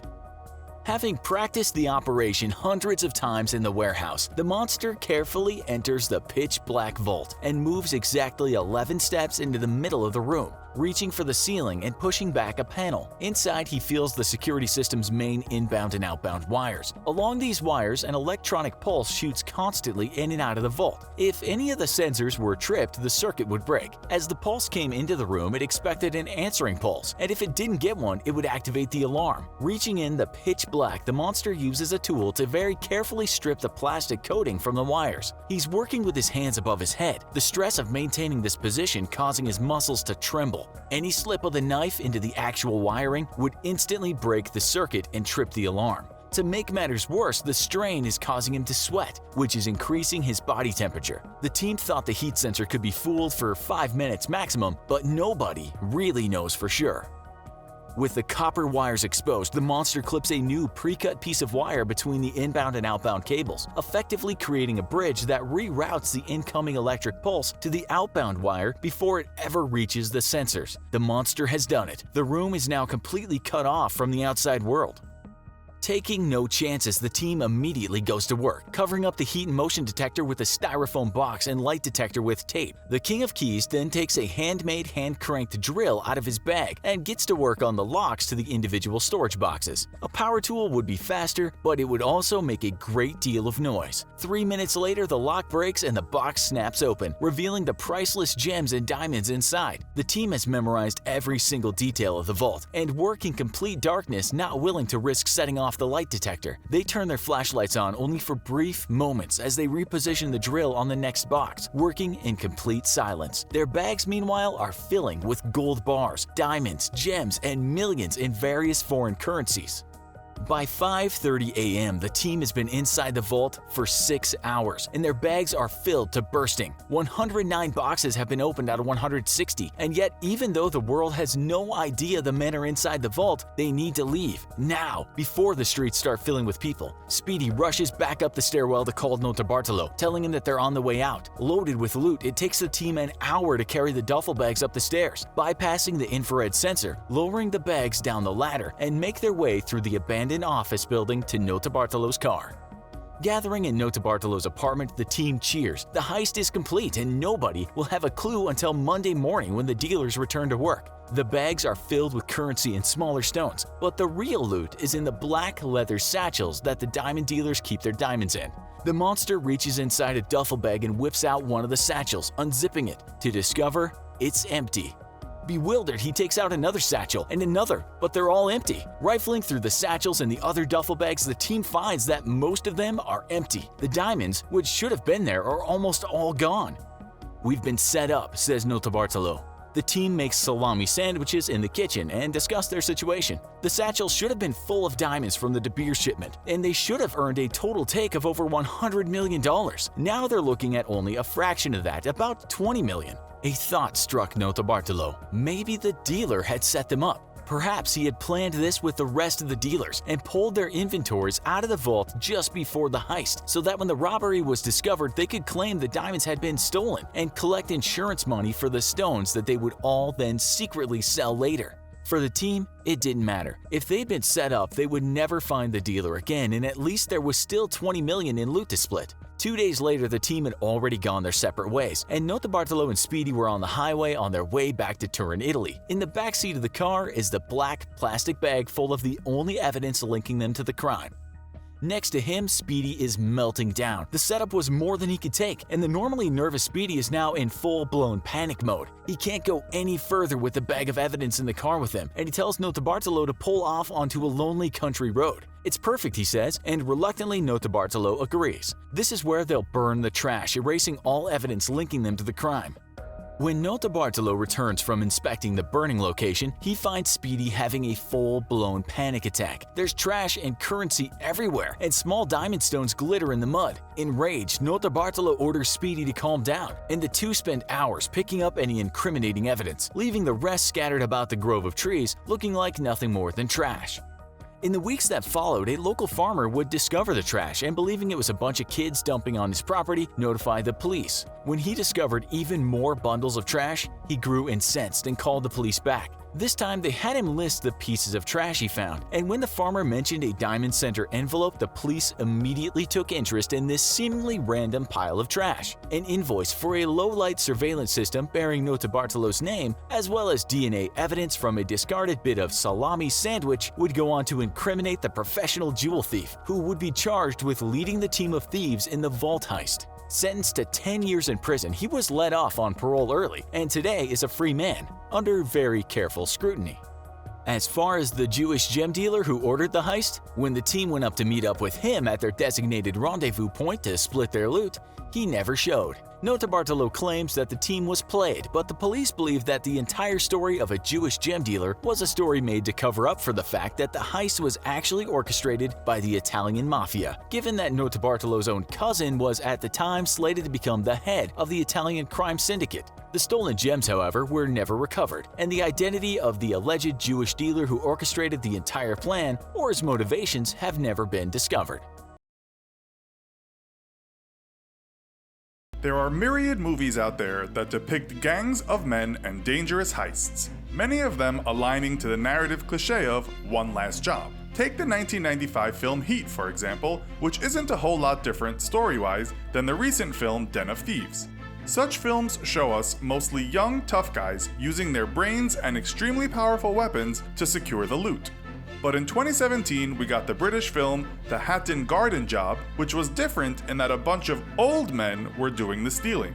Having practiced the operation hundreds of times in the warehouse, the monster carefully enters the pitch-black vault and moves exactly 11 steps into the middle of the room, reaching for the ceiling and pushing back a panel. Inside, he feels the security system's main inbound and outbound wires. Along these wires, an electronic pulse shoots constantly in and out of the vault. If any of the sensors were tripped, the circuit would break. As the pulse came into the room, it expected an answering pulse, and if it didn't get one, it would activate the alarm. Reaching in the pitch black, the monster uses a tool to very carefully strip the plastic coating from the wires. He's working with his hands above his head, the stress of maintaining this position causing his muscles to tremble. Any slip of the knife into the actual wiring would instantly break the circuit and trip the alarm. To make matters worse, the strain is causing him to sweat, which is increasing his body temperature. The team thought the heat sensor could be fooled for 5 minutes maximum, but nobody really knows for sure. With the copper wires exposed, the monster clips a new pre-cut piece of wire between the inbound and outbound cables, effectively creating a bridge that reroutes the incoming electric pulse to the outbound wire before it ever reaches the sensors. The monster has done it. The room is now completely cut off from the outside world. Taking no chances, the team immediately goes to work, covering up the heat and motion detector with a styrofoam box and light detector with tape. The King of Keys then takes a handmade hand-cranked drill out of his bag and gets to work on the locks to the individual storage boxes. A power tool would be faster, but it would also make a great deal of noise. 3 minutes later, the lock breaks and the box snaps open, revealing the priceless gems and diamonds inside. The team has memorized every single detail of the vault and work in complete darkness, not willing to risk setting off the light detector. They turn their flashlights on only for brief moments as they reposition the drill on the next box, working in complete silence. Their bags, meanwhile, are filling with gold bars, diamonds, gems, and millions in various foreign currencies. By 5:30 a.m., the team has been inside the vault for 6 hours, and their bags are filled to bursting. 109 boxes have been opened out of 160, and yet even though the world has no idea the men are inside the vault, they need to leave, now, before the streets start filling with people. Speedy rushes back up the stairwell to call Notarbartolo, telling him that they're on the way out. Loaded with loot, it takes the team an hour to carry the duffel bags up the stairs, bypassing the infrared sensor, lowering the bags down the ladder, and make their way through the abandoned office building to Notarbartolo's car. Gathering in Notarbartolo's apartment, the team cheers. The heist is complete and nobody will have a clue until Monday morning when the dealers return to work. The bags are filled with currency and smaller stones, but the real loot is in the black leather satchels that the diamond dealers keep their diamonds in. The monster reaches inside a duffel bag and whips out one of the satchels, unzipping it, to discover it's empty. Bewildered, he takes out another satchel and another, but they're all empty. Rifling through the satchels and the other duffel bags, the team finds that most of them are empty. The diamonds, which should have been there, are almost all gone. "We've been set up," says Notarbartolo. The team makes salami sandwiches in the kitchen and discuss their situation. The satchel should have been full of diamonds from the De Beers shipment, and they should have earned a total take of over $100 million. Now they're looking at only a fraction of that, about $20 million. A thought struck Notarbartolo. Maybe the dealer had set them up. Perhaps he had planned this with the rest of the dealers and pulled their inventories out of the vault just before the heist, so that when the robbery was discovered, they could claim the diamonds had been stolen and collect insurance money for the stones that they would all then secretly sell later. For the team, it didn't matter. If they'd been set up, they would never find the dealer again, and at least there was still $20 million in loot to split. 2 days later, the team had already gone their separate ways, and Notarbartolo and Speedy were on the highway on their way back to Turin, Italy. In the backseat of the car is the black plastic bag full of the only evidence linking them to the crime. Next to him, Speedy is melting down. The setup was more than he could take, and the normally nervous Speedy is now in full-blown panic mode. He can't go any further with the bag of evidence in the car with him, and he tells Notarbartolo to pull off onto a lonely country road. It's perfect, he says, and reluctantly Notarbartolo agrees. This is where they'll burn the trash, erasing all evidence linking them to the crime. When Notarbartolo returns from inspecting the burning location, he finds Speedy having a full-blown panic attack. There's trash and currency everywhere, and small diamond stones glitter in the mud. Enraged, Notarbartolo orders Speedy to calm down, and the two spend hours picking up any incriminating evidence, leaving the rest scattered about the grove of trees, looking like nothing more than trash. In the weeks that followed, a local farmer would discover the trash and, believing it was a bunch of kids dumping on his property, notify the police. When he discovered even more bundles of trash, he grew incensed and called the police back. This time, they had him list the pieces of trash he found, and when the farmer mentioned a Diamond Center envelope, the police immediately took interest in this seemingly random pile of trash. An invoice for a low-light surveillance system bearing Notarbartolo's name, as well as DNA evidence from a discarded bit of salami sandwich, would go on to incriminate the professional jewel thief, who would be charged with leading the team of thieves in the vault heist. Sentenced to 10 years in prison, he was let off on parole early, and today is a free man, under very careful scrutiny. As far as the Jewish gem dealer who ordered the heist, when the team went up to meet up with him at their designated rendezvous point to split their loot, he never showed. Notarbartolo claims that the team was played, but the police believe that the entire story of a Jewish gem dealer was a story made to cover up for the fact that the heist was actually orchestrated by the Italian mafia, given that Notarbartolo's own cousin was at the time slated to become the head of the Italian crime syndicate. The stolen gems, however, were never recovered, and the identity of the alleged Jewish dealer who orchestrated the entire plan or his motivations have never been discovered. There are myriad movies out there that depict gangs of men and dangerous heists, many of them aligning to the narrative cliché of one last job. Take the 1995 film Heat, for example, which isn't a whole lot different story-wise than the recent film Den of Thieves. Such films show us mostly young, tough guys using their brains and extremely powerful weapons to secure the loot. But in 2017, we got the British film The Hatton Garden Job, which was different in that a bunch of old men were doing the stealing.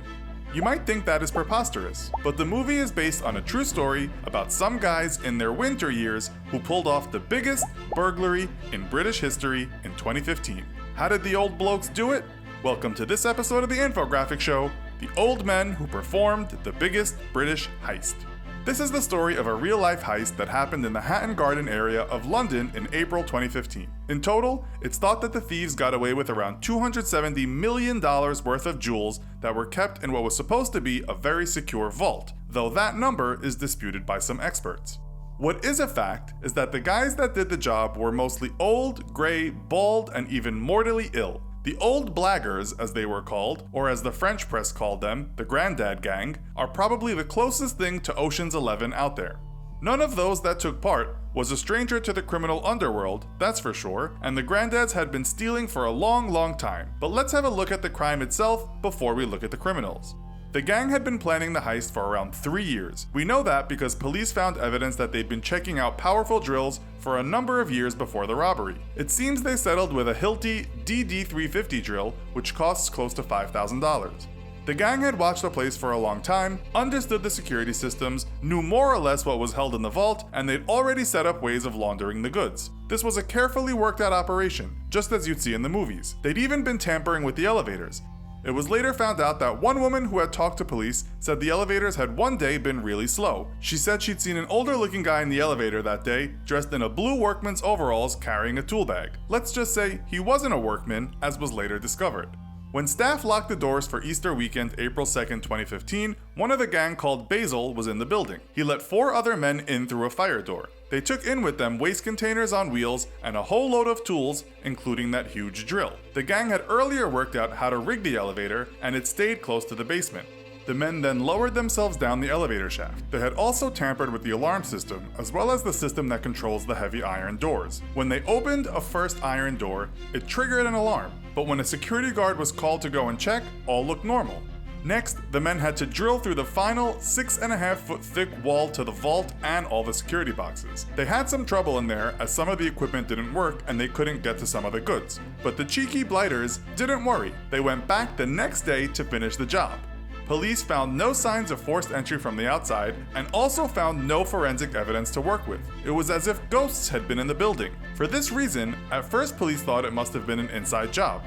You might think that is preposterous, but the movie is based on a true story about some guys in their winter years who pulled off the biggest burglary in British history in 2015. How did the old blokes do it? Welcome to this episode of the Infographic Show, The Old Men Who Performed the Biggest British Heist. This is the story of a real-life heist that happened in the Hatton Garden area of London in April 2015. In total, it's thought that the thieves got away with around $270 million worth of jewels that were kept in what was supposed to be a very secure vault, though that number is disputed by some experts. What is a fact is that the guys that did the job were mostly old, gray, bald, and even mortally ill. The Old Blaggers, as they were called, or as the French press called them, the Grandad Gang, are probably the closest thing to Ocean's 11 out there. None of those that took part was a stranger to the criminal underworld, that's for sure, and the Granddads had been stealing for a long time. But let's have a look at the crime itself before we look at the criminals. The gang had been planning the heist for around 3 years. We know that because police found evidence that they'd been checking out powerful drills for a number of years before the robbery. It seems they settled with a Hilti DD350 drill, which costs close to $5,000. The gang had watched the place for a long time, understood the security systems, knew more or less what was held in the vault, and they'd already set up ways of laundering the goods. This was a carefully worked out operation, just as you'd see in the movies. They'd even been tampering with the elevators. It was later found out that one woman who had talked to police said the elevators had one day been really slow. She said she'd seen an older looking guy in the elevator that day, dressed in a blue workman's overalls carrying a tool bag. Let's just say he wasn't a workman, as was later discovered. When staff locked the doors for Easter weekend, April 2nd, 2015, one of the gang called Basil was in the building. He let 4 other men in through a fire door. They took in with them waste containers on wheels and a whole load of tools, including that huge drill. The gang had earlier worked out how to rig the elevator, and it stayed close to the basement. The men then lowered themselves down the elevator shaft. They had also tampered with the alarm system, as well as the system that controls the heavy iron doors. When they opened a first iron door, it triggered an alarm, but when a security guard was called to go and check, all looked normal. Next, the men had to drill through the final 6.5-foot thick wall to the vault and all the security boxes. They had some trouble in there as some of the equipment didn't work and they couldn't get to some of the goods. But the cheeky blighters didn't worry. They went back the next day to finish the job. Police found no signs of forced entry from the outside and also found no forensic evidence to work with. It was as if ghosts had been in the building. For this reason, at first police thought it must have been an inside job.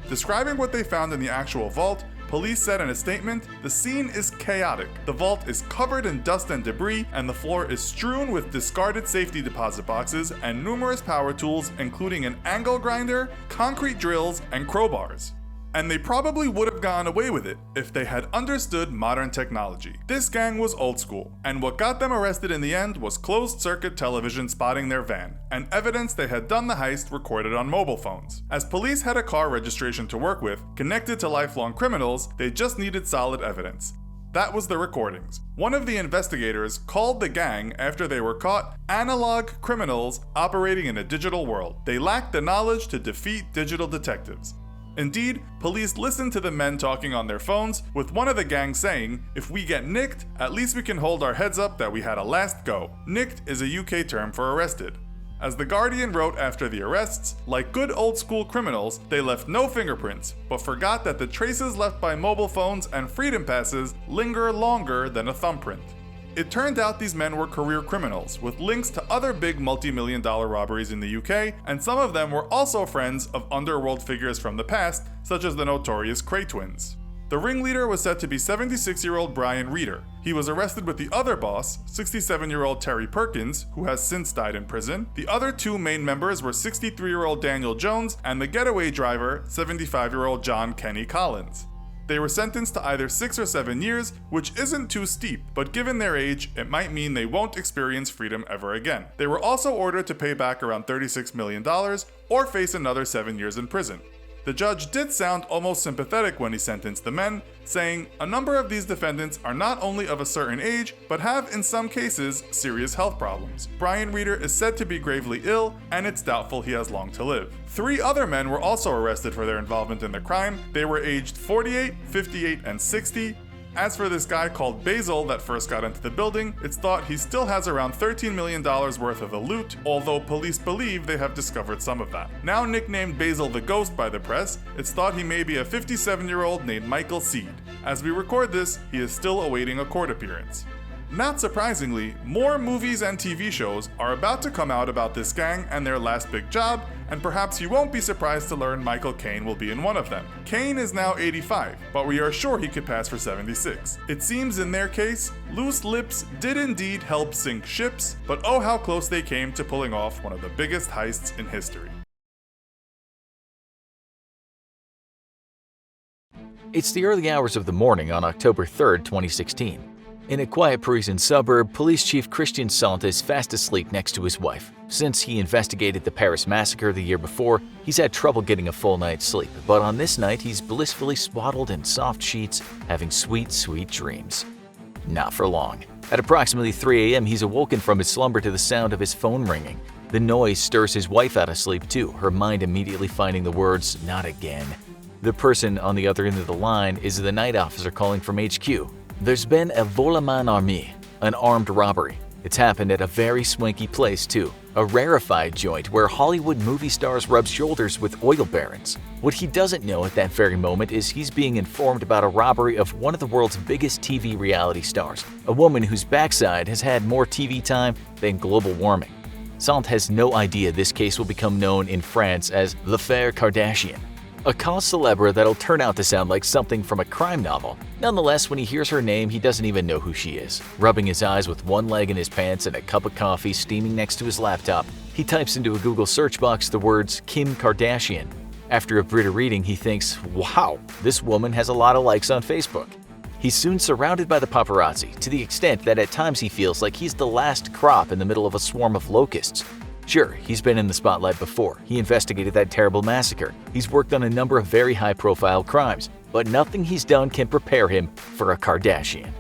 Describing what they found in the actual vault, police said in a statement, "The scene is chaotic. The vault is covered in dust and debris, and the floor is strewn with discarded safety deposit boxes and numerous power tools, including an angle grinder, concrete drills, and crowbars." And they probably would have gone away with it if they had understood modern technology. This gang was old school, and what got them arrested in the end was closed-circuit television spotting their van, and evidence they had done the heist recorded on mobile phones. As police had a car registration to work with, connected to lifelong criminals, they just needed solid evidence. That was the recordings. One of the investigators called the gang after they were caught analog criminals operating in a digital world. They lacked the knowledge to defeat digital detectives. Indeed, police listened to the men talking on their phones, with one of the gang saying, "If we get nicked, at least we can hold our heads up that we had a last go." Nicked is a UK term for arrested. As The Guardian wrote after the arrests, like good old school criminals, they left no fingerprints, but forgot that the traces left by mobile phones and freedom passes linger longer than a thumbprint. It turned out these men were career criminals, with links to other big multi-million-dollar robberies in the UK, and some of them were also friends of underworld figures from the past, such as the notorious Cray twins. The ringleader was said to be 76-year-old Brian Reeder. He was arrested with the other boss, 67-year-old Terry Perkins, who has since died in prison. The other 2 main members were 63-year-old Daniel Jones and the getaway driver, 75-year-old John Kenny Collins. They were sentenced to either 6 or 7 years, which isn't too steep, but given their age, it might mean they won't experience freedom ever again. They were also ordered to pay back around $36 million or face another 7 years in prison. The judge did sound almost sympathetic when he sentenced the men, saying, "A number of these defendants are not only of a certain age, but have in some cases serious health problems. Brian Reeder is said to be gravely ill, and it's doubtful he has long to live." 3 other men were also arrested for their involvement in the crime. They were aged 48, 58, and 60. As for this guy called Basil that first got into the building, it's thought he still has around $13 million worth of the loot, although police believe they have discovered some of that. Now nicknamed Basil the Ghost by the press, it's thought he may be a 57-year-old named Michael Seed. As we record this, he is still awaiting a court appearance. Not surprisingly, more movies and TV shows are about to come out about this gang and their last big job, and perhaps you won't be surprised to learn Michael Caine will be in one of them. Caine is now 85, but we are sure he could pass for 76. It seems in their case, loose lips did indeed help sink ships, but oh how close they came to pulling off one of the biggest heists in history. It's the early hours of the morning on October 3rd, 2016. In a quiet Parisian suburb, Police Chief Christian Sant is fast asleep next to his wife. Since he investigated the Paris massacre the year before, he's had trouble getting a full night's sleep, but on this night he's blissfully swaddled in soft sheets, having sweet, sweet dreams. Not for long. At approximately 3 a.m., he's awoken from his slumber to the sound of his phone ringing. The noise stirs his wife out of sleep too, her mind immediately finding the words, "not again." The person on the other end of the line is the night officer calling from HQ. There's been a vol à main armée, an armed robbery. It's happened at a very swanky place too, a rarefied joint where Hollywood movie stars rub shoulders with oil barons. What he doesn't know at that very moment is he's being informed about a robbery of one of the world's biggest TV reality stars, a woman whose backside has had more TV time than global warming. Sant has no idea this case will become known in France as l'affaire Kardashian. A cause célèbre that'll turn out to sound like something from a crime novel. Nonetheless, when he hears her name, he doesn't even know who she is. Rubbing his eyes with one leg in his pants and a cup of coffee steaming next to his laptop, he types into a Google search box the words Kim Kardashian. After a bit of reading, he thinks, wow, this woman has a lot of likes on Facebook. He's soon surrounded by the paparazzi, to the extent that at times he feels like he's the last crop in the middle of a swarm of locusts. Sure, he's been in the spotlight before. He investigated that terrible massacre. He's worked on a number of very high-profile crimes, but nothing he's done can prepare him for a Kardashian.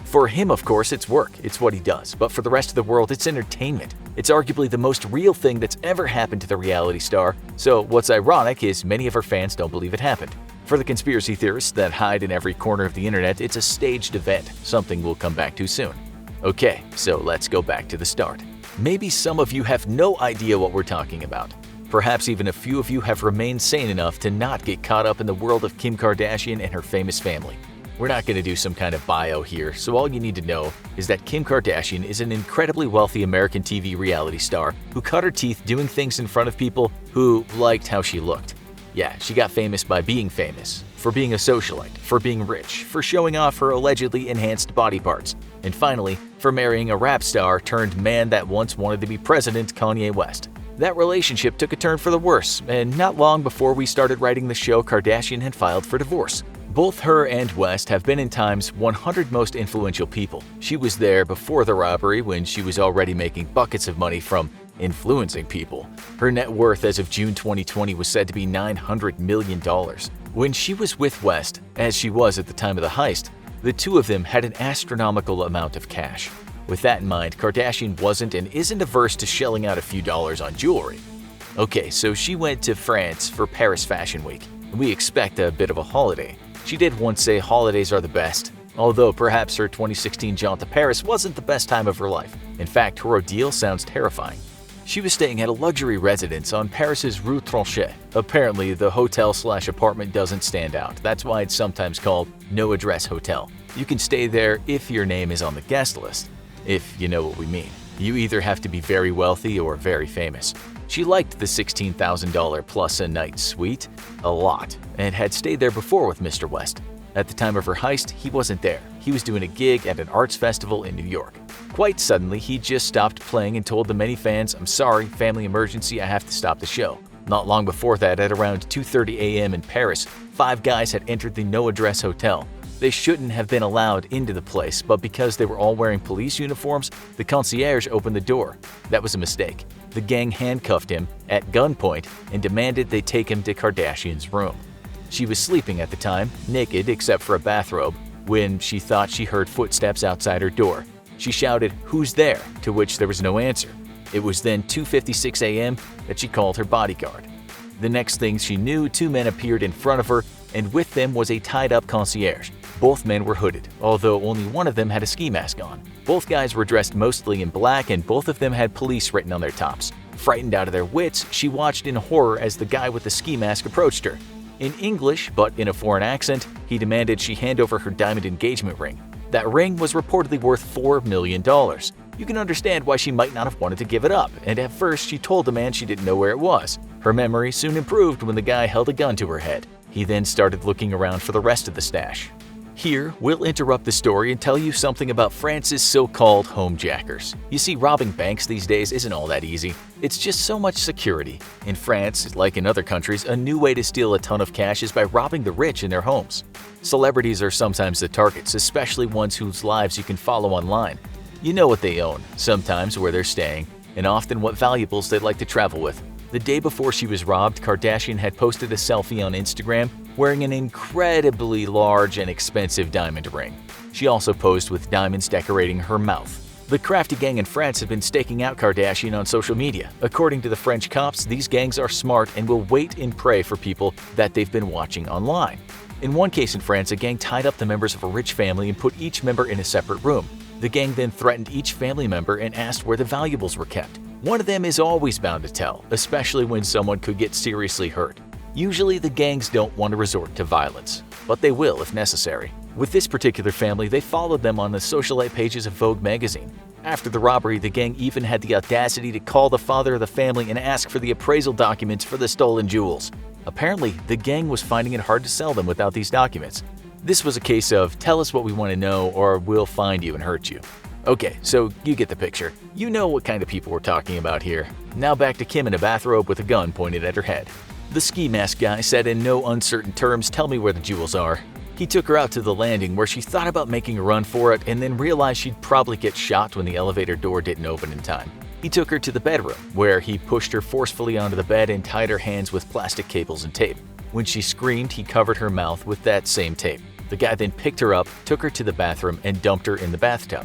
For him, of course, it's work. It's what he does. But for the rest of the world, it's entertainment. It's arguably the most real thing that's ever happened to the reality star. So what's ironic is many of her fans don't believe it happened. For the conspiracy theorists that hide in every corner of the internet, it's a staged event, something we'll come back to soon. Okay, so let's go back to the start. Maybe some of you have no idea what we're talking about. Perhaps even a few of you have remained sane enough to not get caught up in the world of Kim Kardashian and her famous family. We're not going to do some kind of bio here, so all you need to know is that Kim Kardashian is an incredibly wealthy American TV reality star who cut her teeth doing things in front of people who liked how she looked. Yeah, she got famous by being famous, for being a socialite, for being rich, for showing off her allegedly enhanced body parts, and finally, for marrying a rap star turned man that once wanted to be president, Kanye West. That relationship took a turn for the worse, and not long before we started writing the show, Kardashian had filed for divorce. Both her and West have been in Time's 100 Most Influential People. She was there before the robbery when she was already making buckets of money from influencing people. Her net worth as of June 2020 was said to be $900 million. When she was with West, as she was at the time of the heist, the two of them had an astronomical amount of cash. With that in mind, Kardashian wasn't and isn't averse to shelling out a few dollars on jewelry. Okay, so she went to France for Paris Fashion Week. We expect a bit of a holiday. She did once say holidays are the best, although perhaps her 2016 jaunt to Paris wasn't the best time of her life. In fact, her ordeal sounds terrifying. She was staying at a luxury residence on Paris's Rue Tronchet. Apparently, the hotel/apartment doesn't stand out. That's why it's sometimes called No Address Hotel. You can stay there if your name is on the guest list, if you know what we mean. You either have to be very wealthy or very famous. She liked the $16,000 plus a night suite a lot and had stayed there before with Mr. West. At the time of her heist, he wasn't there. He was doing a gig at an arts festival in New York. Quite suddenly, he just stopped playing and told the many fans, "I'm sorry, family emergency, I have to stop the show." Not long before that, at around 2:30 a.m. in Paris, 5 guys had entered the No Address Hotel. They shouldn't have been allowed into the place, but because they were all wearing police uniforms, the concierge opened the door. That was a mistake. The gang handcuffed him at gunpoint and demanded they take him to Kardashian's room. She was sleeping at the time, naked except for a bathrobe, when she thought she heard footsteps outside her door. She shouted, "Who's there?" to which there was no answer. It was then 2:56 a.m. that she called her bodyguard. The next thing she knew, 2 men appeared in front of her, and with them was a tied-up concierge. Both men were hooded, although only one of them had a ski mask on. Both guys were dressed mostly in black, and both of them had police written on their tops. Frightened out of their wits, she watched in horror as the guy with the ski mask approached her. In English, but in a foreign accent, he demanded she hand over her diamond engagement ring. That ring was reportedly worth $4 million. You can understand why she might not have wanted to give it up, and at first she told the man she didn't know where it was. Her memory soon improved when the guy held a gun to her head. He then started looking around for the rest of the stash. Here, we'll interrupt the story and tell you something about France's so-called homejackers. You see, robbing banks these days isn't all that easy. It's just so much security. In France, like in other countries, a new way to steal a ton of cash is by robbing the rich in their homes. Celebrities are sometimes the targets, especially ones whose lives you can follow online. You know what they own, sometimes where they're staying, and often what valuables they'd like to travel with. The day before she was robbed, Kardashian had posted a selfie on Instagram wearing an incredibly large and expensive diamond ring. She also posed with diamonds decorating her mouth. The crafty gang in France have been staking out Kardashian on social media. According to the French cops, these gangs are smart and will wait and prey for people that they've been watching online. In one case in France, a gang tied up the members of a rich family and put each member in a separate room. The gang then threatened each family member and asked where the valuables were kept. One of them is always bound to tell, especially when someone could get seriously hurt. Usually the gangs don't want to resort to violence, but they will if necessary. With this particular family, they followed them on the socialite pages of Vogue magazine. After the robbery, the gang even had the audacity to call the father of the family and ask for the appraisal documents for the stolen jewels. Apparently, the gang was finding it hard to sell them without these documents. This was a case of tell us what we want to know or we'll find you and hurt you. Okay, so you get the picture. You know what kind of people we're talking about here. Now back to Kim in a bathrobe with a gun pointed at her head. The ski mask guy said in no uncertain terms, "Tell me where the jewels are." He took her out to the landing where she thought about making a run for it and then realized she'd probably get shot when the elevator door didn't open in time. He took her to the bedroom where he pushed her forcefully onto the bed and tied her hands with plastic cables and tape. When she screamed, he covered her mouth with that same tape. The guy then picked her up, took her to the bathroom, and dumped her in the bathtub.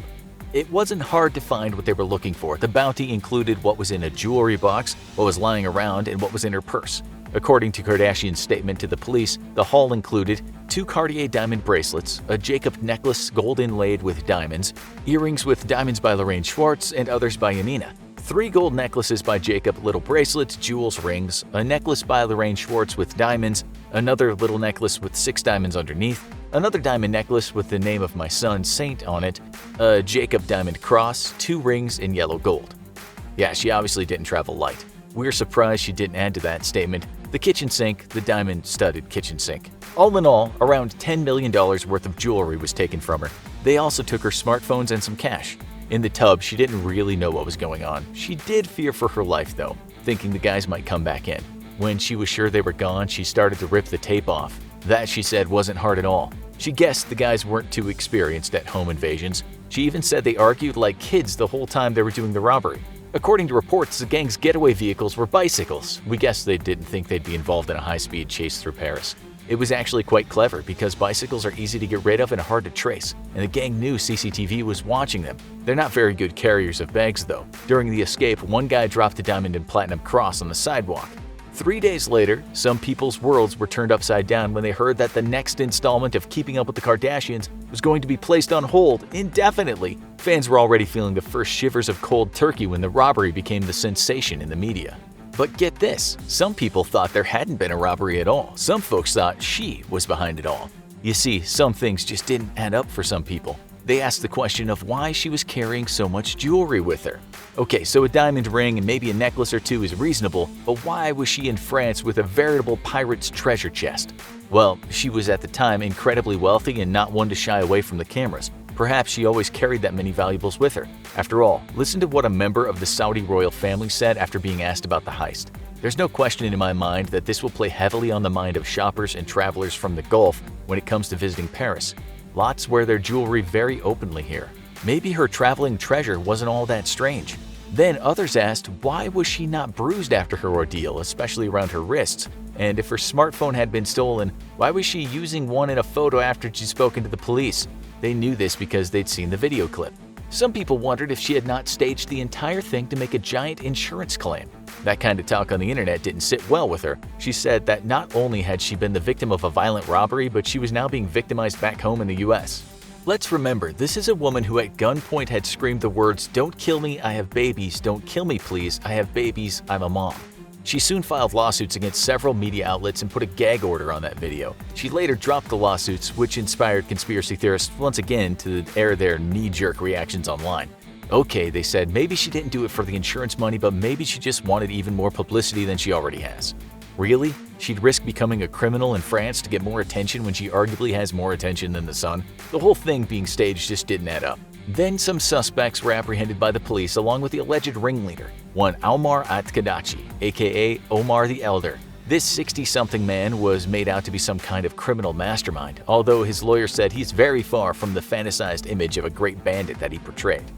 It wasn't hard to find what they were looking for. The bounty included what was in a jewelry box, what was lying around, and what was in her purse. According to Kardashian's statement to the police, the haul included 2 Cartier diamond bracelets, a Jacob necklace gold inlaid with diamonds, earrings with diamonds by Lorraine Schwartz and others by Yanina, 3 gold necklaces by Jacob, little bracelets, jewels, rings, a necklace by Lorraine Schwartz with diamonds, another little necklace with 6 diamonds underneath, another diamond necklace with the name of my son, Saint, on it, a Jacob diamond cross, 2 rings in yellow gold. Yeah, she obviously didn't travel light. We're surprised she didn't add to that statement the kitchen sink, the diamond-studded kitchen sink. All in all, around $10 million worth of jewelry was taken from her. They also took her smartphones and some cash. In the tub, she didn't really know what was going on. She did fear for her life, though, thinking the guys might come back in. When she was sure they were gone, she started to rip the tape off. That, she said, wasn't hard at all. She guessed the guys weren't too experienced at home invasions. She even said they argued like kids the whole time they were doing the robbery. According to reports, the gang's getaway vehicles were bicycles. We guess they didn't think they'd be involved in a high-speed chase through Paris. It was actually quite clever because bicycles are easy to get rid of and hard to trace, and the gang knew CCTV was watching them. They're not very good carriers of bags, though. During the escape, one guy dropped a diamond and platinum cross on the sidewalk. 3 days later, some people's worlds were turned upside down when they heard that the next installment of Keeping Up with the Kardashians was going to be placed on hold indefinitely. Fans were already feeling the first shivers of cold turkey when the robbery became the sensation in the media. But get this, some people thought there hadn't been a robbery at all. Some folks thought she was behind it all. You see, some things just didn't add up for some people. They asked the question of why she was carrying so much jewelry with her. Okay, so a diamond ring and maybe a necklace or 2 is reasonable, but why was she in France with a veritable pirate's treasure chest? Well, she was at the time incredibly wealthy and not one to shy away from the cameras. Perhaps she always carried that many valuables with her. After all, listen to what a member of the Saudi royal family said after being asked about the heist. There's no question in my mind that this will play heavily on the mind of shoppers and travelers from the Gulf when it comes to visiting Paris. Lots wear their jewelry very openly here. Maybe her traveling treasure wasn't all that strange. Then others asked why was she not bruised after her ordeal, especially around her wrists? And if her smartphone had been stolen, why was she using one in a photo after she'd spoken to the police? They knew this because they'd seen the video clip. Some people wondered if she had not staged the entire thing to make a giant insurance claim. That kind of talk on the internet didn't sit well with her. She said that not only had she been the victim of a violent robbery, but she was now being victimized back home in the US. Let's remember, this is a woman who at gunpoint had screamed the words, "Don't kill me, I have babies. Don't kill me, please. I have babies. I'm a mom." She soon filed lawsuits against several media outlets and put a gag order on that video. She later dropped the lawsuits, which inspired conspiracy theorists once again to air their knee-jerk reactions online. Okay, they said, maybe she didn't do it for the insurance money, but maybe she just wanted even more publicity than she already has. Really? She'd risk becoming a criminal in France to get more attention when she arguably has more attention than the Sun? The whole thing being staged just didn't add up. Then some suspects were apprehended by the police along with the alleged ringleader, one Omar At-Kadachi, aka Omar the Elder. This 60-something man was made out to be some kind of criminal mastermind, although his lawyer said he's very far from the fantasized image of a great bandit that he portrayed.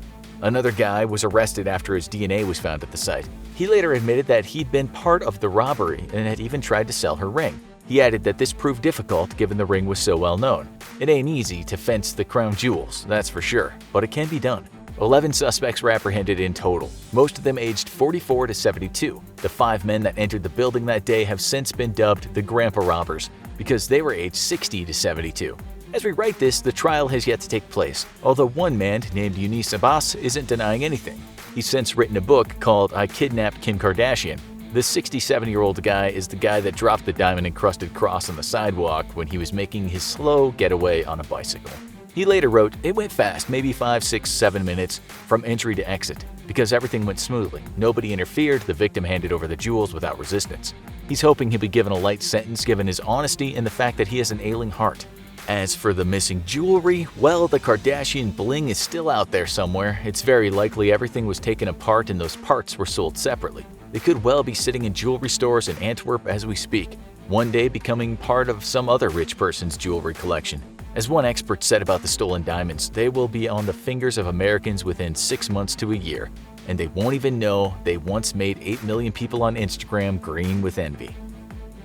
Another guy was arrested after his DNA was found at the site. He later admitted that he'd been part of the robbery and had even tried to sell her ring. He added that this proved difficult given the ring was so well known. It ain't easy to fence the crown jewels, that's for sure, but it can be done. 11 suspects were apprehended in total, most of them aged 44 to 72. The 5 men that entered the building that day have since been dubbed the Grandpa Robbers because they were aged 60 to 72. As we write this, the trial has yet to take place, although one man named Younis Abbas isn't denying anything. He's since written a book called I Kidnapped Kim Kardashian. The 67-year-old guy is the guy that dropped the diamond-encrusted cross on the sidewalk when he was making his slow getaway on a bicycle. He later wrote, "It went fast, maybe 5, 6, 7 minutes from entry to exit. Because everything went smoothly, nobody interfered, the victim handed over the jewels without resistance. He's hoping he'll be given a light sentence given his honesty and the fact that he has an ailing heart. As for the missing jewelry, well, the Kardashian bling is still out there somewhere. It's very likely everything was taken apart and those parts were sold separately. They could well be sitting in jewelry stores in Antwerp as we speak, one day becoming part of some other rich person's jewelry collection. As one expert said about the stolen diamonds, they will be on the fingers of Americans within 6 months to a year, and they won't even know they once made 8 million people on Instagram green with envy.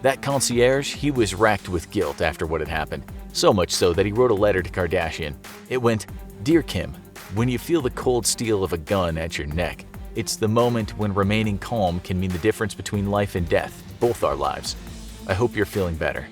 That concierge, he was racked with guilt after what had happened, so much so that he wrote a letter to Kardashian. It went, "Dear Kim, when you feel the cold steel of a gun at your neck, it's the moment when remaining calm can mean the difference between life and death, both our lives. I hope you're feeling better."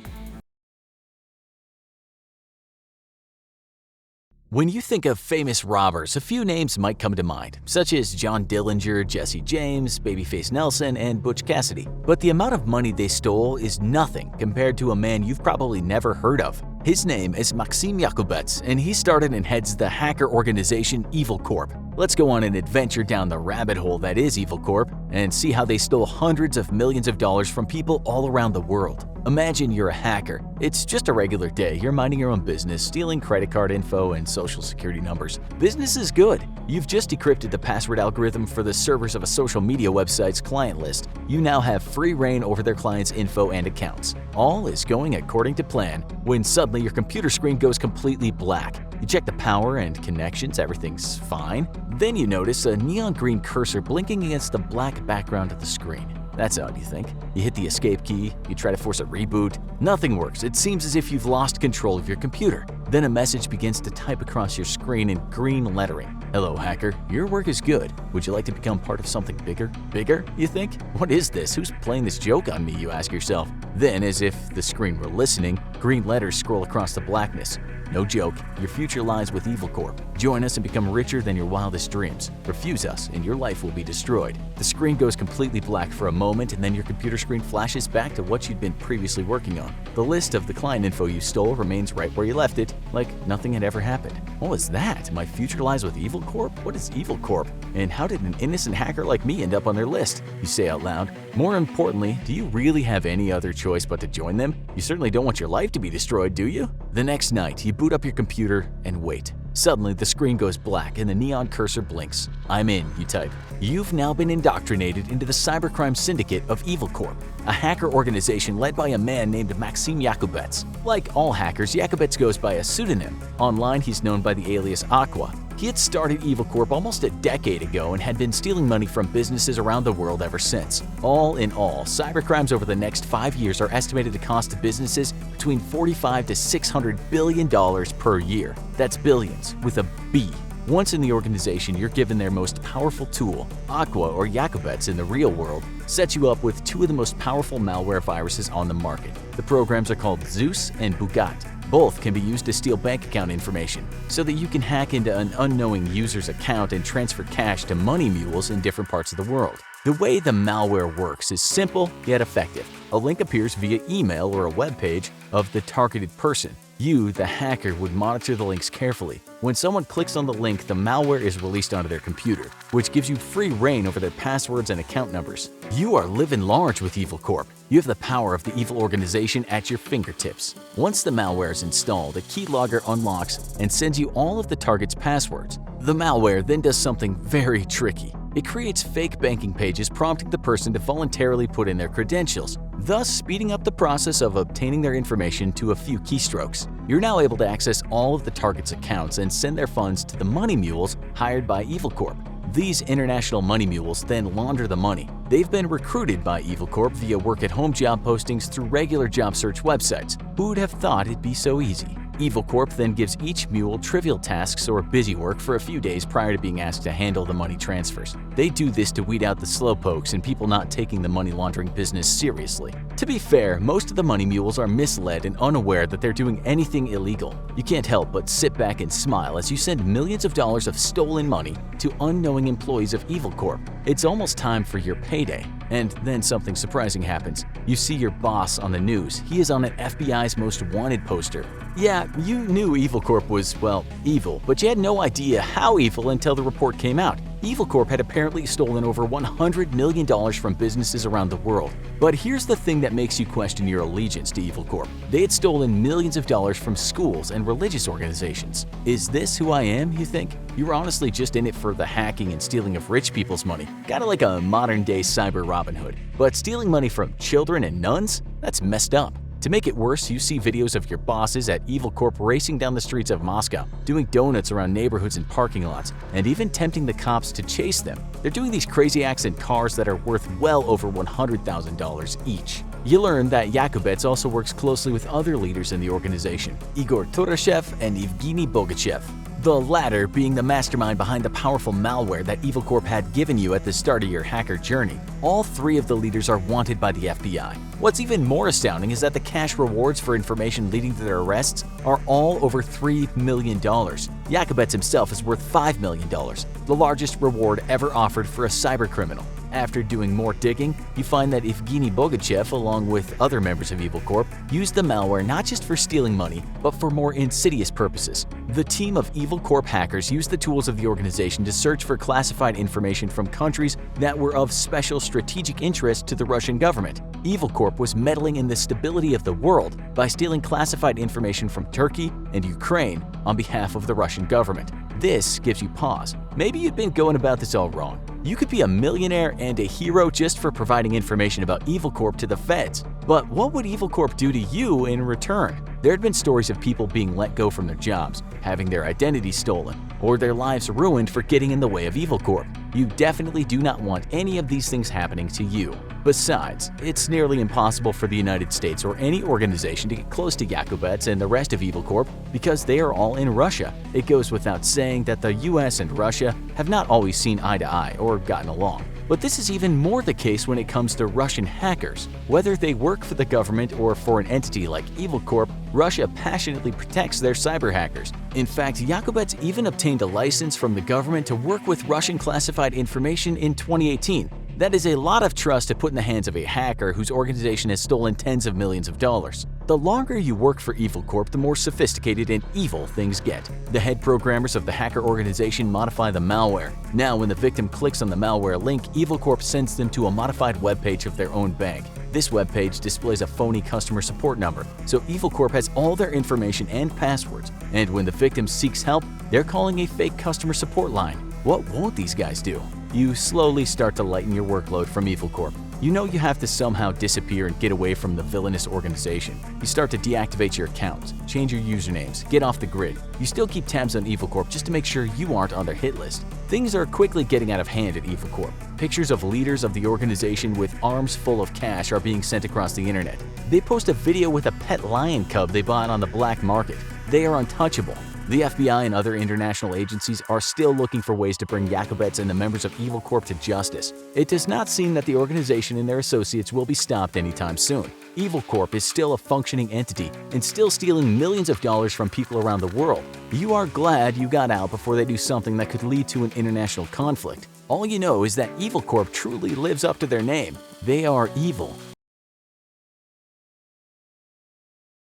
When you think of famous robbers, a few names might come to mind, such as John Dillinger, Jesse James, Babyface Nelson, and Butch Cassidy. But the amount of money they stole is nothing compared to a man you've probably never heard of. His name is Maxim Yakubets, and he started and heads the hacker organization Evil Corp. Let's go on an adventure down the rabbit hole that is Evil Corp and see how they stole hundreds of millions of dollars from people all around the world. Imagine you're a hacker. It's just a regular day. You're minding your own business, stealing credit card info and social security numbers. Business is good. You've just decrypted the password algorithm for the servers of a social media website's client list. You now have free reign over their clients' info and accounts. All is going according to plan when suddenly your computer screen goes completely black. You check the power and connections, everything's fine. Then you notice a neon green cursor blinking against the black background of the screen. That's odd, you think. You hit the escape key, you try to force a reboot. Nothing works. It seems as if you've lost control of your computer. Then a message begins to type across your screen in green lettering. "Hello, hacker. Your work is good. Would you like to become part of something bigger?" Bigger, you think? What is this? Who's playing this joke on me, you ask yourself. Then, as if the screen were listening, green letters scroll across the blackness. No joke, your future lies with Evil Corp. Join us and become richer than your wildest dreams. Refuse us and your life will be destroyed. The screen goes completely black for a moment and then your computer screen flashes back to what you'd been previously working on. The list of the client info you stole remains right where you left it, like nothing had ever happened. What was that? My future lies with Evil Corp? What is Evil Corp? And how did an innocent hacker like me end up on their list? You say out loud. More importantly, do you really have any other choice but to join them? You certainly don't want your life to be destroyed, do you? The next night, you boot up your computer and wait. Suddenly, the screen goes black and the neon cursor blinks. "I'm in," you type. You've now been indoctrinated into the cybercrime syndicate of Evil Corp, a hacker organization led by a man named Maxim Yakubets. Like all hackers, Yakubets goes by a pseudonym. Online, he's known by the alias Aqua. He had started Evil Corp almost a decade ago and had been stealing money from businesses around the world ever since. All in all, cybercrimes over the next 5 years are estimated to cost businesses between $45 to $600 billion per year. That's billions with a B. Once in the organization, you're given their most powerful tool. Aqua, or Yakubets in the real world, sets you up with two of the most powerful malware viruses on the market. The programs are called Zeus and Bugat. Both can be used to steal bank account information, so that you can hack into an unknowing user's account and transfer cash to money mules in different parts of the world. The way the malware works is simple yet effective. A link appears via email or a web page of the targeted person. You, the hacker, would monitor the links carefully. When someone clicks on the link, the malware is released onto their computer, which gives you free reign over their passwords and account numbers. You are living large with Evil Corp. You have the power of the evil organization at your fingertips. Once the malware is installed, a keylogger unlocks and sends you all of the target's passwords. The malware then does something very tricky. It creates fake banking pages prompting the person to voluntarily put in their credentials, thus speeding up the process of obtaining their information to a few keystrokes. You're now able to access all of the target's accounts and send their funds to the money mules hired by Evil Corp. These international money mules then launder the money. They've been recruited by Evil Corp via work-at-home job postings through regular job search websites. Who would have thought it'd be so easy? Evil Corp then gives each mule trivial tasks or busy work for a few days prior to being asked to handle the money transfers. They do this to weed out the slowpokes and people not taking the money laundering business seriously. To be fair, most of the money mules are misled and unaware that they're doing anything illegal. You can't help but sit back and smile as you send millions of dollars of stolen money to unknowing employees of Evil Corp. It's almost time for your payday. And then something surprising happens. You see your boss on the news. He is on an FBI's most wanted poster. Yeah, you knew Evil Corp was, well, evil, but you had no idea how evil until the report came out. Evil Corp had apparently stolen over $100 million from businesses around the world. But here's the thing that makes you question your allegiance to Evil Corp. They had stolen millions of dollars from schools and religious organizations. Is this who I am, you think? You're honestly just in it for the hacking and stealing of rich people's money. Kinda like a modern-day cyber Robin Hood. But stealing money from children and nuns? That's messed up. To make it worse, you see videos of your bosses at Evil Corp racing down the streets of Moscow, doing donuts around neighborhoods and parking lots, and even tempting the cops to chase them. They're doing these crazy acts in cars that are worth well over $100,000 each. You learn that Yakubets also works closely with other leaders in the organization, Igor Turashev and Evgeny Bogachev. The latter being the mastermind behind the powerful malware that Evil Corp had given you at the start of your hacker journey. All three of the leaders are wanted by the FBI. What's even more astounding is that the cash rewards for information leading to their arrests are all over $3 million. Yakubets himself is worth $5 million, the largest reward ever offered for a cybercriminal. After doing more digging, you find that Evgeny Bogachev, along with other members of Evil Corp, used the malware not just for stealing money, but for more insidious purposes. The team of Evil Corp hackers used the tools of the organization to search for classified information from countries that were of special strategic interest to the Russian government. Evil Corp was meddling in the stability of the world by stealing classified information from Turkey and Ukraine on behalf of the Russian government. This gives you pause. Maybe you've been going about this all wrong. You could be a millionaire and a hero just for providing information about Evil Corp to the feds. But what would Evil Corp do to you in return? There had been stories of people being let go from their jobs, having their identities stolen, or their lives ruined for getting in the way of Evil Corp. You definitely do not want any of these things happening to you. Besides, it's nearly impossible for the United States or any organization to get close to Yakubets and the rest of Evil Corp because they are all in Russia. It goes without saying that the US and Russia have not always seen eye to eye or gotten along. But this is even more the case when it comes to Russian hackers. Whether they work for the government or for an entity like Evil Corp, Russia passionately protects their cyber hackers. In fact, Yakubets even obtained a license from the government to work with Russian classified information in 2018. That is a lot of trust to put in the hands of a hacker whose organization has stolen tens of millions of dollars. The longer you work for Evil Corp, the more sophisticated and evil things get. The head programmers of the hacker organization modify the malware. Now, when the victim clicks on the malware link, Evil Corp sends them to a modified webpage of their own bank. This webpage displays a phony customer support number, so Evil Corp has all their information and passwords. And when the victim seeks help, they're calling a fake customer support line. What won't these guys do? You slowly start to lighten your workload from Evil Corp. You know you have to somehow disappear and get away from the villainous organization. You start to deactivate your accounts, change your usernames, get off the grid. You still keep tabs on Evil Corp just to make sure you aren't on their hit list. Things are quickly getting out of hand at Evil Corp. Pictures of leaders of the organization with arms full of cash are being sent across the internet. They post a video with a pet lion cub they bought on the black market. They are untouchable. The FBI and other international agencies are still looking for ways to bring Yakubets and the members of Evil Corp to justice. It does not seem that the organization and their associates will be stopped anytime soon. Evil Corp is still a functioning entity and still stealing millions of dollars from people around the world. You are glad you got out before they do something that could lead to an international conflict. All you know is that Evil Corp truly lives up to their name. They are evil.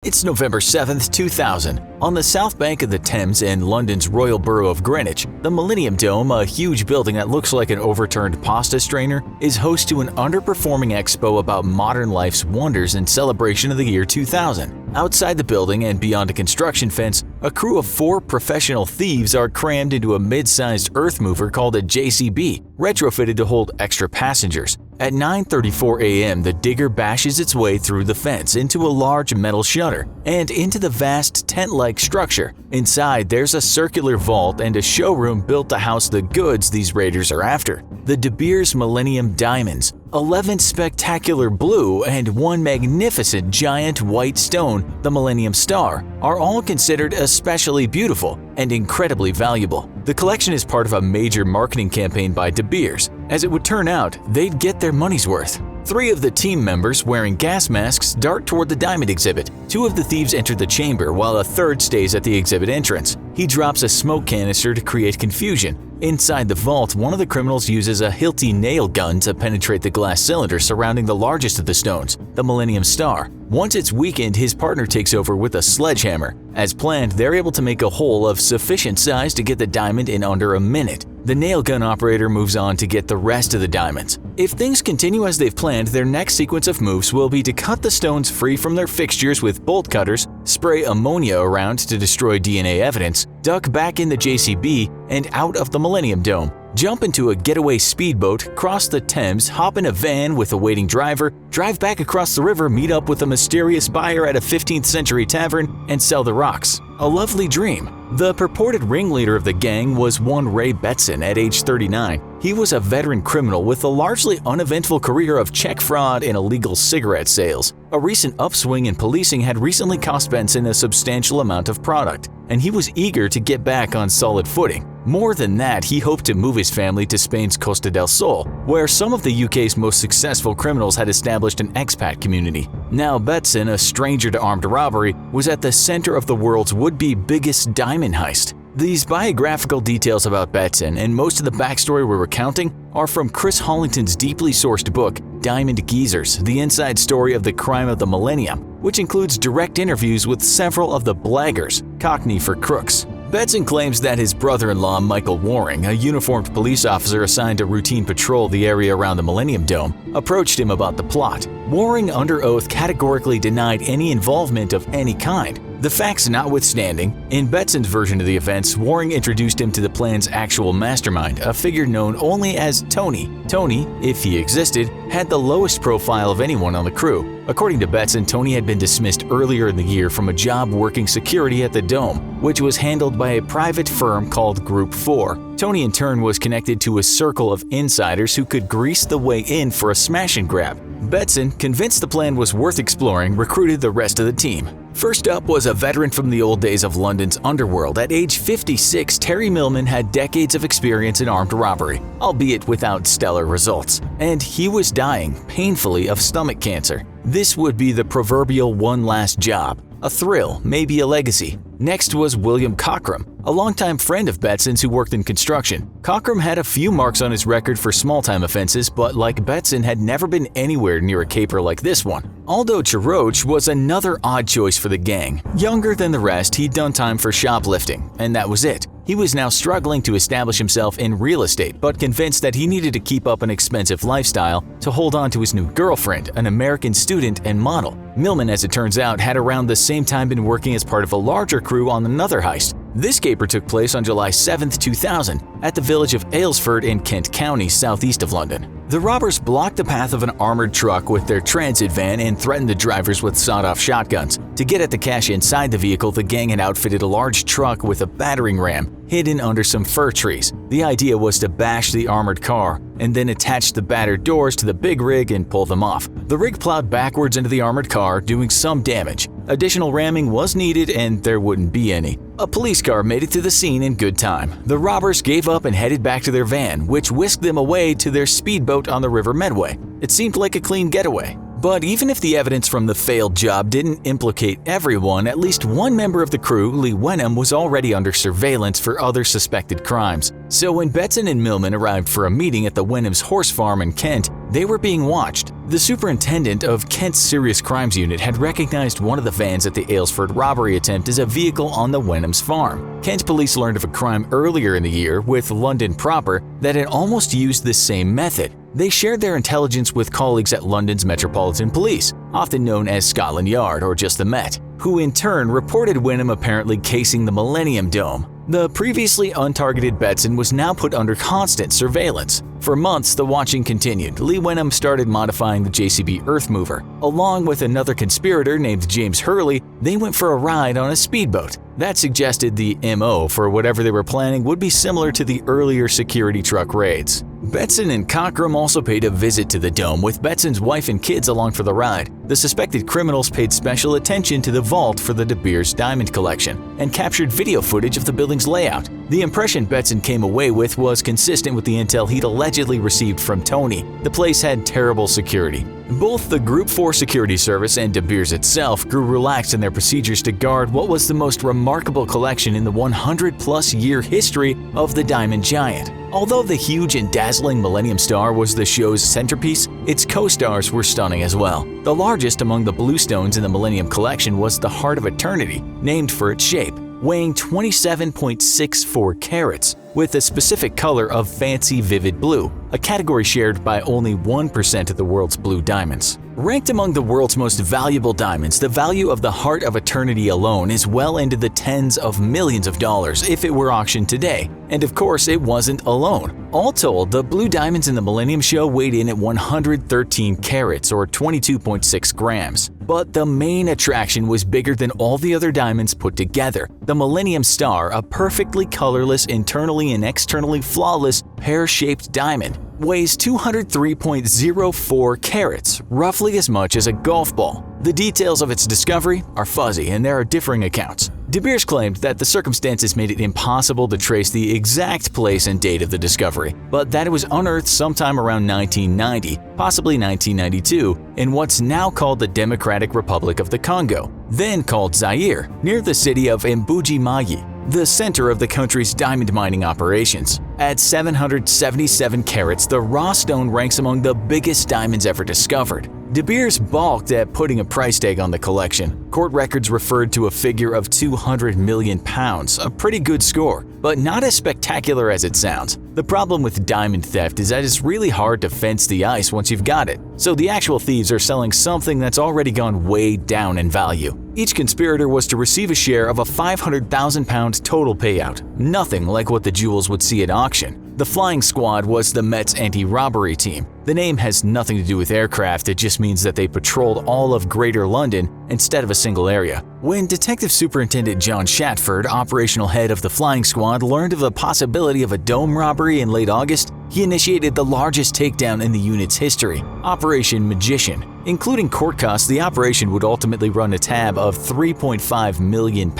It's November 7th, 2000. On the south bank of the Thames in London's Royal Borough of Greenwich, the Millennium Dome, a huge building that looks like an overturned pasta strainer, is host to an underperforming expo about modern life's wonders in celebration of the year 2000. Outside the building and beyond a construction fence, a crew of 4 professional thieves are crammed into a mid-sized earth mover called a JCB, retrofitted to hold extra passengers. At 9:34 a.m., the digger bashes its way through the fence into a large metal shutter and into the vast tent-like structure. Inside, there's a circular vault and a showroom built to house the goods these raiders are after. The De Beers Millennium Diamonds, 11 spectacular blue, and 1 magnificent giant white stone, the Millennium Star, are all considered especially beautiful and incredibly valuable. The collection is part of a major marketing campaign by De Beers. As it would turn out, they'd get their money's worth. 3 of the team members wearing gas masks dart toward the diamond exhibit. 2 of the thieves enter the chamber while a third stays at the exhibit entrance. He drops a smoke canister to create confusion. Inside the vault, one of the criminals uses a Hilti nail gun to penetrate the glass cylinder surrounding the largest of the stones, the Millennium Star. Once it's weakened, his partner takes over with a sledgehammer. As planned, they're able to make a hole of sufficient size to get the diamond in under a minute. The nail gun operator moves on to get the rest of the diamonds. If things continue as they've planned, their next sequence of moves will be to cut the stones free from their fixtures with bolt cutters, spray ammonia around to destroy DNA evidence, duck back in the JCB and out of the Millennium Dome, jump into a getaway speedboat, cross the Thames, hop in a van with a waiting driver, drive back across the river, meet up with a mysterious buyer at a 15th century tavern, and sell the rocks. A lovely dream. The purported ringleader of the gang was one Ray Betson at age 39. He was a veteran criminal with a largely uneventful career of check fraud and illegal cigarette sales. A recent upswing in policing had recently cost Benson a substantial amount of product, and he was eager to get back on solid footing. More than that, he hoped to move his family to Spain's Costa del Sol, where some of the UK's most successful criminals had established an expat community. Now Betson, a stranger to armed robbery, was at the center of the world's would-be biggest diamond heist. These biographical details about Betson and most of the backstory we're recounting are from Chris Hollington's deeply sourced book, Diamond Geezers: The Inside Story of the Crime of the Millennium, which includes direct interviews with several of the blaggers, Cockney for crooks. Betson claims that his brother-in-law Michael Waring, a uniformed police officer assigned to routine patrol the area around the Millennium Dome, approached him about the plot. Waring, under oath, categorically denied any involvement of any kind. The facts notwithstanding, in Betson's version of the events, Waring introduced him to the plan's actual mastermind, a figure known only as Tony. Tony, if he existed, had the lowest profile of anyone on the crew. According to Betson, Tony had been dismissed earlier in the year from a job working security at the Dome, which was handled by a private firm called Group 4. Tony in turn was connected to a circle of insiders who could grease the way in for a smash and grab. Betson, convinced the plan was worth exploring, recruited the rest of the team. First up was a veteran from the old days of London's underworld. At age 56, Terry Millman had decades of experience in armed robbery, albeit without stellar results. And he was dying, painfully, of stomach cancer. This would be the proverbial one last job. A thrill, maybe a legacy. Next was William Cockram, a longtime friend of Betson's who worked in construction. Cockram had a few marks on his record for small-time offenses, but like Betson, had never been anywhere near a caper like this one. Aldo Chiroch was another odd choice for the gang. Younger than the rest, he'd done time for shoplifting, and that was it. He was now struggling to establish himself in real estate, but convinced that he needed to keep up an expensive lifestyle to hold on to his new girlfriend, an American student and model. Millman, as it turns out, had around the same time been working as part of a larger crew on another heist. This caper took place on July 7, 2000, at the village of Aylesford in Kent County, southeast of London. The robbers blocked the path of an armored truck with their transit van and threatened the drivers with sawed-off shotguns. To get at the cash inside the vehicle, the gang had outfitted a large truck with a battering ram hidden under some fir trees. The idea was to bash the armored car and then attach the battered doors to the big rig and pull them off. The rig plowed backwards into the armored car, doing some damage. Additional ramming was needed and there wouldn't be any. A police car made it to the scene in good time. The robbers gave up and headed back to their van, which whisked them away to their speedboat on the River Medway. It seemed like a clean getaway. But even if the evidence from the failed job didn't implicate everyone, at least one member of the crew, Lee Wenham, was already under surveillance for other suspected crimes. So when Betson and Millman arrived for a meeting at the Wenham's horse farm in Kent, they were being watched. The superintendent of Kent's Serious Crimes Unit had recognized one of the vans at the Aylesford robbery attempt as a vehicle on the Wenham's farm. Kent police learned of a crime earlier in the year with London proper that had almost used the same method. They shared their intelligence with colleagues at London's Metropolitan Police, often known as Scotland Yard or just the Met, who in turn reported Wenham apparently casing the Millennium Dome. The previously untargeted Betson was now put under constant surveillance. For months, the watching continued. Lee Wenham started modifying the JCB Earth Mover. Along with another conspirator named James Hurley, they went for a ride on a speedboat. That suggested the MO for whatever they were planning would be similar to the earlier security truck raids. Betson and Cockram also paid a visit to the Dome, with Betson's wife and kids along for the ride. The suspected criminals paid special attention to the vault for the De Beers diamond collection and captured video footage of the building's layout. The impression Betson came away with was consistent with the intel he'd allegedly received from Tony. The place had terrible security. Both the Group 4 security service and De Beers itself grew relaxed in their procedures to guard what was the most remarkable collection in the 100-plus-year history of the Diamond Giant. Although the huge and dazzling Millennium Star was the show's centerpiece, its co-stars were stunning as well. The largest among the blue stones in the Millennium collection was the Heart of Eternity, named for its shape. Weighing 27.64 carats, with a specific color of fancy vivid blue, a category shared by only 1% of the world's blue diamonds. Ranked among the world's most valuable diamonds, the value of the Heart of Eternity alone is well into the tens of millions of dollars if it were auctioned today. And of course, it wasn't alone. All told, the blue diamonds in the Millennium show weighed in at 113 carats or 22.6 grams. But the main attraction was bigger than all the other diamonds put together. The Millennium Star, a perfectly colorless, internally and externally flawless, pear-shaped diamond, weighs 203.04 carats, roughly as much as a golf ball. The details of its discovery are fuzzy and there are differing accounts. De Beers claimed that the circumstances made it impossible to trace the exact place and date of the discovery, but that it was unearthed sometime around 1990, possibly 1992, in what's now called the Democratic Republic of the Congo, then called Zaire, near the city of Mbuji-Mayi, the center of the country's diamond mining operations. At 777 carats, the raw stone ranks among the biggest diamonds ever discovered. De Beers balked at putting a price tag on the collection. Court records referred to a figure of £200 million, a pretty good score, but not as spectacular as it sounds. The problem with diamond theft is that it's really hard to fence the ice once you've got it, so the actual thieves are selling something that's already gone way down in value. Each conspirator was to receive a share of a £500,000 total payout, nothing like what the jewels would see at auction. The flying squad was the Met's anti-robbery team. The name has nothing to do with aircraft, it just means that they patrolled all of Greater London instead of a single area. When Detective Superintendent John Shatford, operational head of the flying squad, learned of the possibility of a dome robbery in late August, he initiated the largest takedown in the unit's history, Operation Magician. Including court costs, the operation would ultimately run a tab of £3.5 million.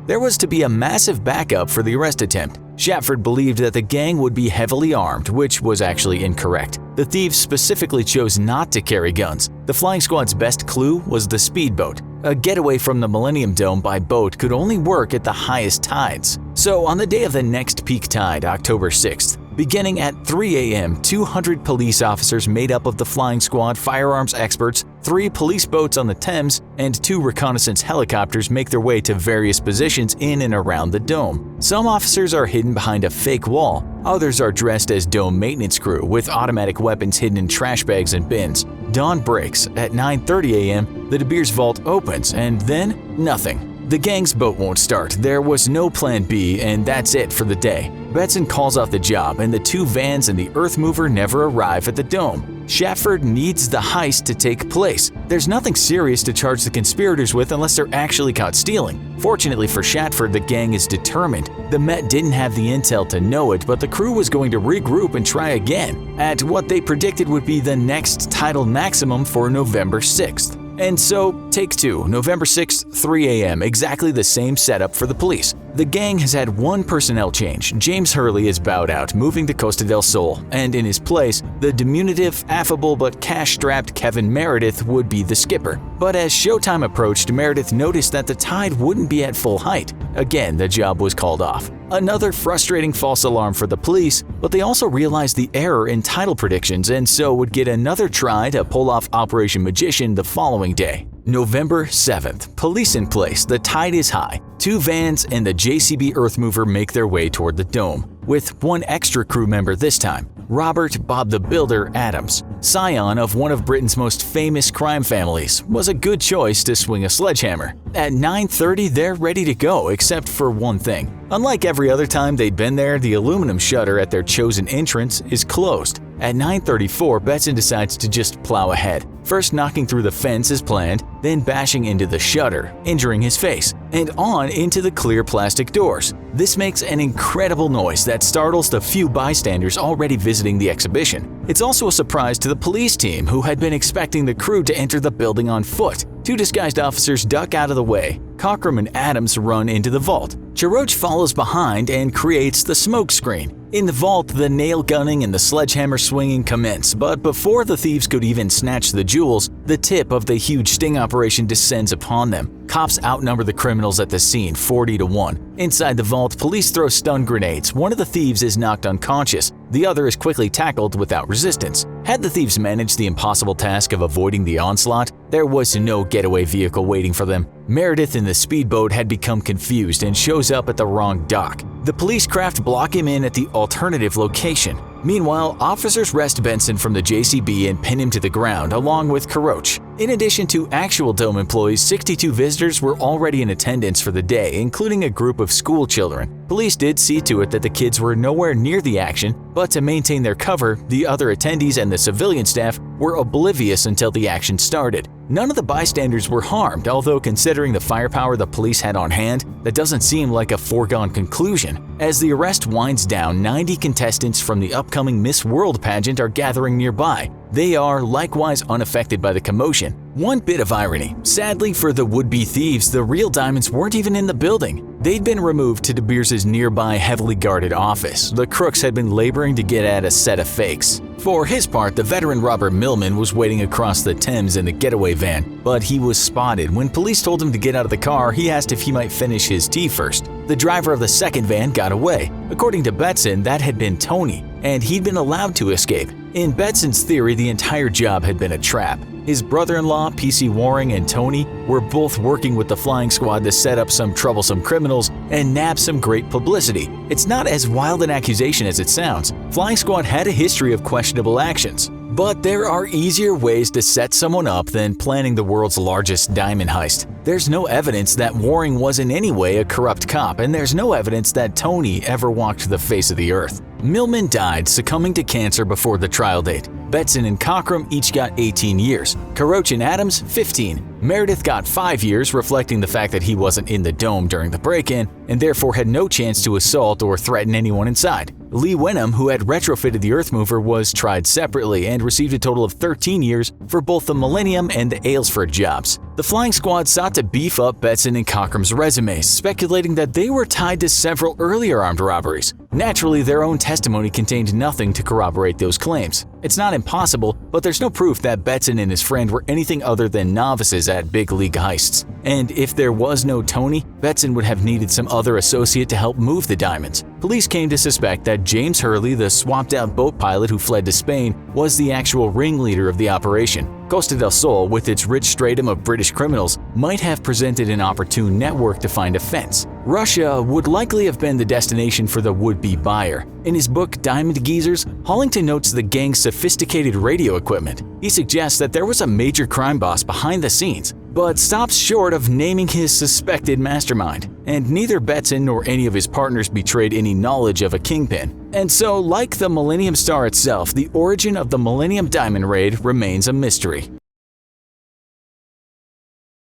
There was to be a massive backup for the arrest attempt. Shatford believed that the gang would be heavily armed, which was actually incorrect. The thieves specifically chose not to carry guns. The flying squad's best clue was the speedboat. A getaway from the Millennium Dome by boat could only work at the highest tides. So on the day of the next peak tide, October 6th, beginning at 3 a.m., 200 police officers made up of the flying squad, firearms experts, 3 police boats on the Thames, and 2 reconnaissance helicopters make their way to various positions in and around the dome. Some officers are hidden behind a fake wall, others are dressed as dome maintenance crew with automatic weapons hidden in trash bags and bins. Dawn breaks. At 9:30 a.m., the De Beers vault opens, and then nothing. The gang's boat won't start, there was no plan B, and that's it for the day. Betson calls off the job, and the 2 vans and the earth mover never arrive at the dome. Shatford needs the heist to take place. There's nothing serious to charge the conspirators with unless they're actually caught stealing. Fortunately for Shatford, the gang is determined. The Met didn't have the intel to know it, but the crew was going to regroup and try again, at what they predicted would be the next tidal maximum for November 6th. And so, take 2, November 6th, 3 a.m., exactly the same setup for the police. The gang has had one personnel change. James Hurley is bowed out, moving to Costa del Sol, and in his place, the diminutive, affable but cash-strapped Kevin Meredith would be the skipper. But as showtime approached, Meredith noticed that the tide wouldn't be at full height. Again, the job was called off. Another frustrating false alarm for the police, but they also realized the error in tidal predictions and so would get another try to pull off Operation Magician the following day. November 7th, police in place, the tide is high. 2 vans and the JCB earth mover make their way toward the dome, with 1 extra crew member this time, Robert "Bob the Builder" Adams. Scion of one of Britain's most famous crime families, was a good choice to swing a sledgehammer. At 9:30, they're ready to go, except for one thing. Unlike every other time they'd been there, the aluminum shutter at their chosen entrance is closed. At 9:34, Betson decides to just plow ahead, first knocking through the fence as planned, then bashing into the shutter, injuring his face, and on into the clear plastic doors. This makes an incredible noise that startles the few bystanders already visiting the exhibition. It's also a surprise to the police team, who had been expecting the crew to enter the building on foot. 2 disguised officers duck out of the way. Cockrum and Adams run into the vault. Charoch follows behind and creates the smoke screen. In the vault, the nail gunning and the sledgehammer swinging commence, but before the thieves could even snatch the jewels, the tip of the huge sting operation descends upon them. Cops outnumber the criminals at the scene 40-1. Inside the vault, police throw stun grenades. One of the thieves is knocked unconscious. The other is quickly tackled without resistance. Had the thieves managed the impossible task of avoiding the onslaught, there was no getaway vehicle waiting for them. Meredith in the speedboat had become confused and shows up at the wrong dock. The police craft block him in at the alternative location. Meanwhile, officers wrest Benson from the JCB and pin him to the ground along with Karoch. In addition to actual Dome employees, 62 visitors were already in attendance for the day, including a group of school children. Police did see to it that the kids were nowhere near the action, but to maintain their cover, the other attendees and the civilian staff were oblivious until the action started. None of the bystanders were harmed, although considering the firepower the police had on hand, that doesn't seem like a foregone conclusion. As the arrest winds down, 90 contestants from the upcoming Miss World pageant are gathering nearby. They are likewise unaffected by the commotion. One bit of irony. Sadly for the would-be thieves, the real diamonds weren't even in the building. They'd been removed to De Beers' nearby heavily guarded office. The crooks had been laboring to get at a set of fakes. For his part, the veteran robber Millman was waiting across the Thames in the getaway van, but he was spotted. When police told him to get out of the car, he asked if he might finish his tea first. The driver of the second van got away. According to Betson, that had been Tony, and he'd been allowed to escape. In Betson's theory, the entire job had been a trap. His brother-in-law, P.C. Waring, and Tony were both working with the flying squad to set up some troublesome criminals and nab some great publicity. It's not as wild an accusation as it sounds. Flying Squad had a history of questionable actions. But there are easier ways to set someone up than planning the world's largest diamond heist. There's no evidence that Waring was in any way a corrupt cop, and there's no evidence that Tony ever walked the face of the earth. Millman died, succumbing to cancer before the trial date. Betson and Cockrum each got 18 years. Karoch and Adams, 15. Meredith got 5 years, reflecting the fact that he wasn't in the Dome during the break-in and therefore had no chance to assault or threaten anyone inside. Lee Wenham, who had retrofitted the Earthmover, was tried separately and received a total of 13 years for both the Millennium and the Aylesford jobs. The Flying Squad sought to beef up Betson and Cockrum's resumes, speculating that they were tied to several earlier armed robberies. Naturally, their own testimony contained nothing to corroborate those claims. It's not impossible, but there's no proof that Betson and his friend were anything other than novices at big league heists. And if there was no Tony, Betson would have needed some other associate to help move the diamonds. Police came to suspect that James Hurley, the swapped-out boat pilot who fled to Spain, was the actual ringleader of the operation. Costa del Sol, with its rich stratum of British criminals, might have presented an opportune network to find a fence. Russia would likely have been the destination for the would-be buyer. In his book Diamond Geezers, Hollington notes the gang's sophisticated radio equipment. He suggests that there was a major crime boss behind the scenes, but stops short of naming his suspected mastermind. And neither Betson nor any of his partners betrayed any knowledge of a kingpin. And so, like the Millennium Star itself, the origin of the Millennium Diamond Raid remains a mystery.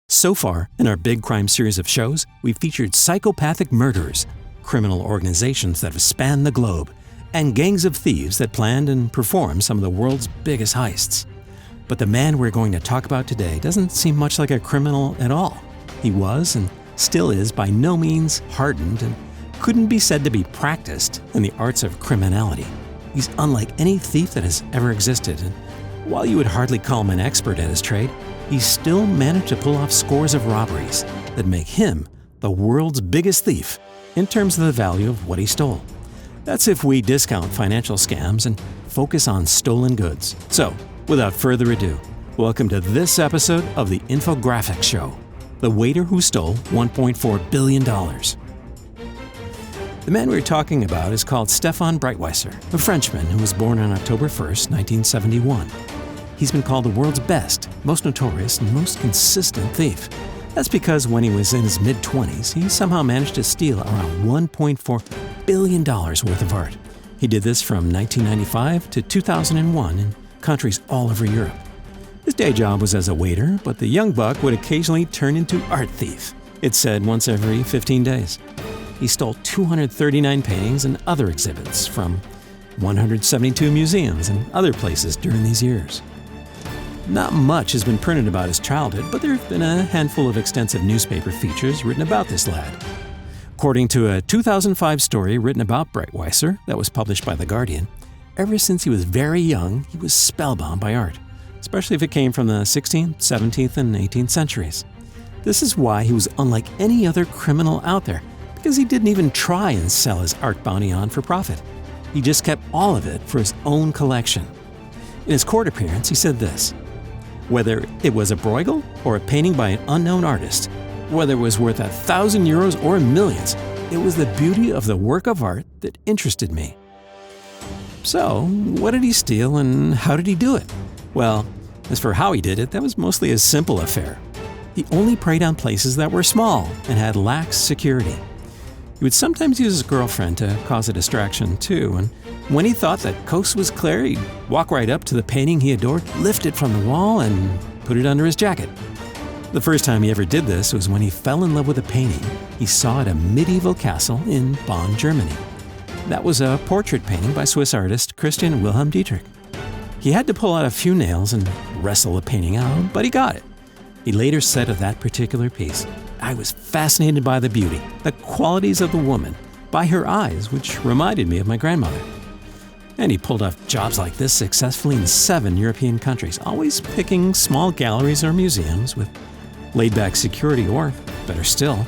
So far, in our big crime series of shows, we've featured psychopathic murderers, criminal organizations that have spanned the globe, and gangs of thieves that planned and performed some of the world's biggest heists. But the man we're going to talk about today doesn't seem much like a criminal at all. He was, and still is, by no means hardened and couldn't be said to be practiced in the arts of criminality. He's unlike any thief that has ever existed, and while you would hardly call him an expert at his trade, he's still managed to pull off scores of robberies that make him the world's biggest thief in terms of the value of what he stole. That's if we discount financial scams and focus on stolen goods. So, without further ado, welcome to this episode of the Infographics Show, the waiter who stole $1.4 billion. The man we're talking about is called Stefan Breitwieser, a Frenchman who was born on October 1st, 1971. He's been called the world's best, most notorious, and most consistent thief. That's because when he was in his mid-20s, he somehow managed to steal around $1.4 billion worth of art. He did this from 1995 to 2001 in countries all over Europe. His day job was as a waiter, but the young buck would occasionally turn into art thief. It's said once every 15 days. He stole 239 paintings and other exhibits from 172 museums and other places during these years. Not much has been printed about his childhood, but there have been a handful of extensive newspaper features written about this lad. According to a 2005 story written about Breitwieser that was published by The Guardian, ever since he was very young, he was spellbound by art, especially if it came from the 16th, 17th, and 18th centuries. This is why he was unlike any other criminal out there, because he didn't even try and sell his art bounty on for profit. He just kept all of it for his own collection. In his court appearance, he said this: whether it was a Bruegel or a painting by an unknown artist, whether it was worth €1,000 or millions, It was the beauty of the work of art that interested me. So, what did he steal and how did he do it? Well, as for how he did it, that was mostly a simple affair. He only preyed on places that were small and had lax security. He would sometimes use his girlfriend to cause a distraction too, and when he thought that coast was clear, he'd walk right up to the painting he adored, lift it from the wall, and put it under his jacket. The first time he ever did this was when he fell in love with a painting he saw at a medieval castle in Bonn, Germany. That was a portrait painting by Swiss artist Christian Wilhelm Dietrich. He had to pull out a few nails and wrestle the painting out, but he got it. He later said of that particular piece, "I was fascinated by the beauty, the qualities of the woman, by her eyes, which reminded me of my grandmother." And he pulled off jobs like this successfully in 7 European countries, always picking small galleries or museums with laid-back security, or, better still,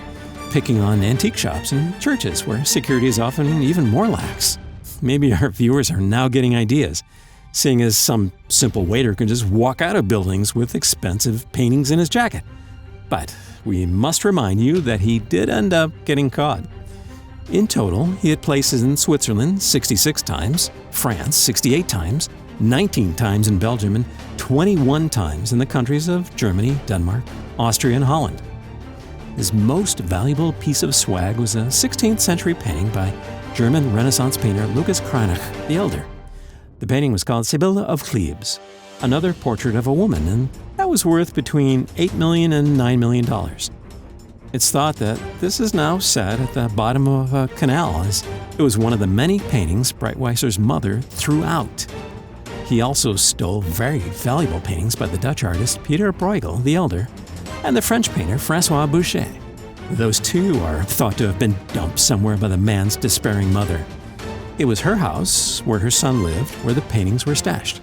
picking on antique shops and churches where security is often even more lax. Maybe our viewers are now getting ideas, seeing as some simple waiter can just walk out of buildings with expensive paintings in his jacket. But we must remind you that he did end up getting caught. In total, he had places in Switzerland 66 times, France 68 times, 19 times in Belgium, and 21 times in the countries of Germany, Denmark, Austria, and Holland. His most valuable piece of swag was a 16th century painting by German Renaissance painter Lucas Cranach the Elder. The painting was called Sibylle of Cleves, another portrait of a woman, and that was worth between $8 million and $9 million. It's thought that this is now set at the bottom of a canal, as it was one of the many paintings Breitweiser's mother threw out. He also stole very valuable paintings by the Dutch artist Peter Bruegel the Elder and the French painter François Boucher. Those two are thought to have been dumped somewhere by the man's despairing mother. It was her house, where her son lived, where the paintings were stashed.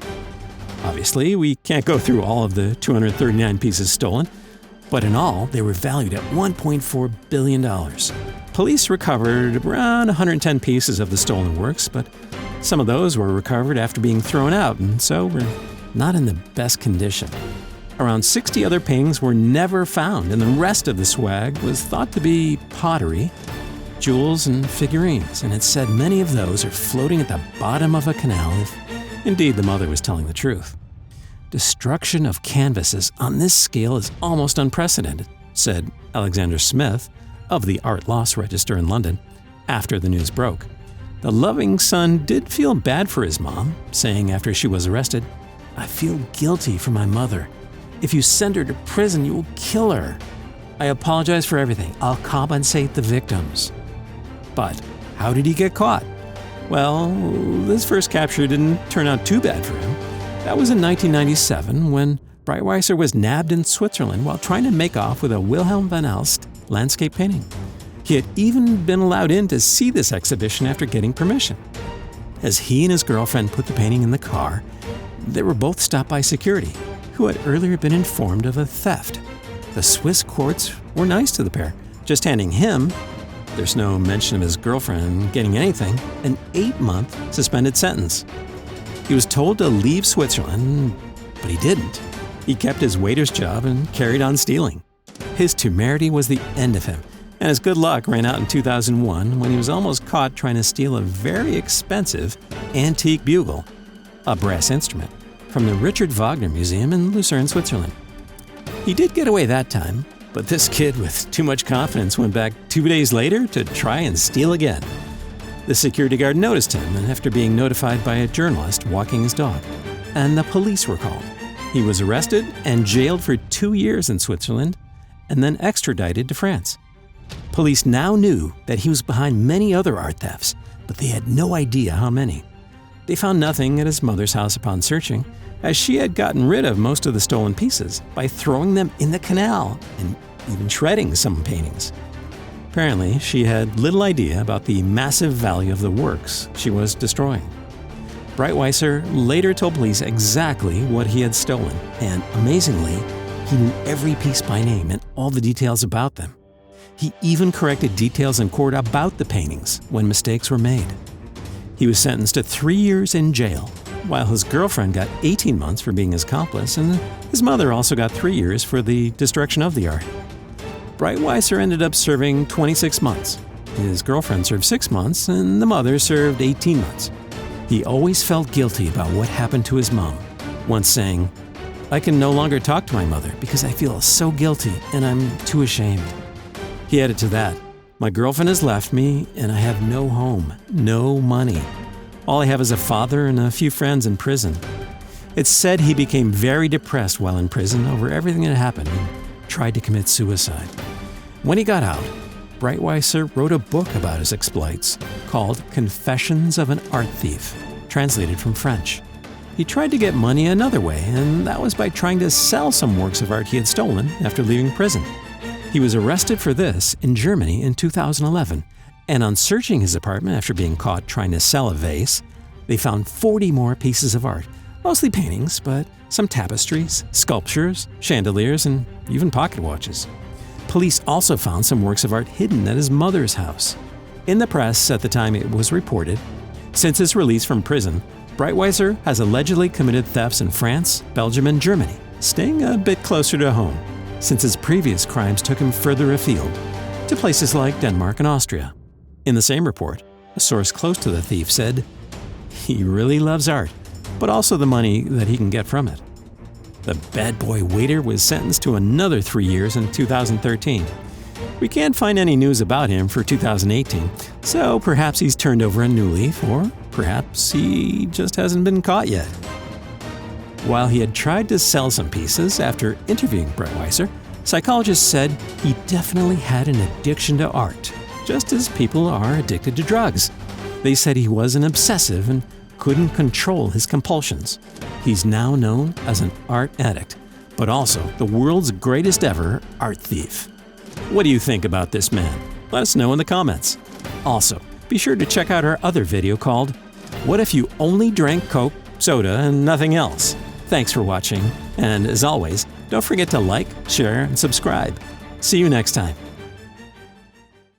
Obviously, we can't go through all of the 239 pieces stolen, but in all, they were valued at $1.4 billion. Police recovered around 110 pieces of the stolen works, but some of those were recovered after being thrown out, and so were not in the best condition. Around 60 other paintings were never found, and the rest of the swag was thought to be pottery, jewels, and figurines, and it's said many of those are floating at the bottom of a canal if indeed the mother was telling the truth. Destruction of canvases on this scale is almost unprecedented, said Alexander Smith of the Art Loss Register in London after the news broke. The loving son did feel bad for his mom, saying after she was arrested, "I feel guilty for my mother. If you send her to prison, you will kill her. I apologize for everything. I'll compensate the victims." But how did he get caught? Well, this first capture didn't turn out too bad for him. That was in 1997 when Breitweiser was nabbed in Switzerland while trying to make off with a Wilhelm van Elst landscape painting. He had even been allowed in to see this exhibition after getting permission. As he and his girlfriend put the painting in the car, they were both stopped by security, who had earlier been informed of a theft. The Swiss courts were nice to the pair, just handing him, there's no mention of his girlfriend getting anything, an 8-month suspended sentence. He was told to leave Switzerland, but he didn't. He kept his waiter's job and carried on stealing. His temerity was the end of him, and his good luck ran out in 2001 when he was almost caught trying to steal a very expensive antique bugle, a brass instrument, from the Richard Wagner Museum in Lucerne, Switzerland. He did get away that time, but this kid with too much confidence went back 2 days later to try and steal again. The security guard noticed him, and after being notified by a journalist walking his dog, and the police were called. He was arrested and jailed for 2 years in Switzerland, and then extradited to France. Police now knew that he was behind many other art thefts, but they had no idea how many. They found nothing at his mother's house upon searching, as she had gotten rid of most of the stolen pieces by throwing them in the canal and even shredding some paintings. Apparently, she had little idea about the massive value of the works she was destroying. Breitweiser later told police exactly what he had stolen, and amazingly, he knew every piece by name and all the details about them. He even corrected details in court about the paintings when mistakes were made. He was sentenced to 3 years in jail, while his girlfriend got 18 months for being his accomplice, and his mother also got 3 years for the destruction of the art. Breitweiser ended up serving 26 months, His girlfriend served 6 months, and the mother served 18 months. He always felt guilty about what happened to his mom, once saying, "I can no longer talk to my mother because I feel so guilty and I'm too ashamed." He added to that, "My girlfriend has left me and I have no home, no money. All I have is a father and a few friends in prison." It's said he became very depressed while in prison over everything that happened and tried to commit suicide. When he got out, Breitweiser wrote a book about his exploits called Confessions of an Art Thief, translated from French. He tried to get money another way, and that was by trying to sell some works of art he had stolen after leaving prison. He was arrested for this in Germany in 2011, and on searching his apartment after being caught trying to sell a vase, they found 40 more pieces of art, mostly paintings, but some tapestries, sculptures, chandeliers, and even pocket watches. Police also found some works of art hidden at his mother's house. In the press at the time it was reported, since his release from prison, Breitweiser has allegedly committed thefts in France, Belgium, and Germany, staying a bit closer to home, since his previous crimes took him further afield, to places like Denmark and Austria. In the same report, a source close to the thief said, "He really loves art, but also the money that he can get from it." The bad boy waiter was sentenced to another 3 years in 2013. We can't find any news about him for 2018, so perhaps he's turned over a new leaf, or perhaps he just hasn't been caught yet. While he had tried to sell some pieces after interviewing Breitweiser, psychologists said he definitely had an addiction to art, just as people are addicted to drugs. They said he was an obsessive and couldn't control his compulsions. He's now known as an art addict, but also the world's greatest ever art thief. What do you think about this man? Let us know in the comments. Also, be sure to check out our other video called "What If You Only Drank Coke, Soda, and Nothing Else?" Thanks for watching, and as always, don't forget to like, share, and subscribe. See you next time.